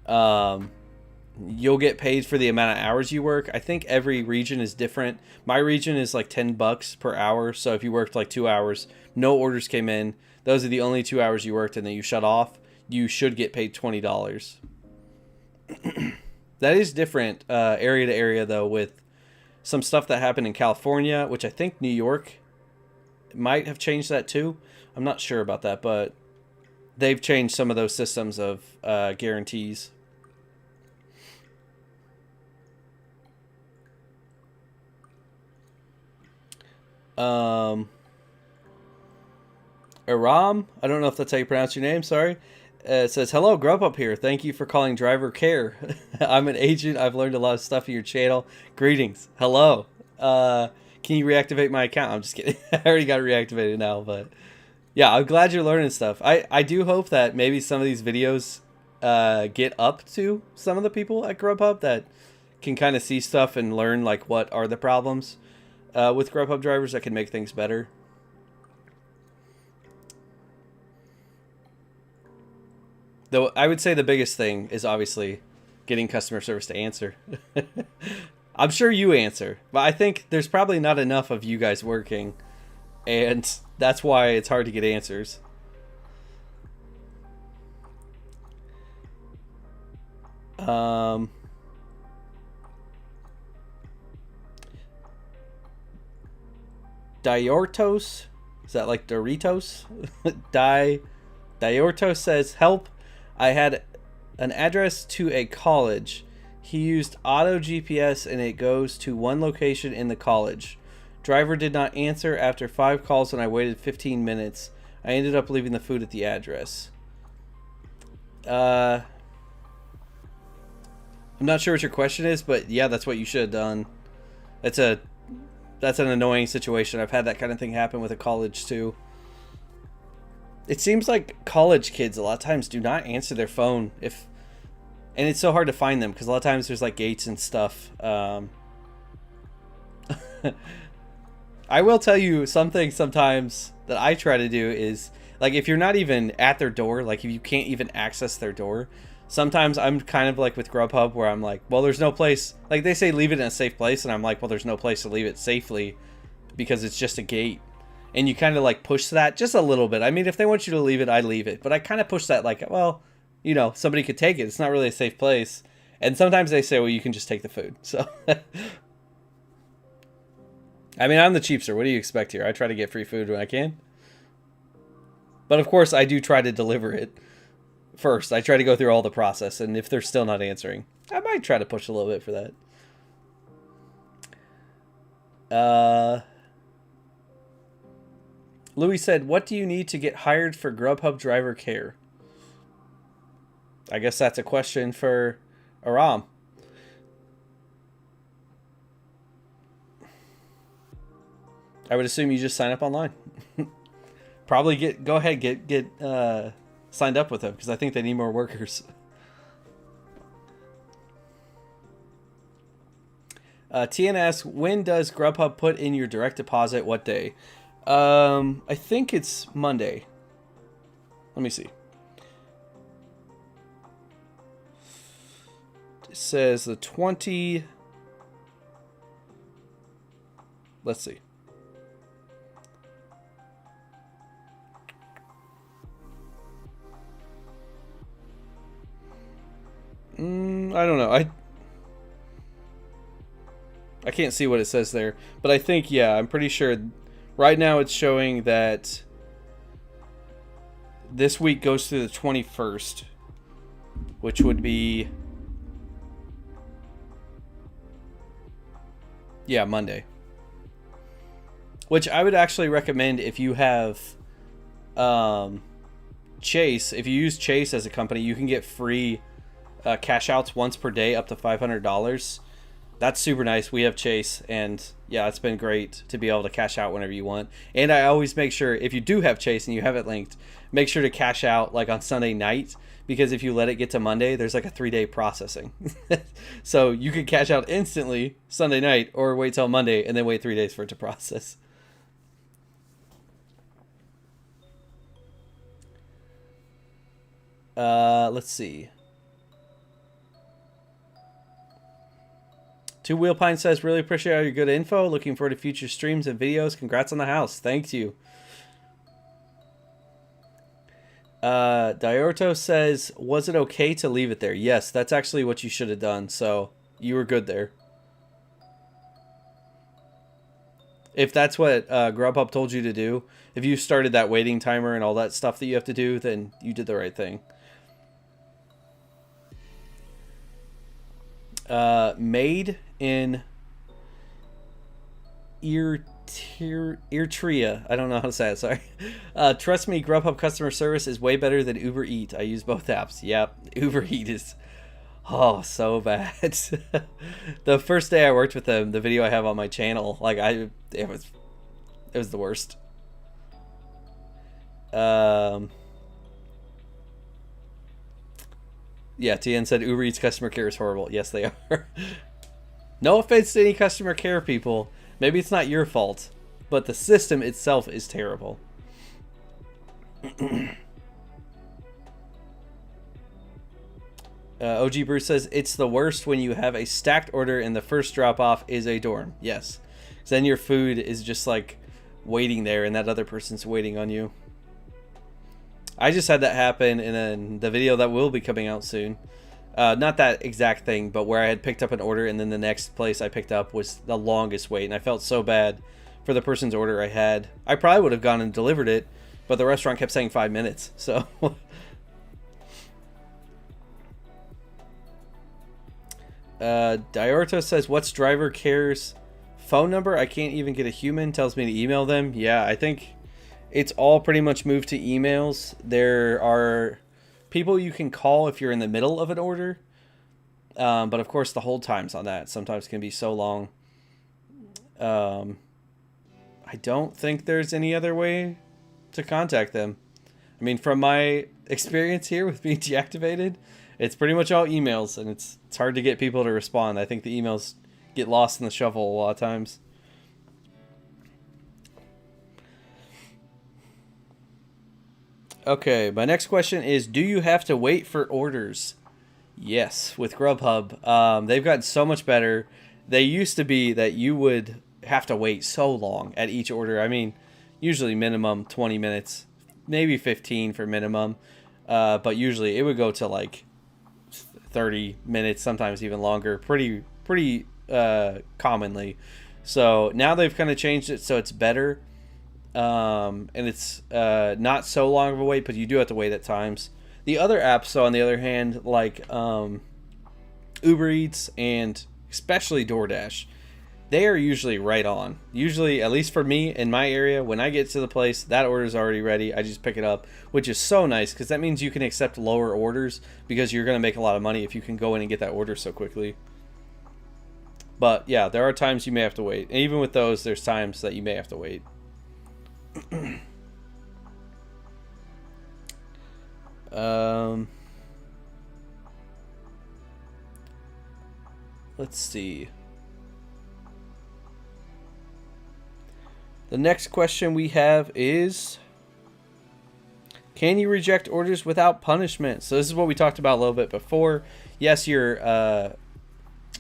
You'll get paid for the amount of hours you work. I think every region is different. My region is like $10 per hour. So if you worked like 2 hours, no orders came in, those are the only 2 hours you worked, and then you shut off, you should get paid $20. That is different area to area though, with some stuff that happened in California, which I think New York might have changed that too. I'm not sure about that, but they've changed some of those systems of guarantees. Aram, I don't know if that's how you pronounce your name, sorry. It says, hello, Grubhub here. Thank you for calling Driver Care. I'm an agent. I've learned a lot of stuff in your channel. Greetings. Hello. Can you reactivate my account? I'm just kidding. I already got it reactivated now, but yeah, I'm glad you're learning stuff. I do hope that maybe some of these videos get up to some of the people at Grubhub that can kind of see stuff and learn like what are the problems with Grubhub drivers that can make things better. Though I would say the biggest thing is obviously getting customer service to answer. I'm sure you answer, but I think there's probably not enough of you guys working, and that's why it's hard to get answers. Diortos? Is that like Doritos? Diortos says, help. I had an address to a college. He used auto GPS and it goes to one location in the college. Driver did not answer after 5 calls and I waited 15 minutes. I ended up leaving the food at the address. I'm not sure what your question is, but yeah, that's what you should have done. That's an annoying situation. I've had that kind of thing happen with a college too. It seems like college kids a lot of times do not answer their phone and it's so hard to find them because a lot of times there's like gates and stuff. I will tell you something sometimes that I try to do is, like, if you're not even at their door, like if you can't even access their door, sometimes I'm kind of like with Grubhub where I'm like, well, there's no place, like they say leave it in a safe place, and I'm like, well, there's no place to leave it safely because it's just a gate. And you kind of like push that just a little bit. I mean, if they want you to leave it, I leave it. But I kind of push that like, well, you know, somebody could take it. It's not really a safe place. And sometimes they say, well, you can just take the food. So, I mean, I'm the cheapster. What do you expect here? I try to get free food when I can. But of course, I do try to deliver it first. I try to go through all the process. And if they're still not answering, I might try to push a little bit for that. Louis said, what do you need to get hired for Grubhub Driver Care? I guess that's a question for Aram. I would assume you just sign up online. Probably go ahead get signed up with them because I think they need more workers. TNS, when does Grubhub put in your direct deposit? What day? I think it's Monday. Let me see. It says the 20. Let's see. I don't know. I can't see what it says there, but I think, yeah, I'm pretty sure right now it's showing that this week goes through the 21st, which would be, yeah, Monday. Which I would actually recommend if you have Chase. If you use Chase as a company, you can get free cash outs once per day up to $500. That's super nice. We have Chase, and yeah, it's been great to be able to cash out whenever you want. And I always make sure, if you do have Chase and you have it linked, make sure to cash out like on Sunday night, because if you let it get to Monday, there's like a 3-day processing. So you could cash out instantly Sunday night, or wait till Monday and then wait 3 days for it to process. Let's see. Two Wheel Pine says, really appreciate all your good info. Looking forward to future streams and videos. Congrats on the house. Thank you. Diorto says, was it okay to leave it there? Yes, that's actually what you should have done. So you were good there. If that's what Grubhub told you to do, if you started that waiting timer and all that stuff that you have to do, then you did the right thing. Made in Eritrea. I don't know how to say it, sorry. Trust me, Grubhub customer service is way better than Uber Eats. I use both apps. Yep, Uber Eats is so bad. The first day I worked with them, the video I have on my channel, like it was the worst. Yeah, TN said Uber Eats customer care is horrible. Yes, they are. No offense to any customer care people. Maybe it's not your fault, but the system itself is terrible. OG Bruce says, it's the worst when you have a stacked order and the first drop off is a dorm. Yes. Because then your food is just like waiting there and that other person's waiting on you. I just had that happen in the video that will be coming out soon. Not that exact thing, but where I had picked up an order and then the next place I picked up was the longest wait. And I felt so bad for the person's order I had. I probably would have gone and delivered it, but the restaurant kept saying 5 minutes. So... Diorto says, what's driver care's phone number? I can't even get a human. Tells me to email them. Yeah, I think it's all pretty much moved to emails. There are people you can call if you're in the middle of an order. But of course the hold times on that sometimes can be so long. I don't think there's any other way to contact them. I mean, from my experience here with being deactivated, it's pretty much all emails, and it's hard to get people to respond. I think the emails get lost in the shuffle a lot of times. Okay, my next question is, do you have to wait for orders? Yes, with Grubhub. They've gotten so much better. They used to be that you would have to wait so long at each order. I mean, usually minimum 20 minutes, maybe 15 for minimum. But usually it would go to like 30 minutes, sometimes even longer, pretty commonly. So now they've kind of changed it so it's better. And it's not so long of a wait, but you do have to wait at times. The other apps, so on the other hand, like Uber Eats and especially DoorDash, they are usually right on. Usually, at least for me in my area, when I get to the place, that order is already ready. I just pick it up, which is so nice because that means you can accept lower orders because you're going to make a lot of money if you can go in and get that order so quickly. But yeah, there are times you may have to wait. And even with those, there's times that you may have to wait. Let's see. The next question we have is, can you reject orders without punishment? So this is what we talked about a little bit before. Yes, your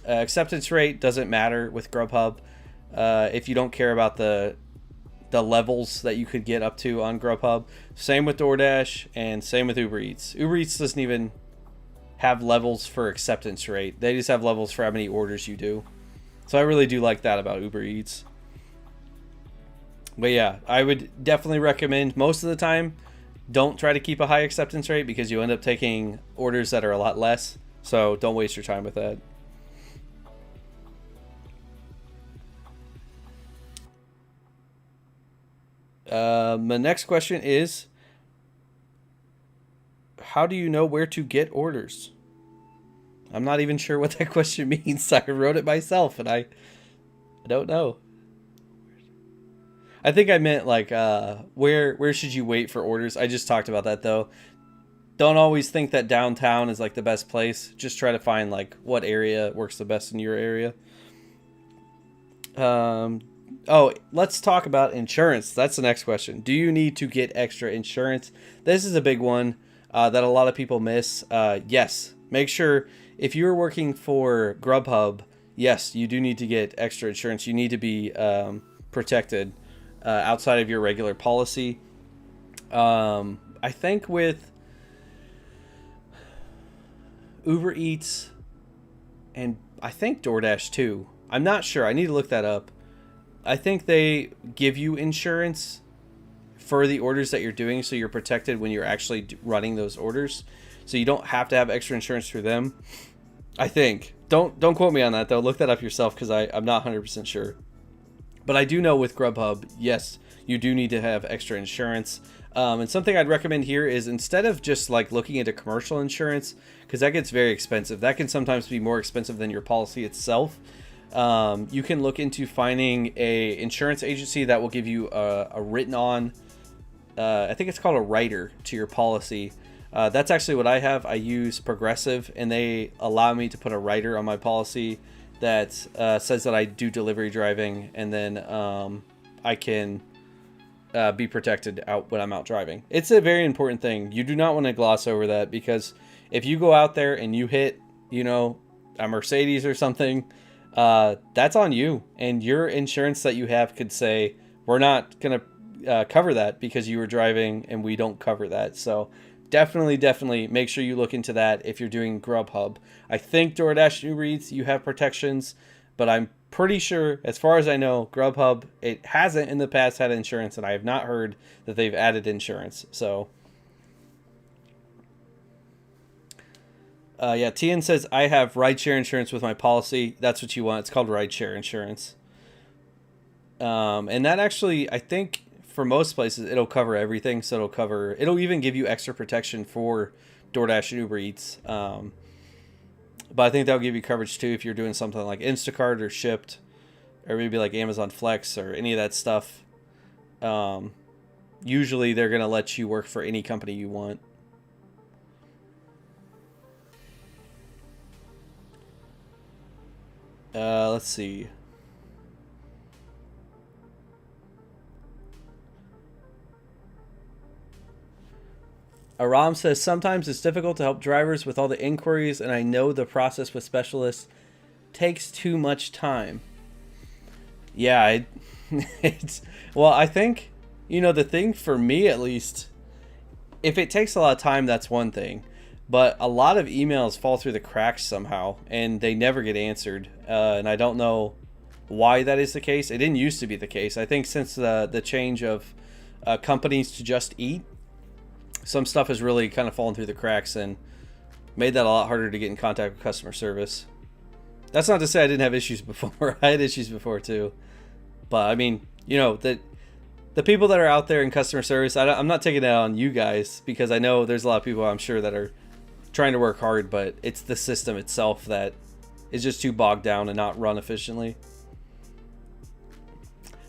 acceptance rate doesn't matter with Grubhub if you don't care about the levels that you could get up to on Grubhub. Same with DoorDash and same with Uber Eats. Uber Eats doesn't even have levels for acceptance rate. They just have levels for how many orders you do. So I really do like that about Uber Eats. But yeah, I would definitely recommend, most of the time, don't try to keep a high acceptance rate because you end up taking orders that are a lot less. So don't waste your time with that. My next question is, how do you know where to get orders? I'm not even sure what that question means. I wrote it myself and I don't know. I think I meant like where should you wait for orders? I just talked about that though. Don't always think that downtown is like the best place. Just try to find like what area works the best in your area. Oh, let's talk about insurance. That's the next question. Do you need to get extra insurance? This is a big one that a lot of people miss. Yes. Make sure if you're working for Grubhub, yes, you do need to get extra insurance. You need to be protected outside of your regular policy. I think with Uber Eats and I think DoorDash too. I'm not sure. I need to look that up. I think they give you insurance for the orders that you're doing, so you're protected when you're actually running those orders. So you don't have to have extra insurance through them. I think. Don't quote me on that though. Look that up yourself because I'm not 100% sure. But I do know with Grubhub, yes, you do need to have extra insurance. And something I'd recommend here is instead of just like looking into commercial insurance, because that gets very expensive. That can sometimes be more expensive than your policy itself. You can look into finding a insurance agency that will give you a written on, I think it's called a rider to your policy. That's actually what I have. I use Progressive and they allow me to put a rider on my policy that says that I do delivery driving, and then I can be protected out when I'm out driving. It's a very important thing. You do not want to gloss over that, because if you go out there and you hit, a Mercedes or something, that's on you, and your insurance that you have could say, we're not going to cover that because you were driving and we don't cover that. So definitely make sure you look into that if you're doing Grubhub. I think DoorDash and Uber Eats, you have protections, but I'm pretty sure, as far as I know, Grubhub, it hasn't in the past had insurance, and I have not heard that they've added insurance. So yeah, Tian says, I have rideshare insurance with my policy. That's what you want. It's called rideshare insurance. And that actually, I think for most places, it'll cover everything. So it'll even give you extra protection for DoorDash and Uber Eats. But I think that'll give you coverage too if you're doing something like Instacart or Shipped, or maybe like Amazon Flex or any of that stuff. Usually they're going to let you work for any company you want. Let's see. Aram says, sometimes it's difficult to help drivers with all the inquiries, and I know the process with specialists takes too much time. Yeah, well, I think, the thing for me at least, if it takes a lot of time, that's one thing. But a lot of emails fall through the cracks somehow, and they never get answered. And I don't know why that is the case. It didn't used to be the case. I think since the change of companies to Just Eat, some stuff has really kind of fallen through the cracks and made that a lot harder to get in contact with customer service. That's not to say I didn't have issues before. I had issues before too. But I mean, the people that are out there in customer service, I'm not taking that on you guys, because I know there's a lot of people I'm sure that are trying to work hard, but it's the system itself that is just too bogged down and not run efficiently.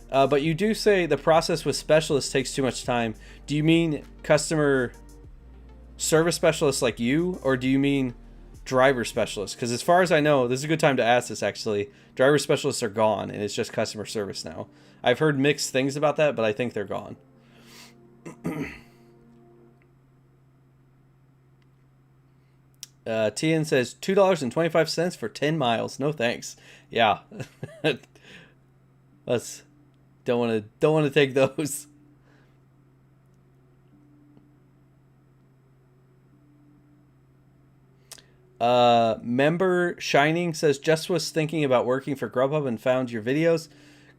But you do say the process with specialists takes too much time. Do you mean customer service specialists like you, or do you mean driver specialists? Because as far as I know, this is a good time to ask this actually. Driver specialists are gone and it's just customer service now. I've heard mixed things about that, but I think they're gone. TN says $2.25 for 10 miles. No thanks. Yeah. Let's don't want to take those. Member Shining says, just was thinking about working for Grubhub and found your videos.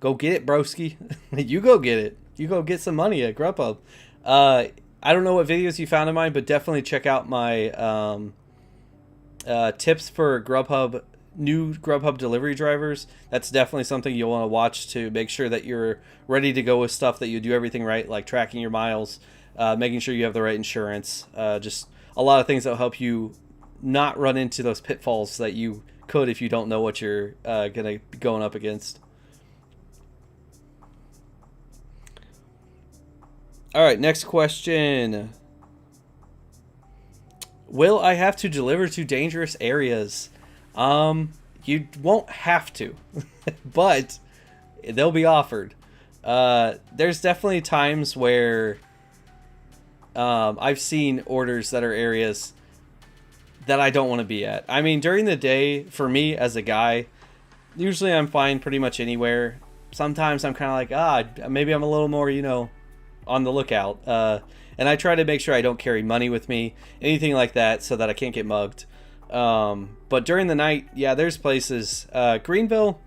Go get it, broski. You go get it. You go get some money at Grubhub. I don't know what videos you found of mine, but definitely check out my tips for Grubhub, new Grubhub delivery drivers. That's definitely something you'll want to watch to make sure that you're ready to go with stuff, that you do everything right, like tracking your miles, making sure you have the right insurance, just a lot of things that will help you not run into those pitfalls that you could if you don't know what you're gonna be going up against. All right, next question. Will I have to deliver to dangerous areas? You won't have to, but they'll be offered. There's definitely times where I've seen orders that are areas that I don't want to be at. I mean, during the day, for me as a guy, usually I'm fine pretty much anywhere. Sometimes I'm kind of like, maybe I'm a little more, on the lookout. And I try to make sure I don't carry money with me, anything like that, so that I can't get mugged. But during the night, yeah, there's places. Greenville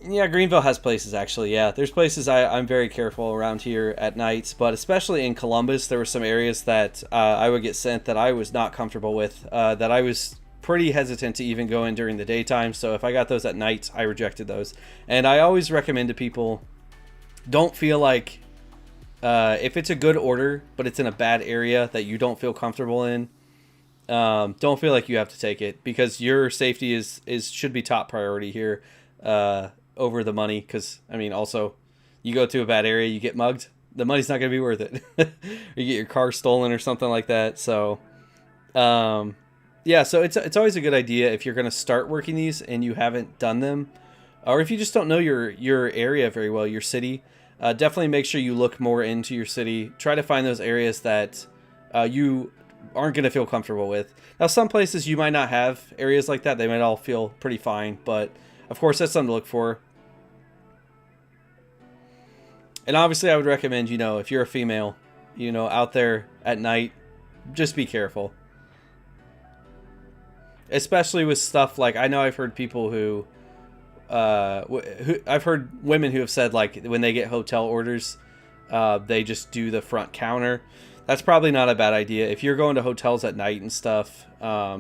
has places, actually. Yeah, there's places I'm very careful around here at nights, but especially in Columbus, there were some areas that I would get sent that I was not comfortable with, that I was pretty hesitant to even go in during the daytime. So if I got those at night, I rejected those. And I always recommend to people, don't feel like, if it's a good order, but it's in a bad area that you don't feel comfortable in, don't feel like you have to take it, because your safety should be top priority here, over the money. Because I mean, also, you go to a bad area, you get mugged, the money's not going to be worth it. You get your car stolen or something like that. So yeah, so it's always a good idea, if you're going to start working these and you haven't done them, or if you just don't know your area very well, your city, definitely make sure you look more into your city. Try to find those areas that you aren't going to feel comfortable with. Now, some places you might not have areas like that. They might all feel pretty fine, but of course, that's something to look for. And obviously, I would recommend, if you're a female, out there at night, just be careful. Especially with stuff like, I know I've heard people who I've heard women who have said, like, when they get hotel orders, they just do the front counter. That's probably not a bad idea if you're going to hotels at night and stuff. I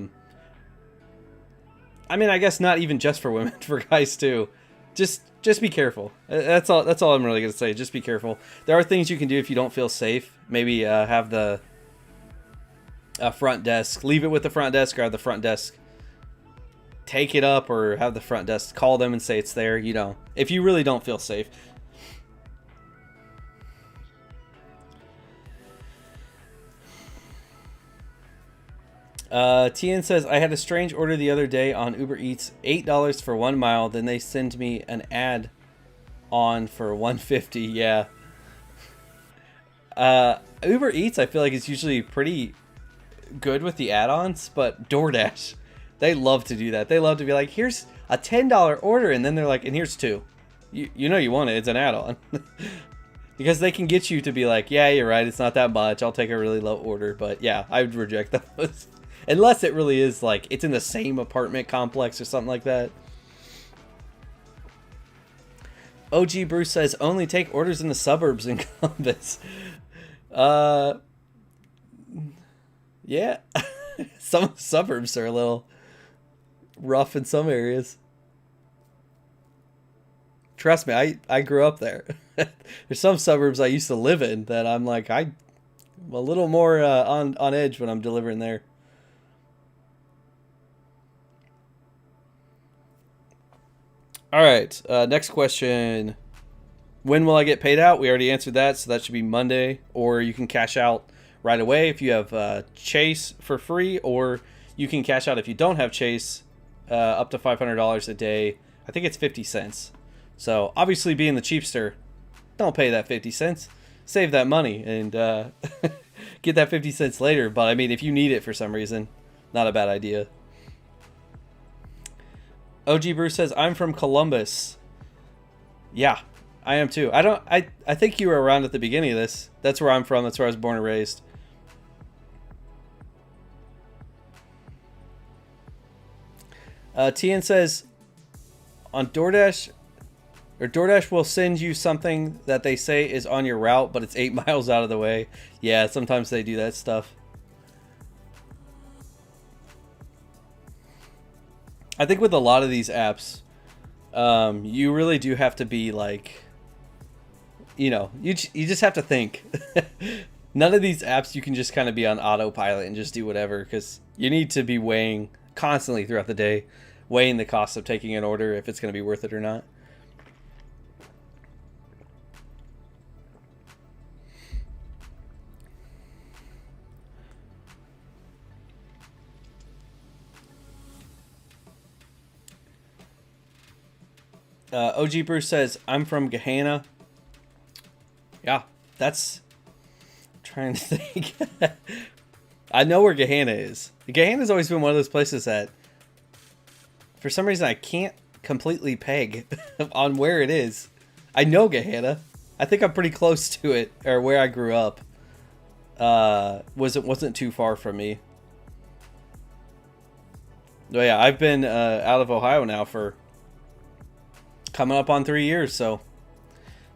mean, I guess not even just for women, for guys too. Just be careful. That's all I'm really gonna say. Just be careful. There are things you can do if you don't feel safe. Maybe have the front desk, leave it with the front desk, or have the front desk take it up, or have the front desk call them and say it's there, if you really don't feel safe. TN says, I had a strange order the other day on Uber Eats, $8 for 1 mile. Then they send me an ad on for $1.50. Yeah. Uber Eats, I feel like it's usually pretty good with the add-ons, but DoorDash, they love to do that. They love to be like, here's a $10 order, and then they're like, and here's 2. You know you want it. It's an add-on. Because they can get you to be like, yeah, you're right, it's not that much. I'll take a really low order. But yeah, I would reject those. Unless it really is like, it's in the same apartment complex or something like that. OG Bruce says, only take orders in the suburbs in Columbus. Yeah. Some suburbs are a little rough in some areas. Trust me, I grew up there. There's some suburbs I used to live in that I'm like, I'm a little more on edge when I'm delivering there. All right. Next question. When will I get paid out? We already answered that, so that should be Monday. Or you can cash out right away if you have Chase for free, or you can cash out if you don't have Chase up to $500 a day. I think it's 50 cents. So obviously, being the cheapster, don't pay that 50 cents. Save that money and get that 50 cents later. But I mean, if you need it for some reason, not a bad idea. OG Bruce says, I'm from Columbus. Yeah, I am too. I think you were around at the beginning of this. That's where I'm from. That's where I was born and raised. Tien says, on DoorDash, or DoorDash will send you something that they say is on your route, but it's 8 miles out of the way. Yeah, sometimes they do that stuff. I think with a lot of these apps, you really do have to be like, you know, you just have to think. None of these apps you can just kind of be on autopilot and just do whatever, because you need to be weighing constantly throughout the day, weighing the cost of taking an order, if it's going to be worth it or not. OG Bruce says, I'm from Gahanna. Yeah, that's... I'm trying to think. I know where Gahanna is. Gahanna's always been one of those places that, for some reason, I can't completely peg on where it is. I know Gahanna. I think I'm pretty close to it, or where I grew up. Wasn't too far from me. But yeah, I've been out of Ohio now for coming up on 3 years, so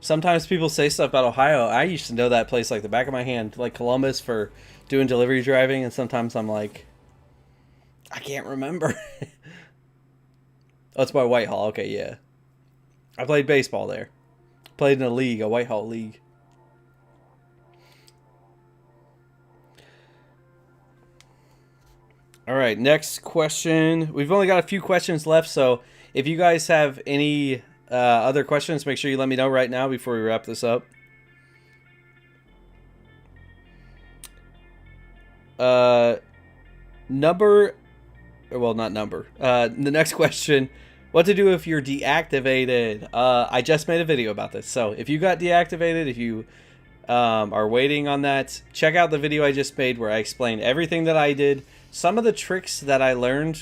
sometimes people say stuff about Ohio. I used to know that place like the back of my hand, like Columbus for doing delivery driving, and sometimes I'm like, I can't remember. Oh, it's by Whitehall. Okay, yeah. I played baseball there. Played in a league, a Whitehall league. All right, next question. We've only got a few questions left, so if you guys have any other questions, make sure you let me know right now before we wrap this up. The next question. What to do if you're deactivated? I just made a video about this. So if you got deactivated, if you are waiting on that, check out the video I just made where I explained everything that I did. Some of the tricks that I learned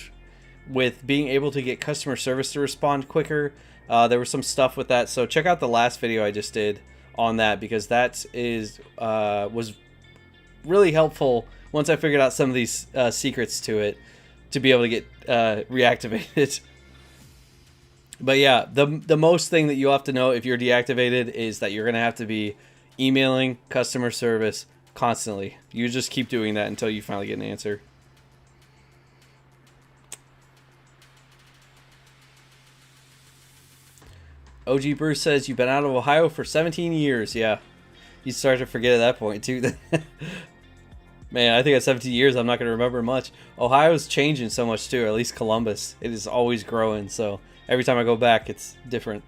with being able to get customer service to respond quicker. There was some stuff with that, so check out the last video I just did on that, because that was really helpful once I figured out some of these secrets to it to be able to get reactivated. But yeah, the most thing that you have to know if you're deactivated is that you're going to have to be emailing customer service constantly. You just keep doing that until you finally get an answer. OG Bruce says, you've been out of Ohio for 17 years. Yeah. You start to forget at that point, too. Man, I think at 17 years, I'm not going to remember much. Ohio's changing so much, too. Or at least Columbus. It is always growing. So every time I go back, it's different.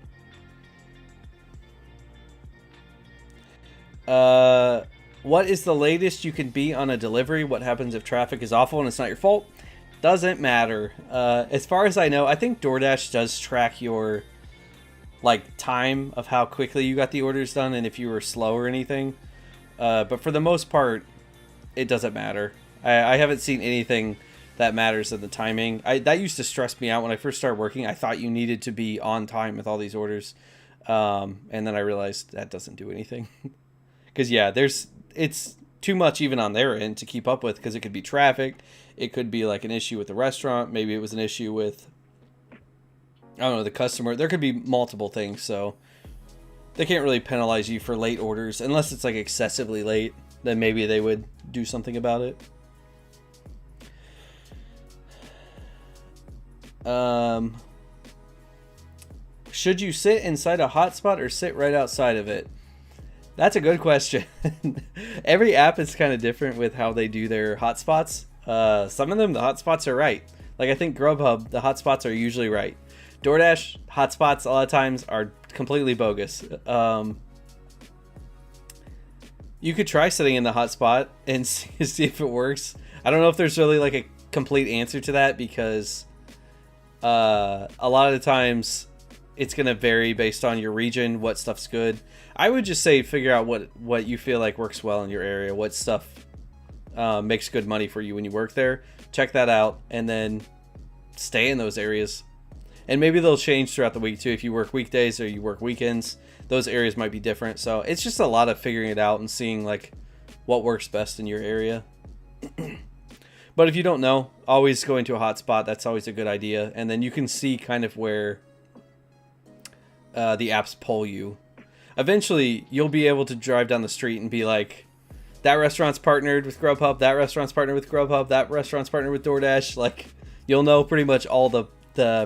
What is the latest you can be on a delivery? What happens if traffic is awful and it's not your fault? Doesn't matter. As far as I know, I think DoorDash does track your like time of how quickly you got the orders done and if you were slow or anything. But for the most part, it doesn't matter. I haven't seen anything that matters in the timing. That used to stress me out when I first started working. I thought you needed to be on time with all these orders. And then I realized that doesn't do anything. Because yeah, it's too much even on their end to keep up with, because it could be traffic. It could be like an issue with the restaurant. Maybe it was an issue with, I don't know, the customer. There could be multiple things, so they can't really penalize you for late orders unless it's like excessively late. Then maybe they would do something about it. Should you sit inside a hotspot or sit right outside of it? That's a good question. Every app is kind of different with how they do their hotspots. Some of them, the hotspots are right. Like I think Grubhub, the hotspots are usually right. DoorDash hotspots a lot of times are completely bogus. You could try sitting in the hotspot and see if it works. I don't know if there's really like a complete answer to that, because a lot of the times it's going to vary based on your region, what stuff's good. I would just say figure out what you feel like works well in your area, what stuff makes good money for you when you work there. Check that out and then stay in those areas. And maybe they'll change throughout the week too. If you work weekdays or you work weekends, those areas might be different. So it's just a lot of figuring it out and seeing like what works best in your area. But if you don't know, always go into a hotspot. That's always a good idea. And then you can see kind of where the apps pull you. Eventually, you'll be able to drive down the street and be like, that restaurant's partnered with Grubhub, that restaurant's partnered with Grubhub, that restaurant's partnered with DoorDash. Like, you'll know pretty much all the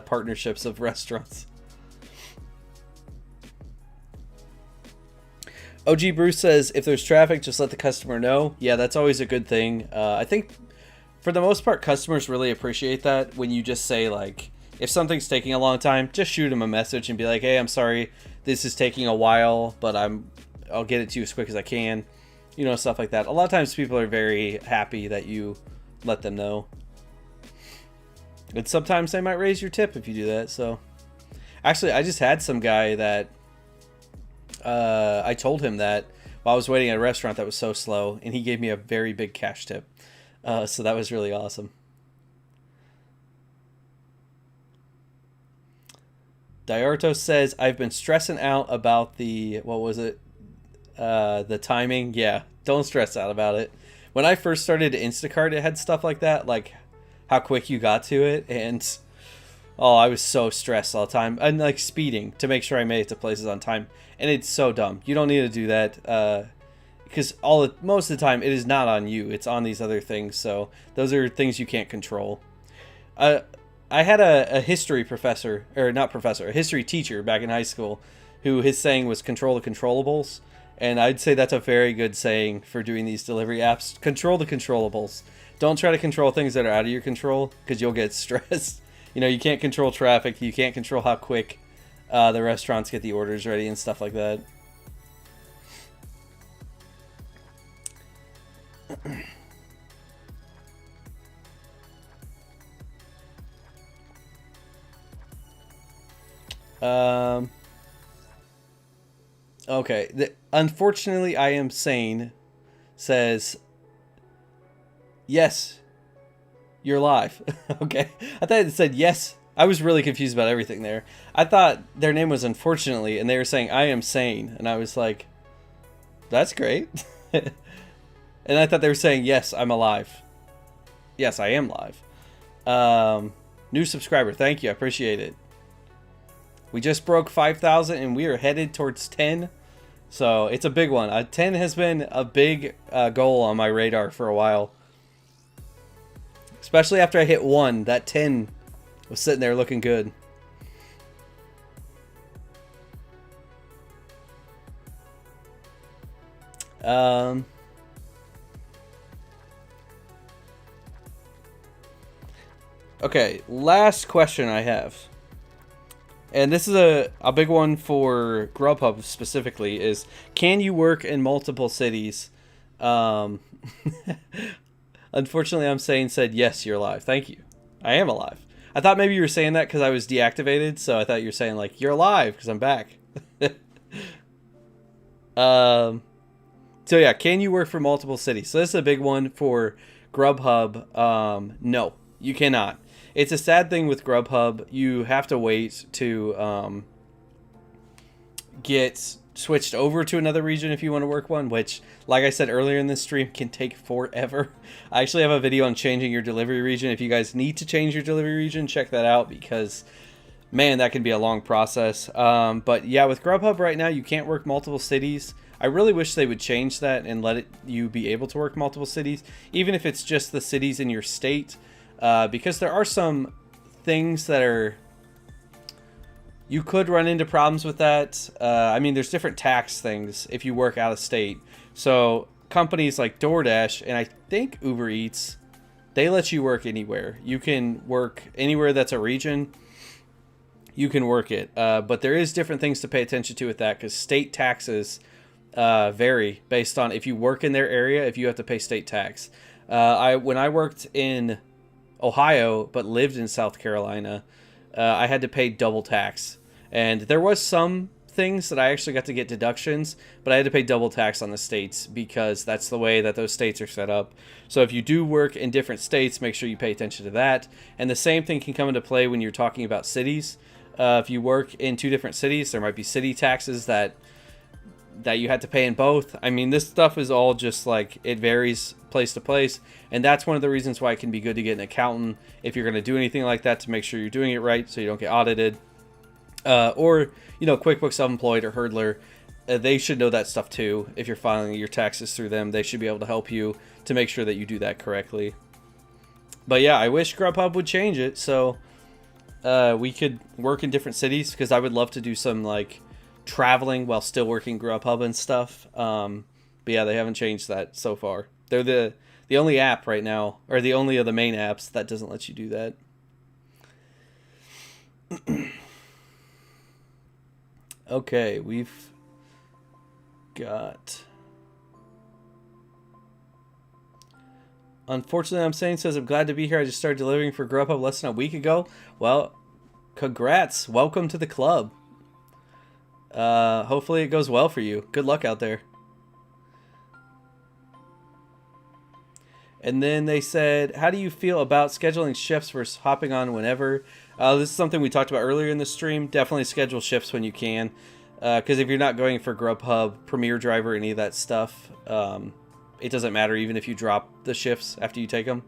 partnerships of restaurants. OG Bruce says, if there's traffic, just let the customer know. Yeah, that's always a good thing. I think for the most part, customers really appreciate that when you just say, like, if something's taking a long time, just shoot them a message and be like, hey, I'm sorry, this is taking a while, but I'll get it to you as quick as I can. You know, stuff like that. A lot of times people are very happy that you let them know. And sometimes they might raise your tip if you do that. So, actually, I just had some guy that I told him that while I was waiting at a restaurant that was so slow, and he gave me a very big cash tip. So that was really awesome. Diarto says, I've been stressing out about the, what was it? The timing. Yeah, don't stress out about it. When I first started Instacart, it had stuff like that, like how quick you got to it, and I was so stressed all the time. And like speeding to make sure I made it to places on time, and it's so dumb. You don't need to do that, because most of the time it is not on you, it's on these other things. So those are things you can't control. I had a history professor, or not professor, a history teacher back in high school, who his saying was control the controllables. And I'd say that's a very good saying for doing these delivery apps. Control the controllables. Don't try to control things that are out of your control, because you'll get stressed. You know, you can't control traffic. You can't control how quick the restaurants get the orders ready and stuff like that. Okay. Unfortunately, I am sane says, yes, you're live. Okay. I thought it said yes. I was really confused about everything there. I thought their name was Unfortunately, and they were saying, I am sane. And I was like, that's great. And I thought they were saying, yes, I'm alive. Yes, I am live. New subscriber. Thank you. I appreciate it. We just broke 5,000 and we are headed towards 10. So it's a big one. 10 has been a big goal on my radar for a while. Especially after I hit 1. That 10 was sitting there looking good. Okay, last question I have. And this is a big one for Grubhub specifically, is can you work in multiple cities? Unfortunately, I'm said, yes, you're alive. Thank you. I am alive. I thought maybe you were saying that because I was deactivated, so I thought you were saying, like, you're alive because I'm back. So, yeah, can you work for multiple cities? So this is a big one for Grubhub. No, you cannot. It's a sad thing with Grubhub. You have to wait to get switched over to another region if you want to work one, which, like I said earlier in this stream, can take forever. I actually have a video on changing your delivery region. If you guys need to change your delivery region, check that out, because, man, that can be a long process. But yeah, with Grubhub right now, you can't work multiple cities. I really wish they would change that and let you be able to work multiple cities, even if it's just the cities in your state. Because there are some things that are, you could run into problems with that. I mean, there's different tax things if you work out of state. So companies like DoorDash and I think Uber Eats, they let you work anywhere. You can work anywhere that's a region. you can work it. But there is different things to pay attention to with that, because state taxes vary based on if you work in their area, if you have to pay state tax. When I worked in Ohio but lived in South Carolina, I had to pay double tax. And there was some things that I actually got to get deductions, but I had to pay double tax on the states because that's the way that those states are set up. So if you do work in different states, make sure you pay attention to that. And the same thing can come into play when you're talking about cities. If you work in two different cities, there might be city taxes that you had to pay in both. I mean, this stuff is all just like, it varies place to place, and that's one of the reasons why it can be good to get an accountant if you're going to do anything like that, to make sure you're doing it right so you don't get audited. Or, you know, QuickBooks Self-Employed or Hurdler, they should know that stuff too. If you're filing your taxes through them, they should be able to help you to make sure that you do that correctly. But yeah, I wish Grubhub would change it so we could work in different cities, because I would love to do some like traveling while still working Grubhub and stuff. But yeah, they haven't changed that so far. They're the only app right now, or the only of the main apps that doesn't let you do that. Okay, we've got... Unfortunately, I'm saying, says, I'm glad to be here. I just started delivering for Grubhub less than a week ago. Well, congrats. Welcome to the club. Hopefully it goes well for you. Good luck out there. And then they said, how do you feel about scheduling shifts versus hopping on whenever? This is something we talked about earlier in the stream. Definitely schedule shifts when you can. Because if you're not going for Grubhub, Premier Driver, any of that stuff, it doesn't matter even if you drop the shifts after you take them.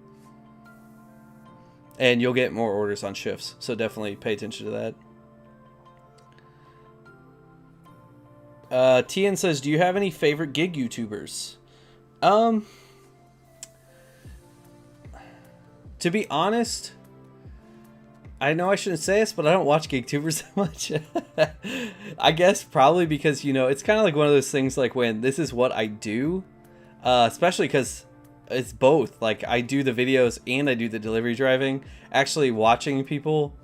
And you'll get more orders on shifts. So definitely pay attention to that. Tian says, do you have any favorite gig YouTubers? To be honest, I know I shouldn't say this, but I don't watch GigTubers that much. I guess probably because, you know, it's kind of like one of those things like when this is what I do, especially because it's both. Like, I do the videos and I do the delivery driving. Actually watching people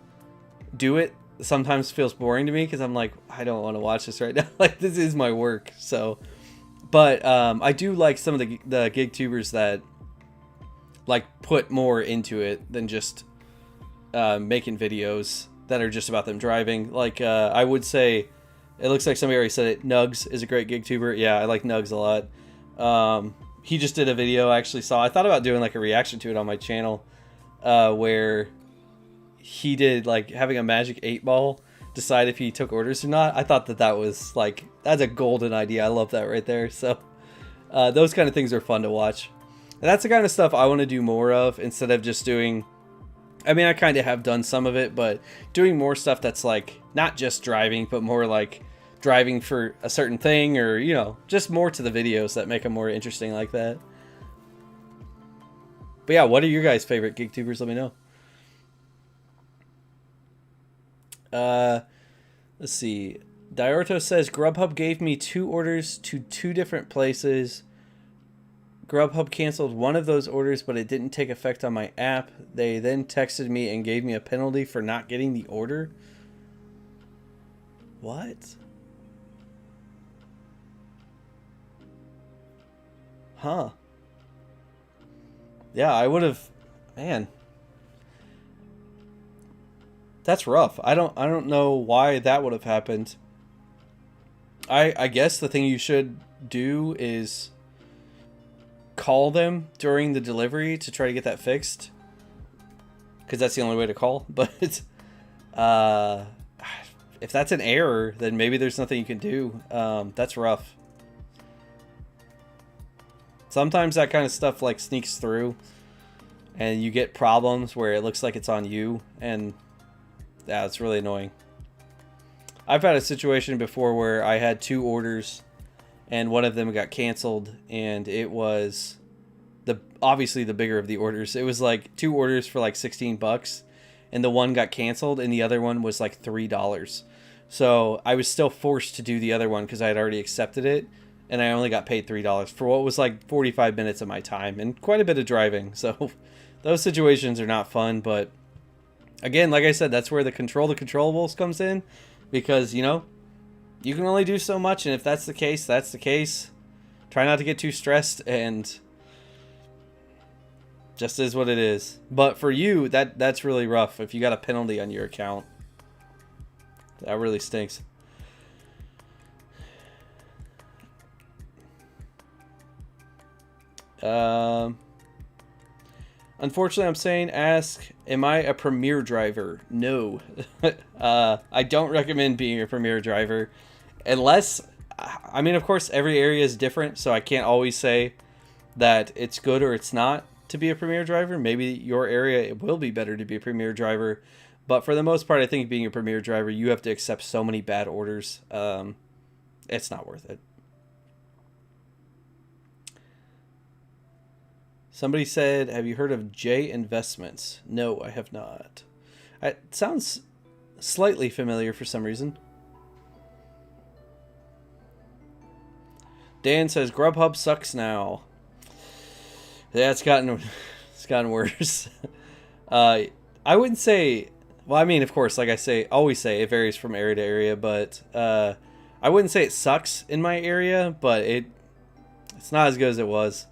do it sometimes feels boring to me because I'm like, I don't want to watch this right now. Like, this is my work. So, but I do like some of the GigTubers that like put more into it than just making videos that are just about them driving. Like, I would say, it looks like somebody already said it, Nugs is a great GigTuber. Yeah, I like Nugs a lot. He just did a video I actually saw. I thought about doing like a reaction to it on my channel, where he did like having a magic 8-ball decide if he took orders or not. I thought that was like, that's a golden idea. I love that right there. So those kind of things are fun to watch. And that's the kind of stuff I want to do more of, instead of just doing, I mean, I kind of have done some of it, but doing more stuff that's like not just driving, but more like driving for a certain thing, or, you know, just more to the videos that make them more interesting like that. But yeah, what are your guys' favorite GigTubers? Let me know. Let's see. Diorto says, Grubhub gave me 2 orders to 2 different places. Grubhub canceled one of those orders, but it didn't take effect on my app. They then texted me and gave me a penalty for not getting the order. What? Huh. Yeah, I would have, man. That's rough. I don't know why that would have happened. I guess the thing you should do is call them during the delivery to try to get that fixed, because that's the only way to call. But if that's an error, then maybe there's nothing you can do. That's rough. Sometimes that kind of stuff like sneaks through and you get problems where it looks like it's on you, and yeah, it's really annoying. I've had a situation before where I had 2 orders and one of them got canceled, and it was obviously the bigger of the orders. It was like 2 orders for like $16, and the one got canceled and the other one was like $3. So I was still forced to do the other one because I had already accepted it, and I only got paid $3 for what was like 45 minutes of my time and quite a bit of driving. So those situations are not fun, but Again, like I said, that's where the controllables comes in, because, you know, you can only do so much, and if that's the case, that's the case. Try not to get too stressed, and just is what it is. But for you, that's really rough if you got a penalty on your account. That really stinks. Unfortunately, I'm saying ask, am I a Premier driver? No. I don't recommend being a Premier driver. Unless, I mean, of course, every area is different, so I can't always say that it's good or it's not to be a Premier driver. Maybe your area, it will be better to be a Premier driver. But for the most part, I think being a Premier driver, you have to accept so many bad orders. It's not worth it. Somebody said, have you heard of J Investments? No, I have not. It sounds slightly familiar for some reason. Dan says, Grubhub sucks now. Yeah, it's gotten worse. I wouldn't say, well, I mean, of course, like I always say, it varies from area to area, but I wouldn't say it sucks in my area, but it's not as good as it was.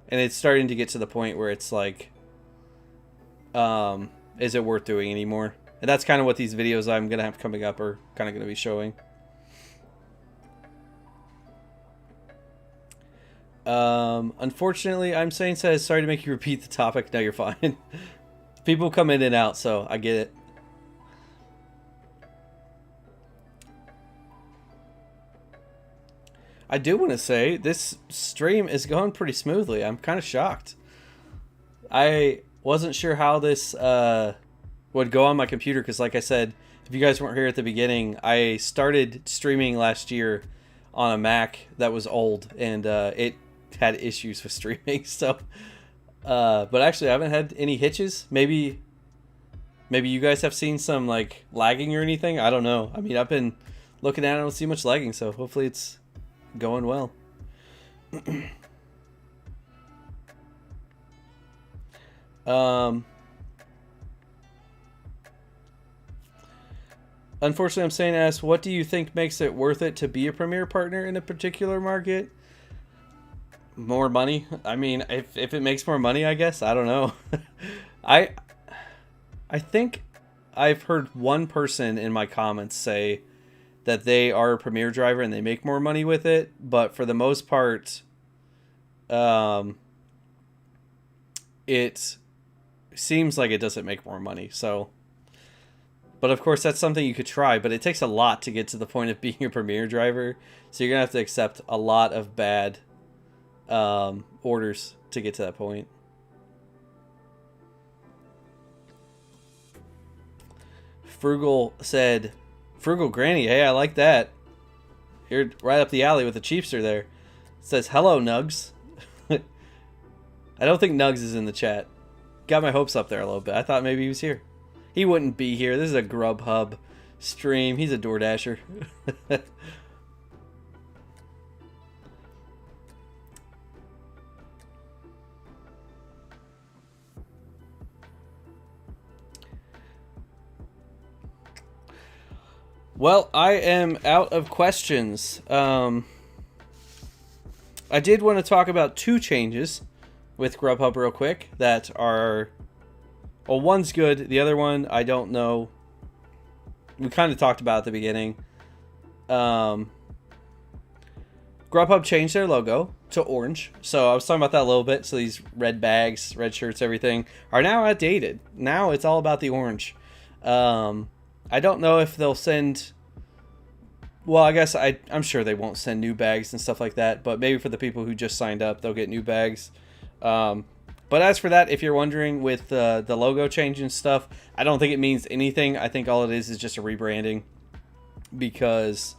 And it's starting to get to the point where it's like, is it worth doing anymore? And that's kind of what these videos I'm going to have coming up are kind of going to be showing. Unfortunately, I'm saying says, sorry to make you repeat the topic. No, you're fine. People come in and out, so I get it. I do want to say this stream is going pretty smoothly. I'm kind of shocked. I wasn't sure how this would go on my computer because, like I said, if you guys weren't here at the beginning, I started streaming last year on a Mac that was old, and it had issues with streaming. So, but actually, I haven't had any hitches. Maybe you guys have seen some like lagging or anything. I don't know. I mean, I've been looking at it, I don't see much lagging, so hopefully it's going well. Unfortunately, I'm saying ask, what do you think makes it worth it to be a Premier partner in a particular market? More money? I mean, if it makes more money, I guess. I don't know. I think I've heard one person in my comments say that they are a Premier driver and they make more money with it, but for the most part, it seems like it doesn't make more money. So, but of course that's something you could try, but it takes a lot to get to the point of being a Premier driver. So you're gonna have to accept a lot of bad orders to get to that point. Frugal said, Frugal Granny, hey, I like that. You're right up the alley with the Chiefster there. It says, hello, Nugs. I don't think Nugs is in the chat. Got my hopes up there a little bit. I thought maybe he was here. He wouldn't be here. This is a Grubhub stream. He's a DoorDasher. Well, I am out of questions. I did want to talk about two changes with Grubhub real quick that are... Well, one's good. The other one, I don't know. We kind of talked about at the beginning. Grubhub changed their logo to orange. So I was talking about that a little bit. So these red bags, red shirts, everything are now outdated. Now it's all about the orange. I don't know if they'll send... Well, I guess I'm sure they won't send new bags and stuff like that. But maybe for the people who just signed up, they'll get new bags. But as for that, if you're wondering with the logo change and stuff, I don't think it means anything. I think all it is just a rebranding. Because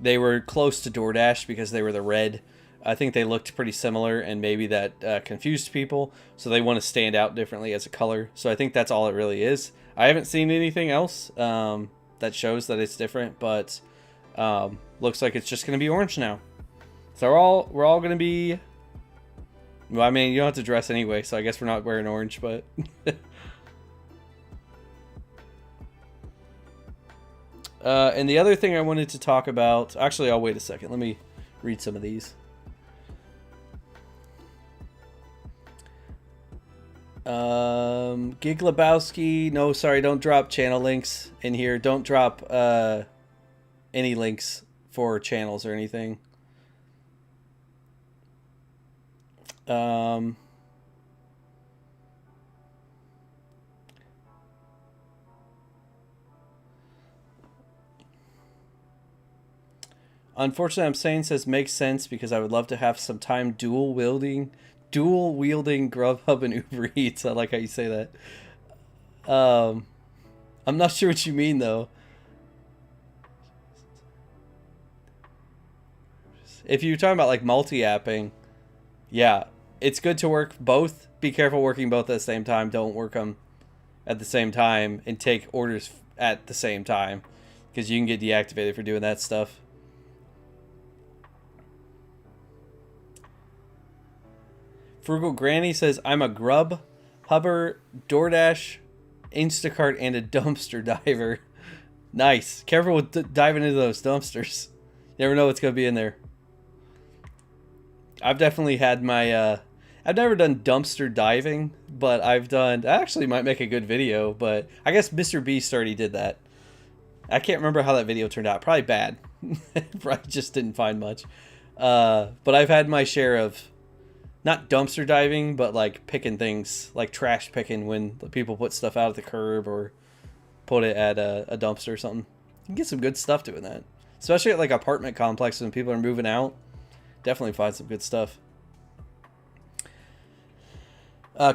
they were close to DoorDash because they were the red. I think they looked pretty similar, and maybe that confused people. So they want to stand out differently as a color. So I think that's all it really is. I haven't seen anything else that shows that it's different, but looks like it's just going to be orange now. So we're all going to be... Well, I mean, you don't have to dress anyway, so I guess we're not wearing orange, but... And the other thing I wanted to talk about, actually, I'll wait a second. Let me read some of these. Gig Lebowski, no, sorry, don't drop channel links in here. Don't drop any links for channels or anything. Unfortunately, I'm saying says makes sense because I would love to have some time dual wielding Grubhub and Uber Eats. I like how you say that. I'm not sure what you mean though. If you're talking about like multi-apping, yeah, it's good to work both. Be careful working both at the same time. Don't work them at the same time and take orders at the same time because you can get deactivated for doing that stuff. Frugal Granny says, I'm a Grub, Hubber, DoorDash, Instacart, and a dumpster diver. Nice. Careful with diving into those dumpsters. You never know what's going to be in there. I've definitely had my... I've never done dumpster diving, but I've done... I actually might make a good video, but I guess Mr. Beast already did that. I can't remember how that video turned out. Probably bad. Probably just didn't find much. But I've had my share of... Not dumpster diving, but like picking things, like trash picking when people put stuff out at the curb or put it at a dumpster or something. You can get some good stuff doing that. Especially at like apartment complexes when people are moving out. Definitely find some good stuff.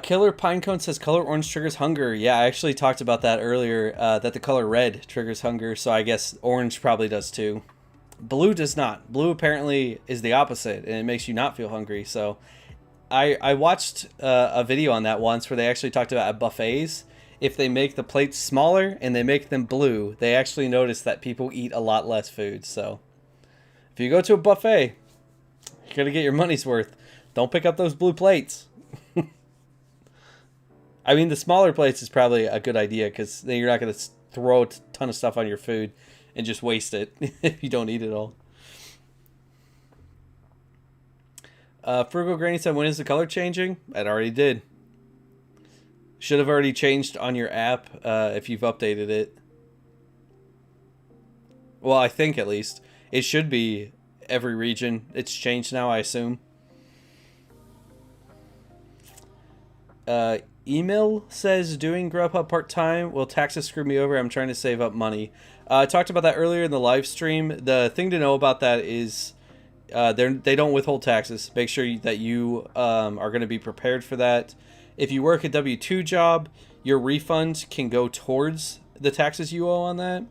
Killer Pinecone says color orange triggers hunger. Yeah, I actually talked about that earlier, that the color red triggers hunger, so I guess orange probably does too. Blue does not. Blue apparently is the opposite, and it makes you not feel hungry, so... I watched a video on that once where they actually talked about at buffets. If they make the plates smaller and they make them blue, they actually notice that people eat a lot less food. So if you go to a buffet, you're going to get your money's worth. Don't pick up those blue plates. I mean, the smaller plates is probably a good idea because then you're not going to throw a ton of stuff on your food and just waste it if you don't eat it all. Frugal Granny said, when is the color changing? It already did. Should have already changed on your app if you've updated it. Well, I think at least. It should be every region. It's changed now, I assume. Email says, doing Grubhub part-time. Will taxes screw me over? I'm trying to save up money. I talked about that earlier in the live stream. The thing to know about that is... they don't withhold taxes. Make sure that you are going to be prepared for that. If you work a W-2 job, your refund can go towards the taxes you owe on that.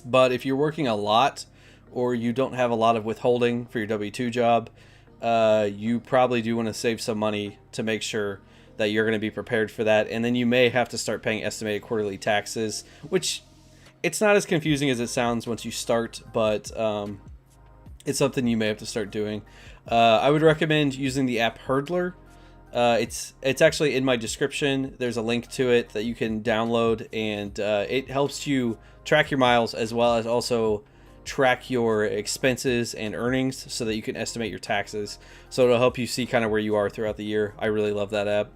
But if you're working a lot or you don't have a lot of withholding for your W-2 job, you probably do want to save some money to make sure that you're going to be prepared for that. And then you may have to start paying estimated quarterly taxes, which it's not as confusing as it sounds once you start, but... it's something you may have to start doing. I would recommend using the app Hurdler. It's actually in my description. There's a link to it that you can download, and it helps you track your miles as well as also track your expenses and earnings so that you can estimate your taxes. So it'll help you see kind of where you are throughout the year. I really love that app.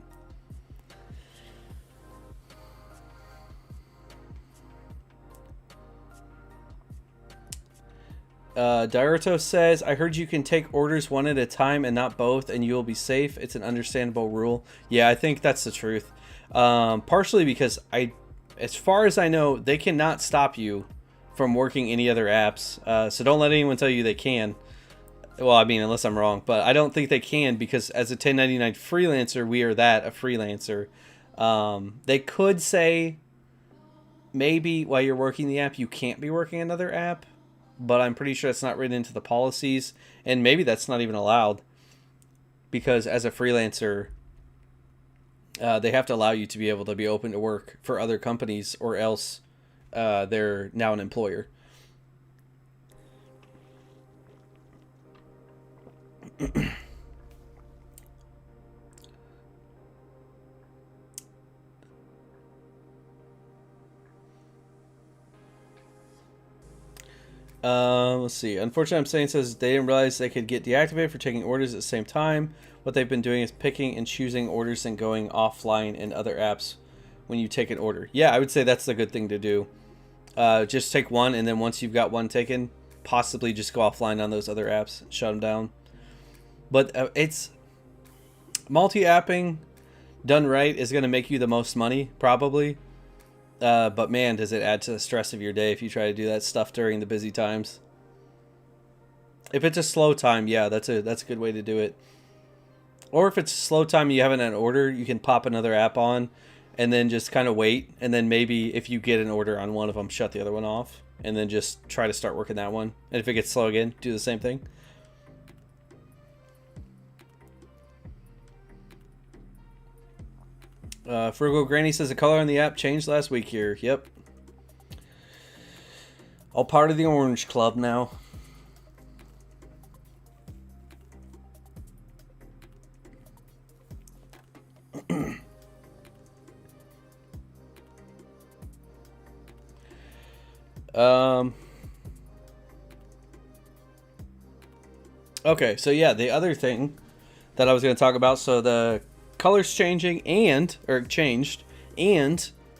Diarto says, I heard you can take orders one at a time and not both, and you will be safe. It's an understandable rule. Yeah, I think that's the truth. Partially because as far as I know, they cannot stop you from working any other apps. So don't let anyone tell you they can. Well, I mean, unless I'm wrong, but I don't think they can because as a 1099 freelancer, we are a freelancer. They could say maybe while you're working the app, you can't be working another app. But I'm pretty sure it's not written into the policies, and maybe that's not even allowed because as a freelancer, they have to allow you to be able to be open to work for other companies, or else they're now an employer. Let's see. Unfortunately, I'm saying says they didn't realize they could get deactivated for taking orders at the same time. What they've been doing is picking and choosing orders and going offline in other apps when you take an order. Yeah, I would say that's the good thing to do. Just take one, and then once you've got one taken, possibly just go offline on those other apps and shut them down. But it's multi-apping done right is going to make you the most money, probably. But man, does it add to the stress of your day if you try to do that stuff during the busy times. If it's a slow time, yeah, that's a good way to do it. Or if it's a slow time and you haven't had an order, you can pop another app on and then just kind of wait. And then maybe if you get an order on one of them, shut the other one off. And then just try to start working that one. And if it gets slow again, do the same thing. Frugal Granny says the color on the app changed last week here. Yep. All part of the Orange Club now. Okay, so yeah, the other thing that I was going to talk about, so the colors changed, and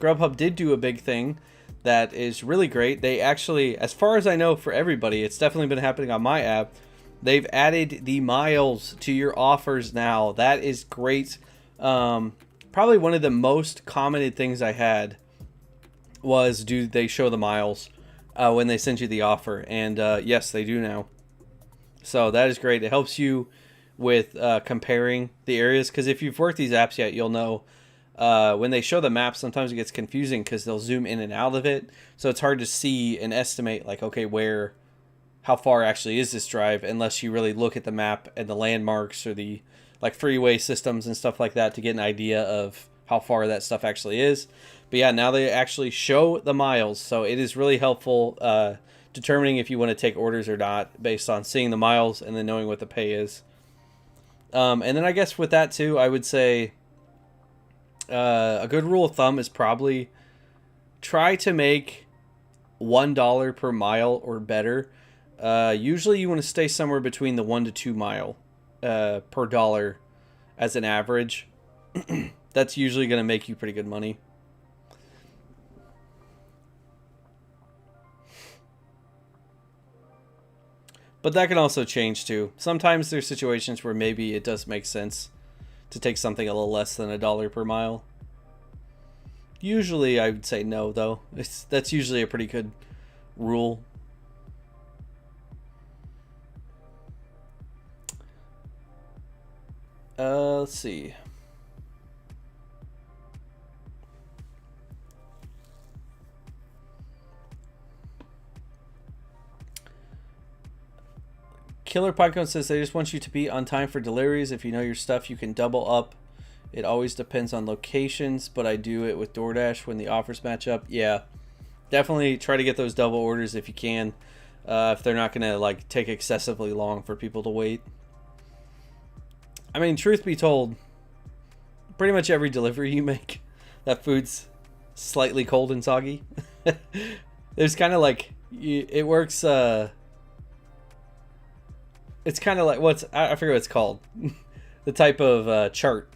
Grubhub did do a big thing that is really great. They actually, as far as I know for everybody, it's definitely been happening on my app, they've added the miles to your offers now. That is great. Probably one of the most commented things I had was, do they show the miles when they send you the offer? And yes, they do now. So that is great. It helps you with comparing the areas, because if you've worked these apps yet, you'll know when they show the map, sometimes it gets confusing because they'll zoom in and out of it. So it's hard to see and estimate, like, okay, how far actually is this drive, unless you really look at the map and the landmarks or the like freeway systems and stuff like that to get an idea of how far that stuff actually is. But yeah, now they actually show the miles, so it is really helpful determining if you want to take orders or not based on seeing the miles and then knowing what the pay is. And then I guess with that too, I would say a good rule of thumb is probably try to make $1 per mile or better. Usually you want to stay somewhere between the 1 to 2 mile per dollar as an average. That's usually going to make you pretty good money. But that can also change too. Sometimes there's situations where maybe it does make sense to take something a little less than $1 per mile. Usually I would say no, though. That's usually a pretty good rule. Let's see. Killer Pinecone says they just want you to be on time for deliveries. If you know your stuff, you can double up. It always depends on locations, but I do it with DoorDash when the offers match up. Yeah, definitely try to get those double orders if you can, if they're not going to like take excessively long for people to wait. I mean, truth be told, pretty much every delivery you make, that food's slightly cold and soggy. There's kind of like, it works, it's kind of like, I forget what it's called. The type of chart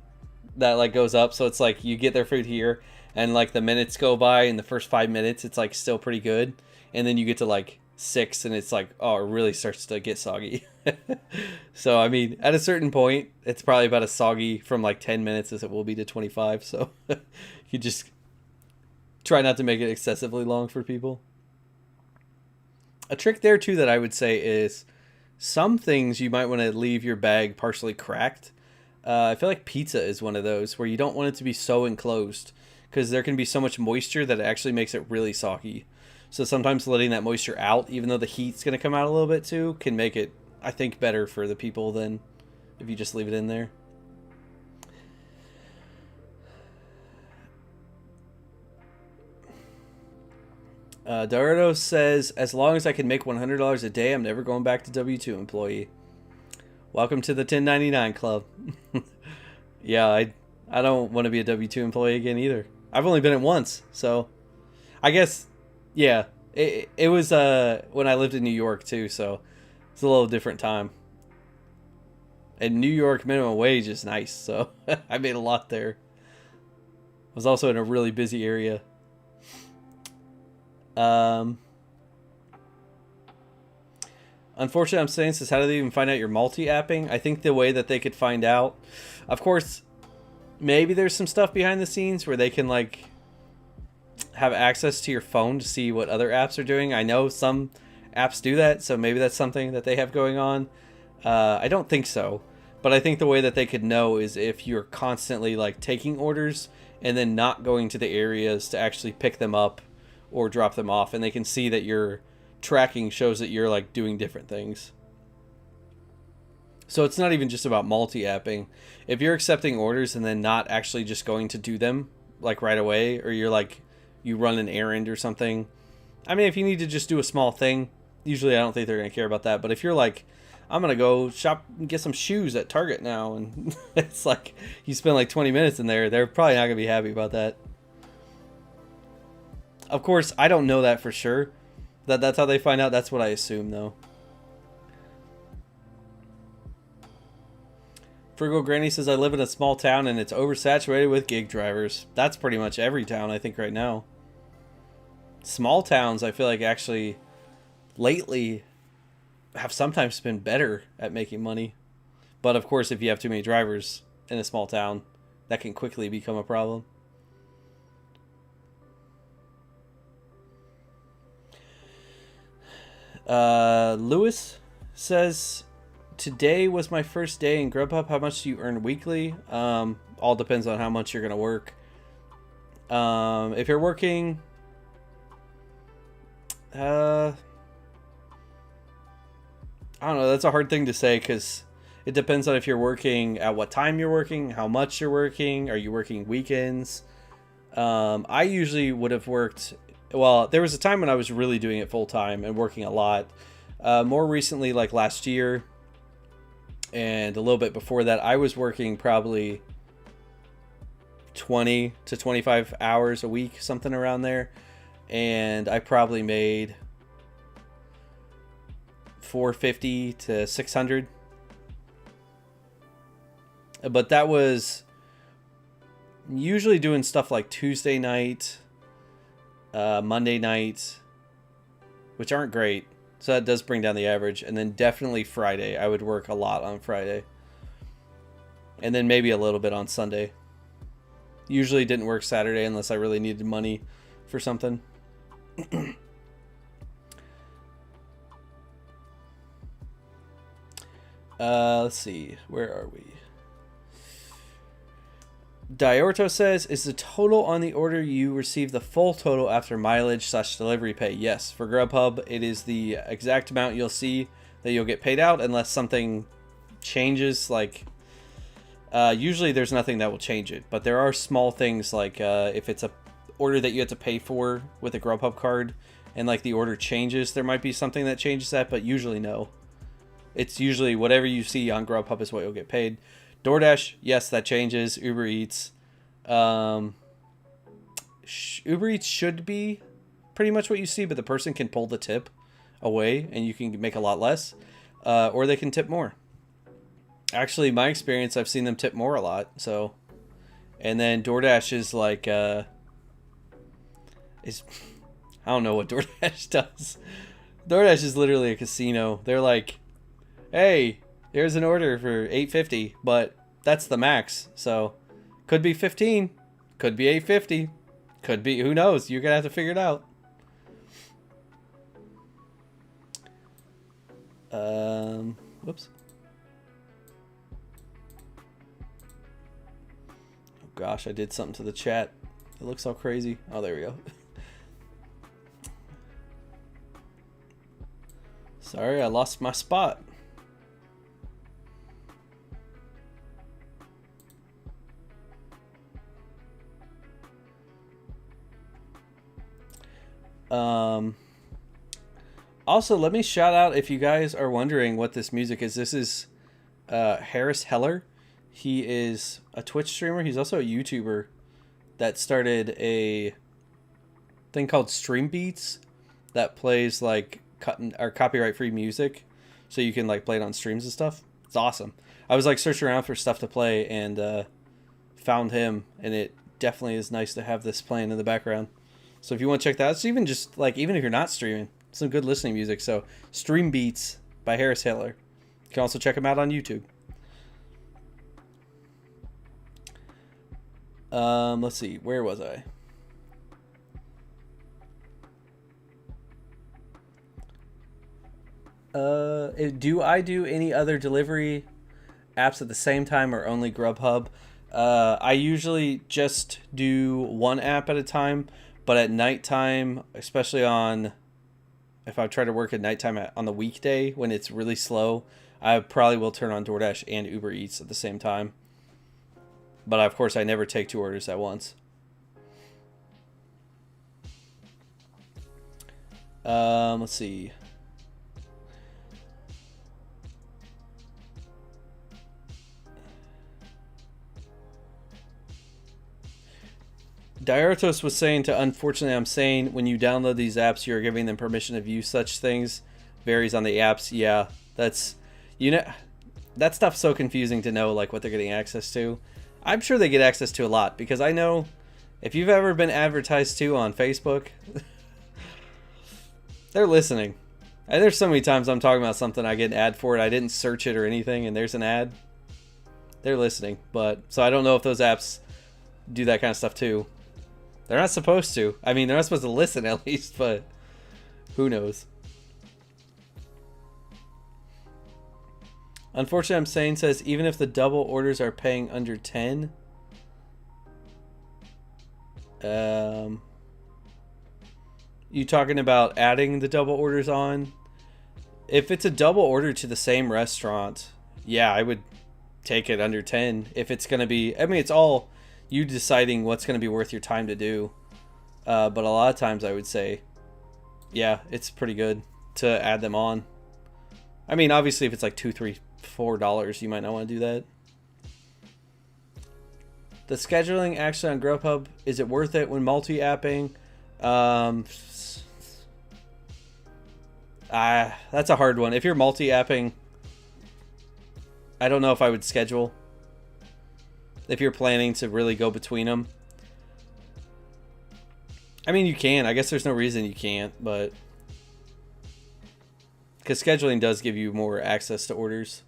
that like goes up. So it's like you get their food here and like the minutes go by, in the first 5 minutes, it's like still pretty good. And then you get to like 6 and it's like, oh, it really starts to get soggy. So, I mean, at a certain point, it's probably about as soggy from like 10 minutes as it will be to 25. So you just try not to make it excessively long for people. A trick there too that I would say is, some things you might want to leave your bag partially cracked. I feel like pizza is one of those where you don't want it to be so enclosed, because there can be so much moisture that it actually makes it really soggy. So sometimes letting that moisture out, even though the heat's going to come out a little bit too, can make it, I think, better for the people than if you just leave it in there. Dorado says, as long as I can make $100 a day, I'm never going back to W-2 employee. Welcome to the 1099 club. Yeah, I don't want to be a W-2 employee again either. I've only been it once, so I guess, yeah, It was when I lived in New York too, so it's a little different time. And New York minimum wage is nice, so I made a lot there. I was also in a really busy area. Unfortunately, I'm saying this, how do they even find out you're multi-apping? I think the way that they could find out, of course, maybe there's some stuff behind the scenes where they can like have access to your phone to see what other apps are doing. I know some apps do that, so maybe that's something that they have going on. I don't think so, but I think the way that they could know is if you're constantly like taking orders and then not going to the areas to actually pick them up or drop them off, and they can see that your tracking shows that you're like doing different things. So it's not even just about multi-apping. If you're accepting orders and then not actually just going to do them like right away, or you're like, you run an errand or something. I mean, if you need to just do a small thing, usually I don't think they're going to care about that. But if you're like, I'm going to go shop and get some shoes at Target now, and it's like you spend like 20 minutes in there, they're probably not going to be happy about that. Of course, I don't know that for sure. That's how they find out. That's what I assume, though. Frugal Granny says, I live in a small town and it's oversaturated with gig drivers. That's pretty much every town, I think, right now. Small towns, I feel like, actually, lately, have sometimes been better at making money. But, of course, if you have too many drivers in a small town, that can quickly become a problem. Lewis says, today was my first day in Grubhub. How much do you earn weekly? All depends on how much you're going to work. If you're working, I don't know. That's a hard thing to say because it depends on if you're working, at what time you're working, how much you're working. Are you working weekends? I usually would have worked. Well, there was a time when I was really doing it full time and working a lot. More recently, like last year and a little bit before that, I was working probably 20 to 25 hours a week, something around there. And I probably made $450 to $600. But that was usually doing stuff like Tuesday night, Monday night, which aren't great. So that does bring down the average. And then definitely Friday. I would work a lot on Friday. And then maybe a little bit on Sunday. Usually didn't work Saturday unless I really needed money for something. Let's see. Where are we? Diorto says, is the total on the order you receive the full total after mileage / delivery pay? Yes. For Grubhub, it is the exact amount you'll see that you'll get paid out unless something changes. Like, usually there's nothing that will change it. But there are small things like if it's a order that you have to pay for with a Grubhub card and like the order changes, there might be something that changes that, but usually no. It's usually whatever you see on Grubhub is what you'll get paid. DoorDash, yes, that changes. Uber Eats. Uber Eats should be pretty much what you see, but the person can pull the tip away and you can make a lot less. Or they can tip more. Actually, my experience, I've seen them tip more a lot. So, and then DoorDash is like, I don't know what DoorDash does. DoorDash is literally a casino. They're like, hey, here's an order for $8.50, but that's the max. So could be 15, could be $8.50, could be, who knows? You're gonna have to figure it out. Whoops. Oh gosh, I did something to the chat. It looks all crazy. Oh, there we go. Sorry, I lost my spot. Also, let me shout out, if you guys are wondering what this music is, this is Harris Heller. He is a Twitch streamer. He's also a YouTuber that started a thing called Stream Beats that plays like copyright free music, so you can like play it on streams and stuff. It's awesome. I was like searching around for stuff to play and found him, and it definitely is nice to have this playing in the background. So if you want to check that out, it's even just like, even if you're not streaming, some good listening music. So Stream Beats by Harris Hitler. You can also check him out on YouTube. Let's see, where was I? Do I do any other delivery apps at the same time or only Grubhub? I usually just do one app at a time, but at nighttime, especially if I try to work at nighttime on the weekday when it's really slow, I probably will turn on DoorDash and Uber Eats at the same time. But of course, I never take 2 orders at once. Let's see. Diartos was saying to Unfortunately I'm saying, when you download these apps, you're giving them permission to view such things. Varies on the apps. Yeah, that's, that stuff's so confusing to know like what they're getting access to. I'm sure they get access to a lot, because I know if you've ever been advertised to on Facebook, they're listening. And there's so many times I'm talking about something, I get an ad for it, I didn't search it or anything, and there's an ad. They're listening. But so I don't know if those apps do that kind of stuff too. They're not supposed to. I mean, they're not supposed to listen at least, but who knows? Unfortunately, I'm saying says even if the double orders are paying under 10. You talking about adding the double orders on? If it's a double order to the same restaurant, yeah, I would take it under 10. If it's going to be, I mean, it's all you deciding what's going to be worth your time to do. But a lot of times I would say, yeah, it's pretty good to add them on. I mean, obviously if it's like $2, $3, $4, you might not want to do that. The scheduling actually on Grubhub, is it worth it when multi-apping? That's a hard one. If you're multi-apping, I don't know if I would schedule. If you're planning to really go between them. I mean, you can. I guess there's no reason you can't, but because scheduling does give you more access to orders.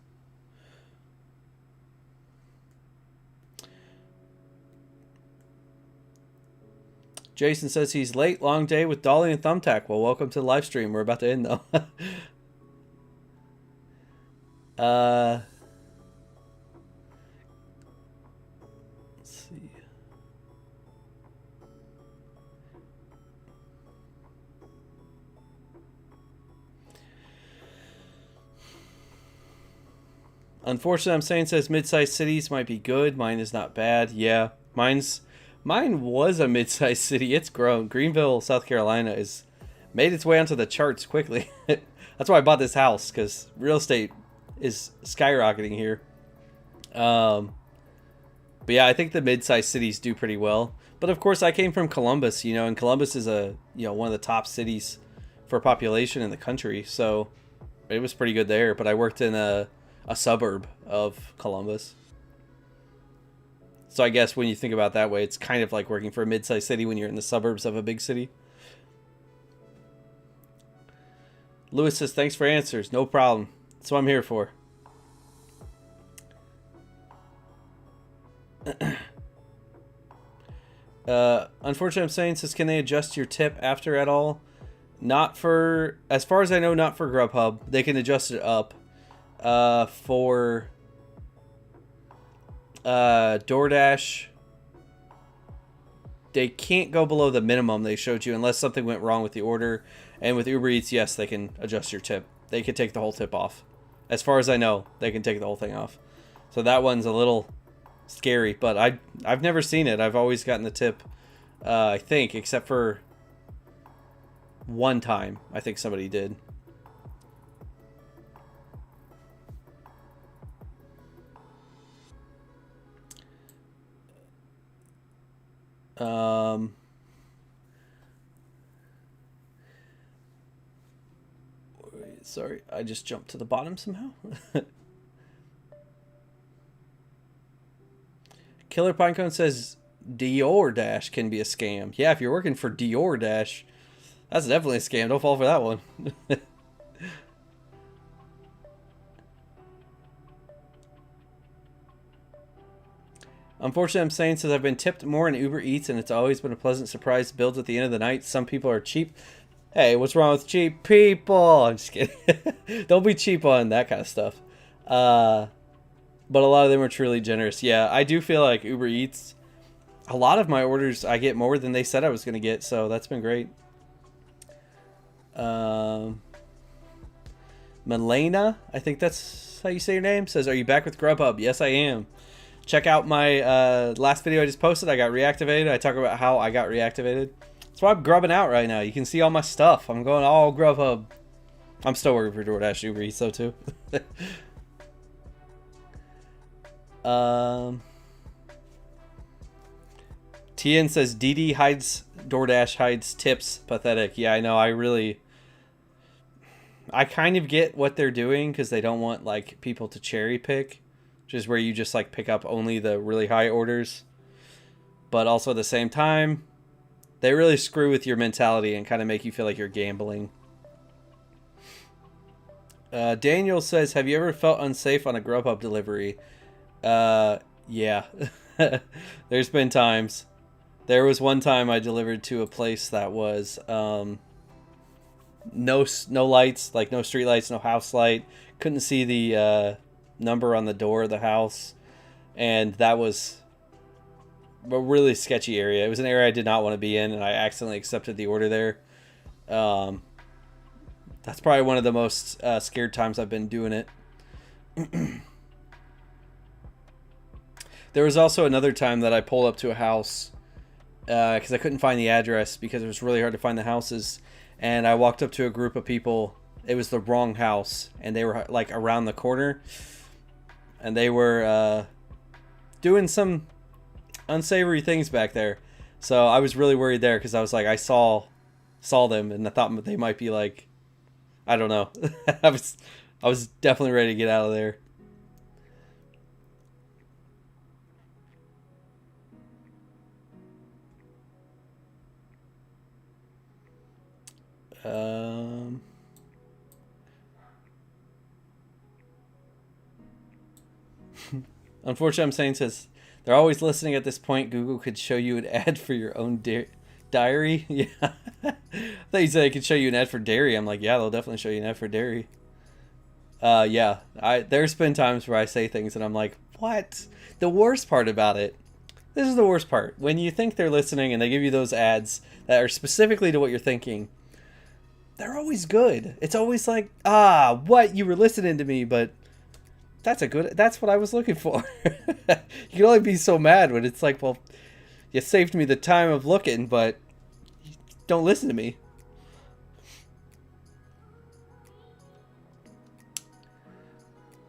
Jason says he's late. Long day with Dolly and Thumbtack. Well, welcome to the live stream. We're about to end, though. Let's see. Unfortunately, I'm saying says mid-sized cities might be good. Mine is not bad. Yeah, mine was a mid-sized city. It's grown. Greenville, South Carolina is made its way onto the charts quickly. That's why I bought this house, because real estate is skyrocketing here. But yeah, I think the mid-sized cities do pretty well. But of course, I came from Columbus, and Columbus is one of the top cities for population in the country. So it was pretty good there. But I worked in a suburb of Columbus. So I guess when you think about it that way, it's kind of like working for a mid-sized city when you're in the suburbs of a big city. Lewis says, thanks for answers. No problem. That's what I'm here for. Unfortunately, I'm saying, says, can they adjust your tip after at all? Not for, as far as I know, not for Grubhub. They can adjust it up. For DoorDash, they can't go below the minimum they showed you unless something went wrong with the order. And with Uber Eats, yes, they can adjust your tip. They can take the whole tip off. As far as I know, they can take the whole thing off. So that one's a little scary, but I've never seen it. I've always gotten the tip, I think, except for one time. I think somebody did. Sorry, I just jumped to the bottom somehow. Killer Pinecone says DoorDash can be a scam. Yeah, if you're working for DoorDash, that's definitely a scam. Don't fall for that one. Unfortunately, I'm saying since I've been tipped more in Uber Eats and it's always been a pleasant surprise builds at the end of the night. Some people are cheap. Hey, what's wrong with cheap people? I'm just kidding. Don't be cheap on that kind of stuff. But a lot of them are truly generous. Yeah, I do feel like Uber Eats, a lot of my orders, I get more than they said I was going to get. So that's been great. Melena, I think that's how you say your name, says, are you back with Grubhub? Yes, I am. Check out my last video I just posted. I got reactivated. I talk about how I got reactivated. That's why I'm grubbing out right now. You can see all my stuff. I'm going all Grubhub. I'm still working for DoorDash, Uber Eats, though, too. Tien says, DD hides, DoorDash hides tips. Pathetic. Yeah, I know. I kind of get what they're doing because they don't want, like, people to cherry pick. Which is where you just, like, pick up only the really high orders. But also at the same time, they really screw with your mentality and kind of make you feel like you're gambling. Daniel says, have you ever felt unsafe on a Grubhub delivery? Yeah. There's been times. There was one time I delivered to a place that was no lights, like no street lights, no house light. Couldn't see the number on the door of the house. And that was a really sketchy area. It was an area I did not want to be in, and I accidentally accepted the order there. That's probably one of the most scared times I've been doing it. There was also another time that I pulled up to a house because I couldn't find the address because it was really hard to find the houses. And I walked up to a group of people. It was the wrong house, and they were like around the corner. And they were doing some unsavory things back there. So I was really worried there because I was like, I saw them, and I thought they might be like, I don't know. I was definitely ready to get out of there. Unfortunately, I'm saying says they're always listening at this point. Google could show you an ad for your own diary. Yeah. I thought you said it could show you an ad for dairy. I'm like, yeah, they'll definitely show you an ad for dairy. Yeah. There's been times where I say things and I'm like, what? The worst part about it, this is the worst part. When you think they're listening and they give you those ads that are specifically to what you're thinking, they're always good. It's always like, what? You were listening to me, but that's what I was looking for. You can only be so mad when it's like, well, you saved me the time of looking, but don't listen to me.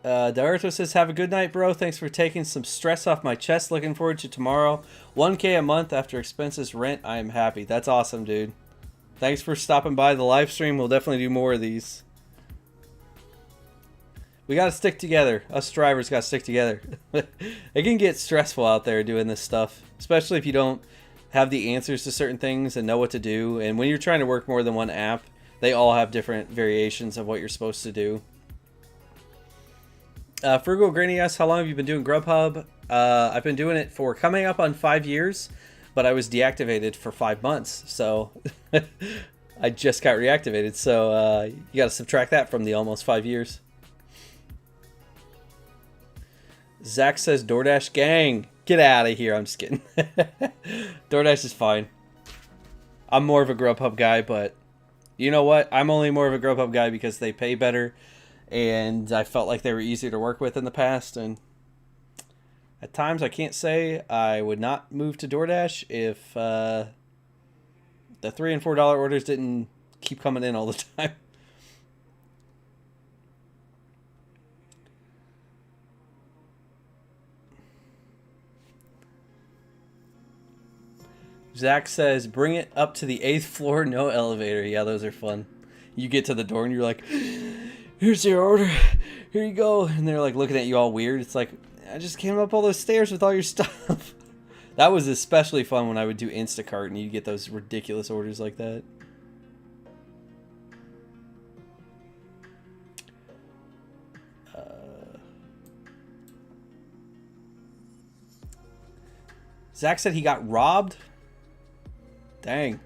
Daruto says, have a good night, bro. Thanks for taking some stress off my chest. Looking forward to tomorrow. 1K a month after expenses, rent. I am happy. That's awesome, dude. Thanks for stopping by the live stream. We'll definitely do more of these. We got to stick together. Us drivers got to stick together. It can get stressful out there doing this stuff, especially if you don't have the answers to certain things and know what to do. And when you're trying to work more than one app, they all have different variations of what you're supposed to do. Frugal Granny asks, how long have you been doing Grubhub? I've been doing it for coming up on 5 years, but I was deactivated for 5 months. So I just got reactivated. So you got to subtract that from the almost 5 years. Zach says, DoorDash gang, get out of here. I'm just kidding. DoorDash is fine. I'm more of a Grubhub guy, but you know what? I'm only more of a Grubhub guy because they pay better, and I felt like they were easier to work with in the past. And at times, I can't say I would not move to DoorDash if the $3 and $4 orders didn't keep coming in all the time. Zach says, bring it up to the 8th floor, no elevator. Yeah, those are fun. You get to the door and you're like, here's your order. Here you go. And they're like looking at you all weird. It's like, I just came up all those stairs with all your stuff. That was especially fun when I would do Instacart and you'd get those ridiculous orders like that. Zach said he got robbed. Dang.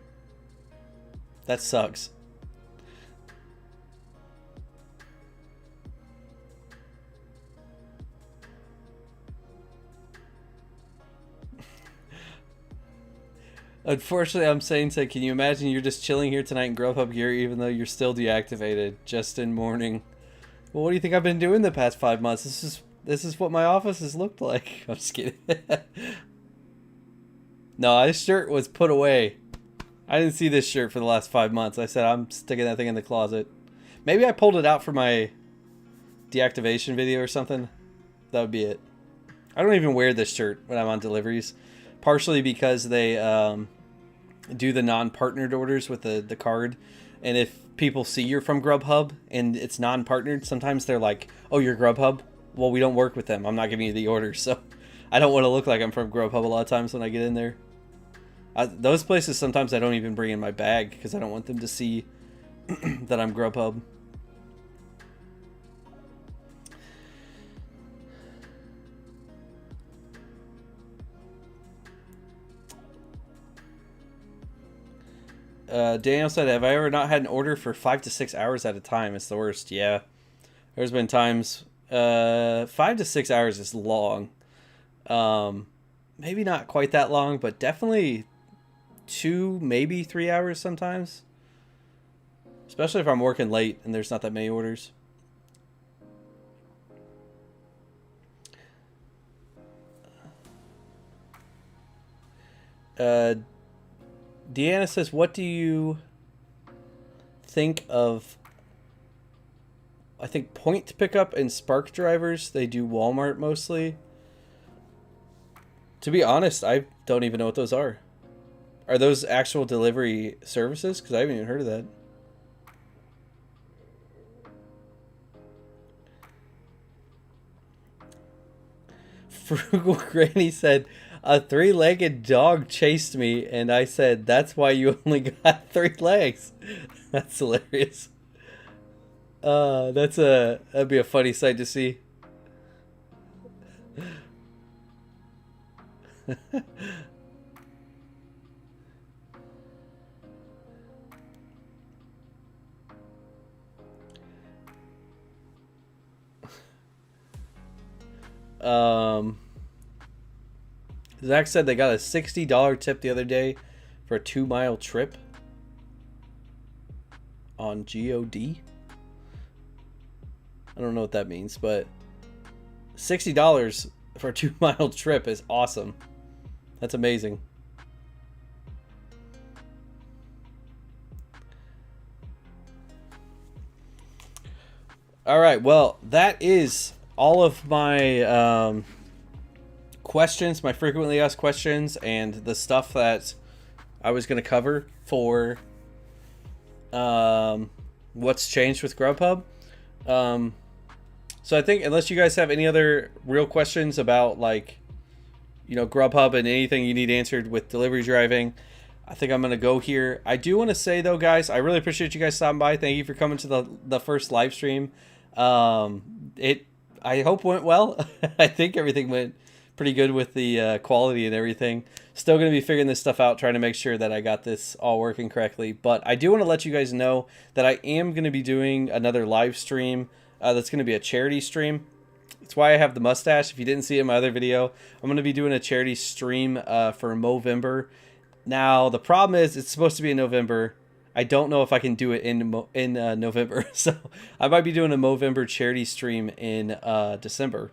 That sucks. Unfortunately, I'm saying, can you imagine you're just chilling here tonight in Grubhub gear even though you're still deactivated, just in mourning? Well, what do you think I've been doing the past 5 months? This is what my office has looked like. I'm just kidding. No, this shirt was put away. I didn't see this shirt for the last 5 months. I said I'm sticking that thing in the closet. Maybe I pulled it out for my deactivation video or something. That would be it. I don't even wear this shirt when I'm on deliveries. Partially because they do the non-partnered orders with the card. And if people see you're from Grubhub and it's non-partnered, sometimes they're like, oh, you're Grubhub? Well, we don't work with them. I'm not giving you the order. So I don't want to look like I'm from Grubhub a lot of times when I get in there. Those places, sometimes I don't even bring in my bag because I don't want them to see that I'm Grubhub. Daniel said, have I ever not had an order for 5 to 6 hours at a time? It's the worst. Yeah. There's been times 5 to 6 hours is long. Maybe not quite that long, but definitely 2, maybe 3 hours sometimes. Especially if I'm working late and there's not that many orders. Deanna says, what do you think of, I think, point pickup and Spark drivers? They do Walmart mostly. To be honest, I don't even know what those are. Are those actual delivery services? Because I haven't even heard of that. Frugal Granny said, a 3-legged dog chased me, and I said, that's why you only got 3 legs. That's hilarious. That'd be a funny sight to see. Zach said they got a $60 tip the other day for a 2-mile trip on GOD. I don't know what that means, but $60 for a 2-mile trip is awesome. That's amazing. All right, well, that is all of my questions, my frequently asked questions, and the stuff that I was going to cover for what's changed with Grubhub. So I think unless you guys have any other real questions about, like, you know, Grubhub and anything you need answered with delivery driving, I think I'm going to go here. I do want to say, though, guys, I really appreciate you guys stopping by. Thank you for coming to the first live stream. I hope went well. I think everything went pretty good with the quality and everything. Still going to be figuring this stuff out, trying to make sure that I got this all working correctly. But I do want to let you guys know that I am going to be doing another live stream that's going to be a charity stream. That's why I have the mustache. If you didn't see it in my other video, I'm going to be doing a charity stream for Movember. Now, the problem is it's supposed to be in November. I don't know if I can do it in November. So I might be doing a Movember charity stream in December.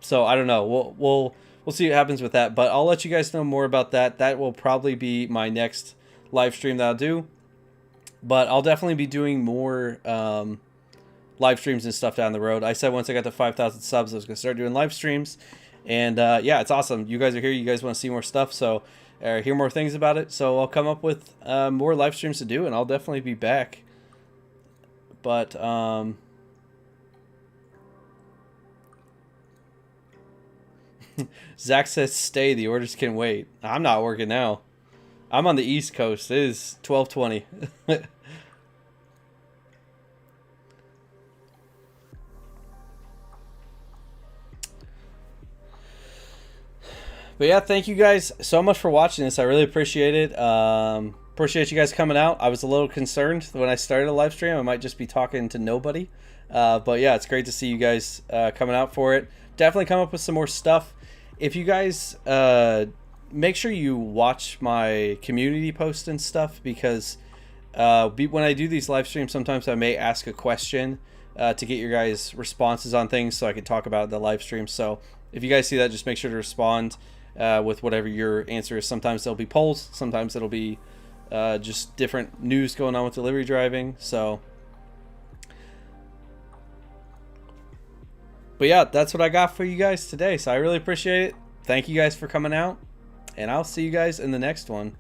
So I don't know. We'll see what happens with that. But I'll let you guys know more about that. That will probably be my next live stream that I'll do. But I'll definitely be doing more live streams and stuff down the road. I said once I got to 5,000 subs, I was going to start doing live streams. And yeah, it's awesome. You guys are here. You guys want to see more stuff. So hear more things about it. So I'll come up with more live streams to do. And I'll definitely be back. But Zach says stay. The orders can wait. I'm not working now. I'm on the East Coast. It is 12:20. But yeah, thank you guys so much for watching this. I really appreciate it. Appreciate you guys coming out. I was a little concerned when I started a live stream. I might just be talking to nobody. But yeah, it's great to see you guys coming out for it. Definitely come up with some more stuff. If you guys make sure you watch my community post and stuff, because when I do these live streams, sometimes I may ask a question to get your guys' responses on things so I can talk about it in the live stream. So if you guys see that, just make sure to respond with whatever your answer is. Sometimes there'll be polls, sometimes it'll be just different news going on with delivery driving. So, but yeah, that's what I got for you guys today. So I really appreciate it. Thank you guys for coming out, and I'll see you guys in the next one.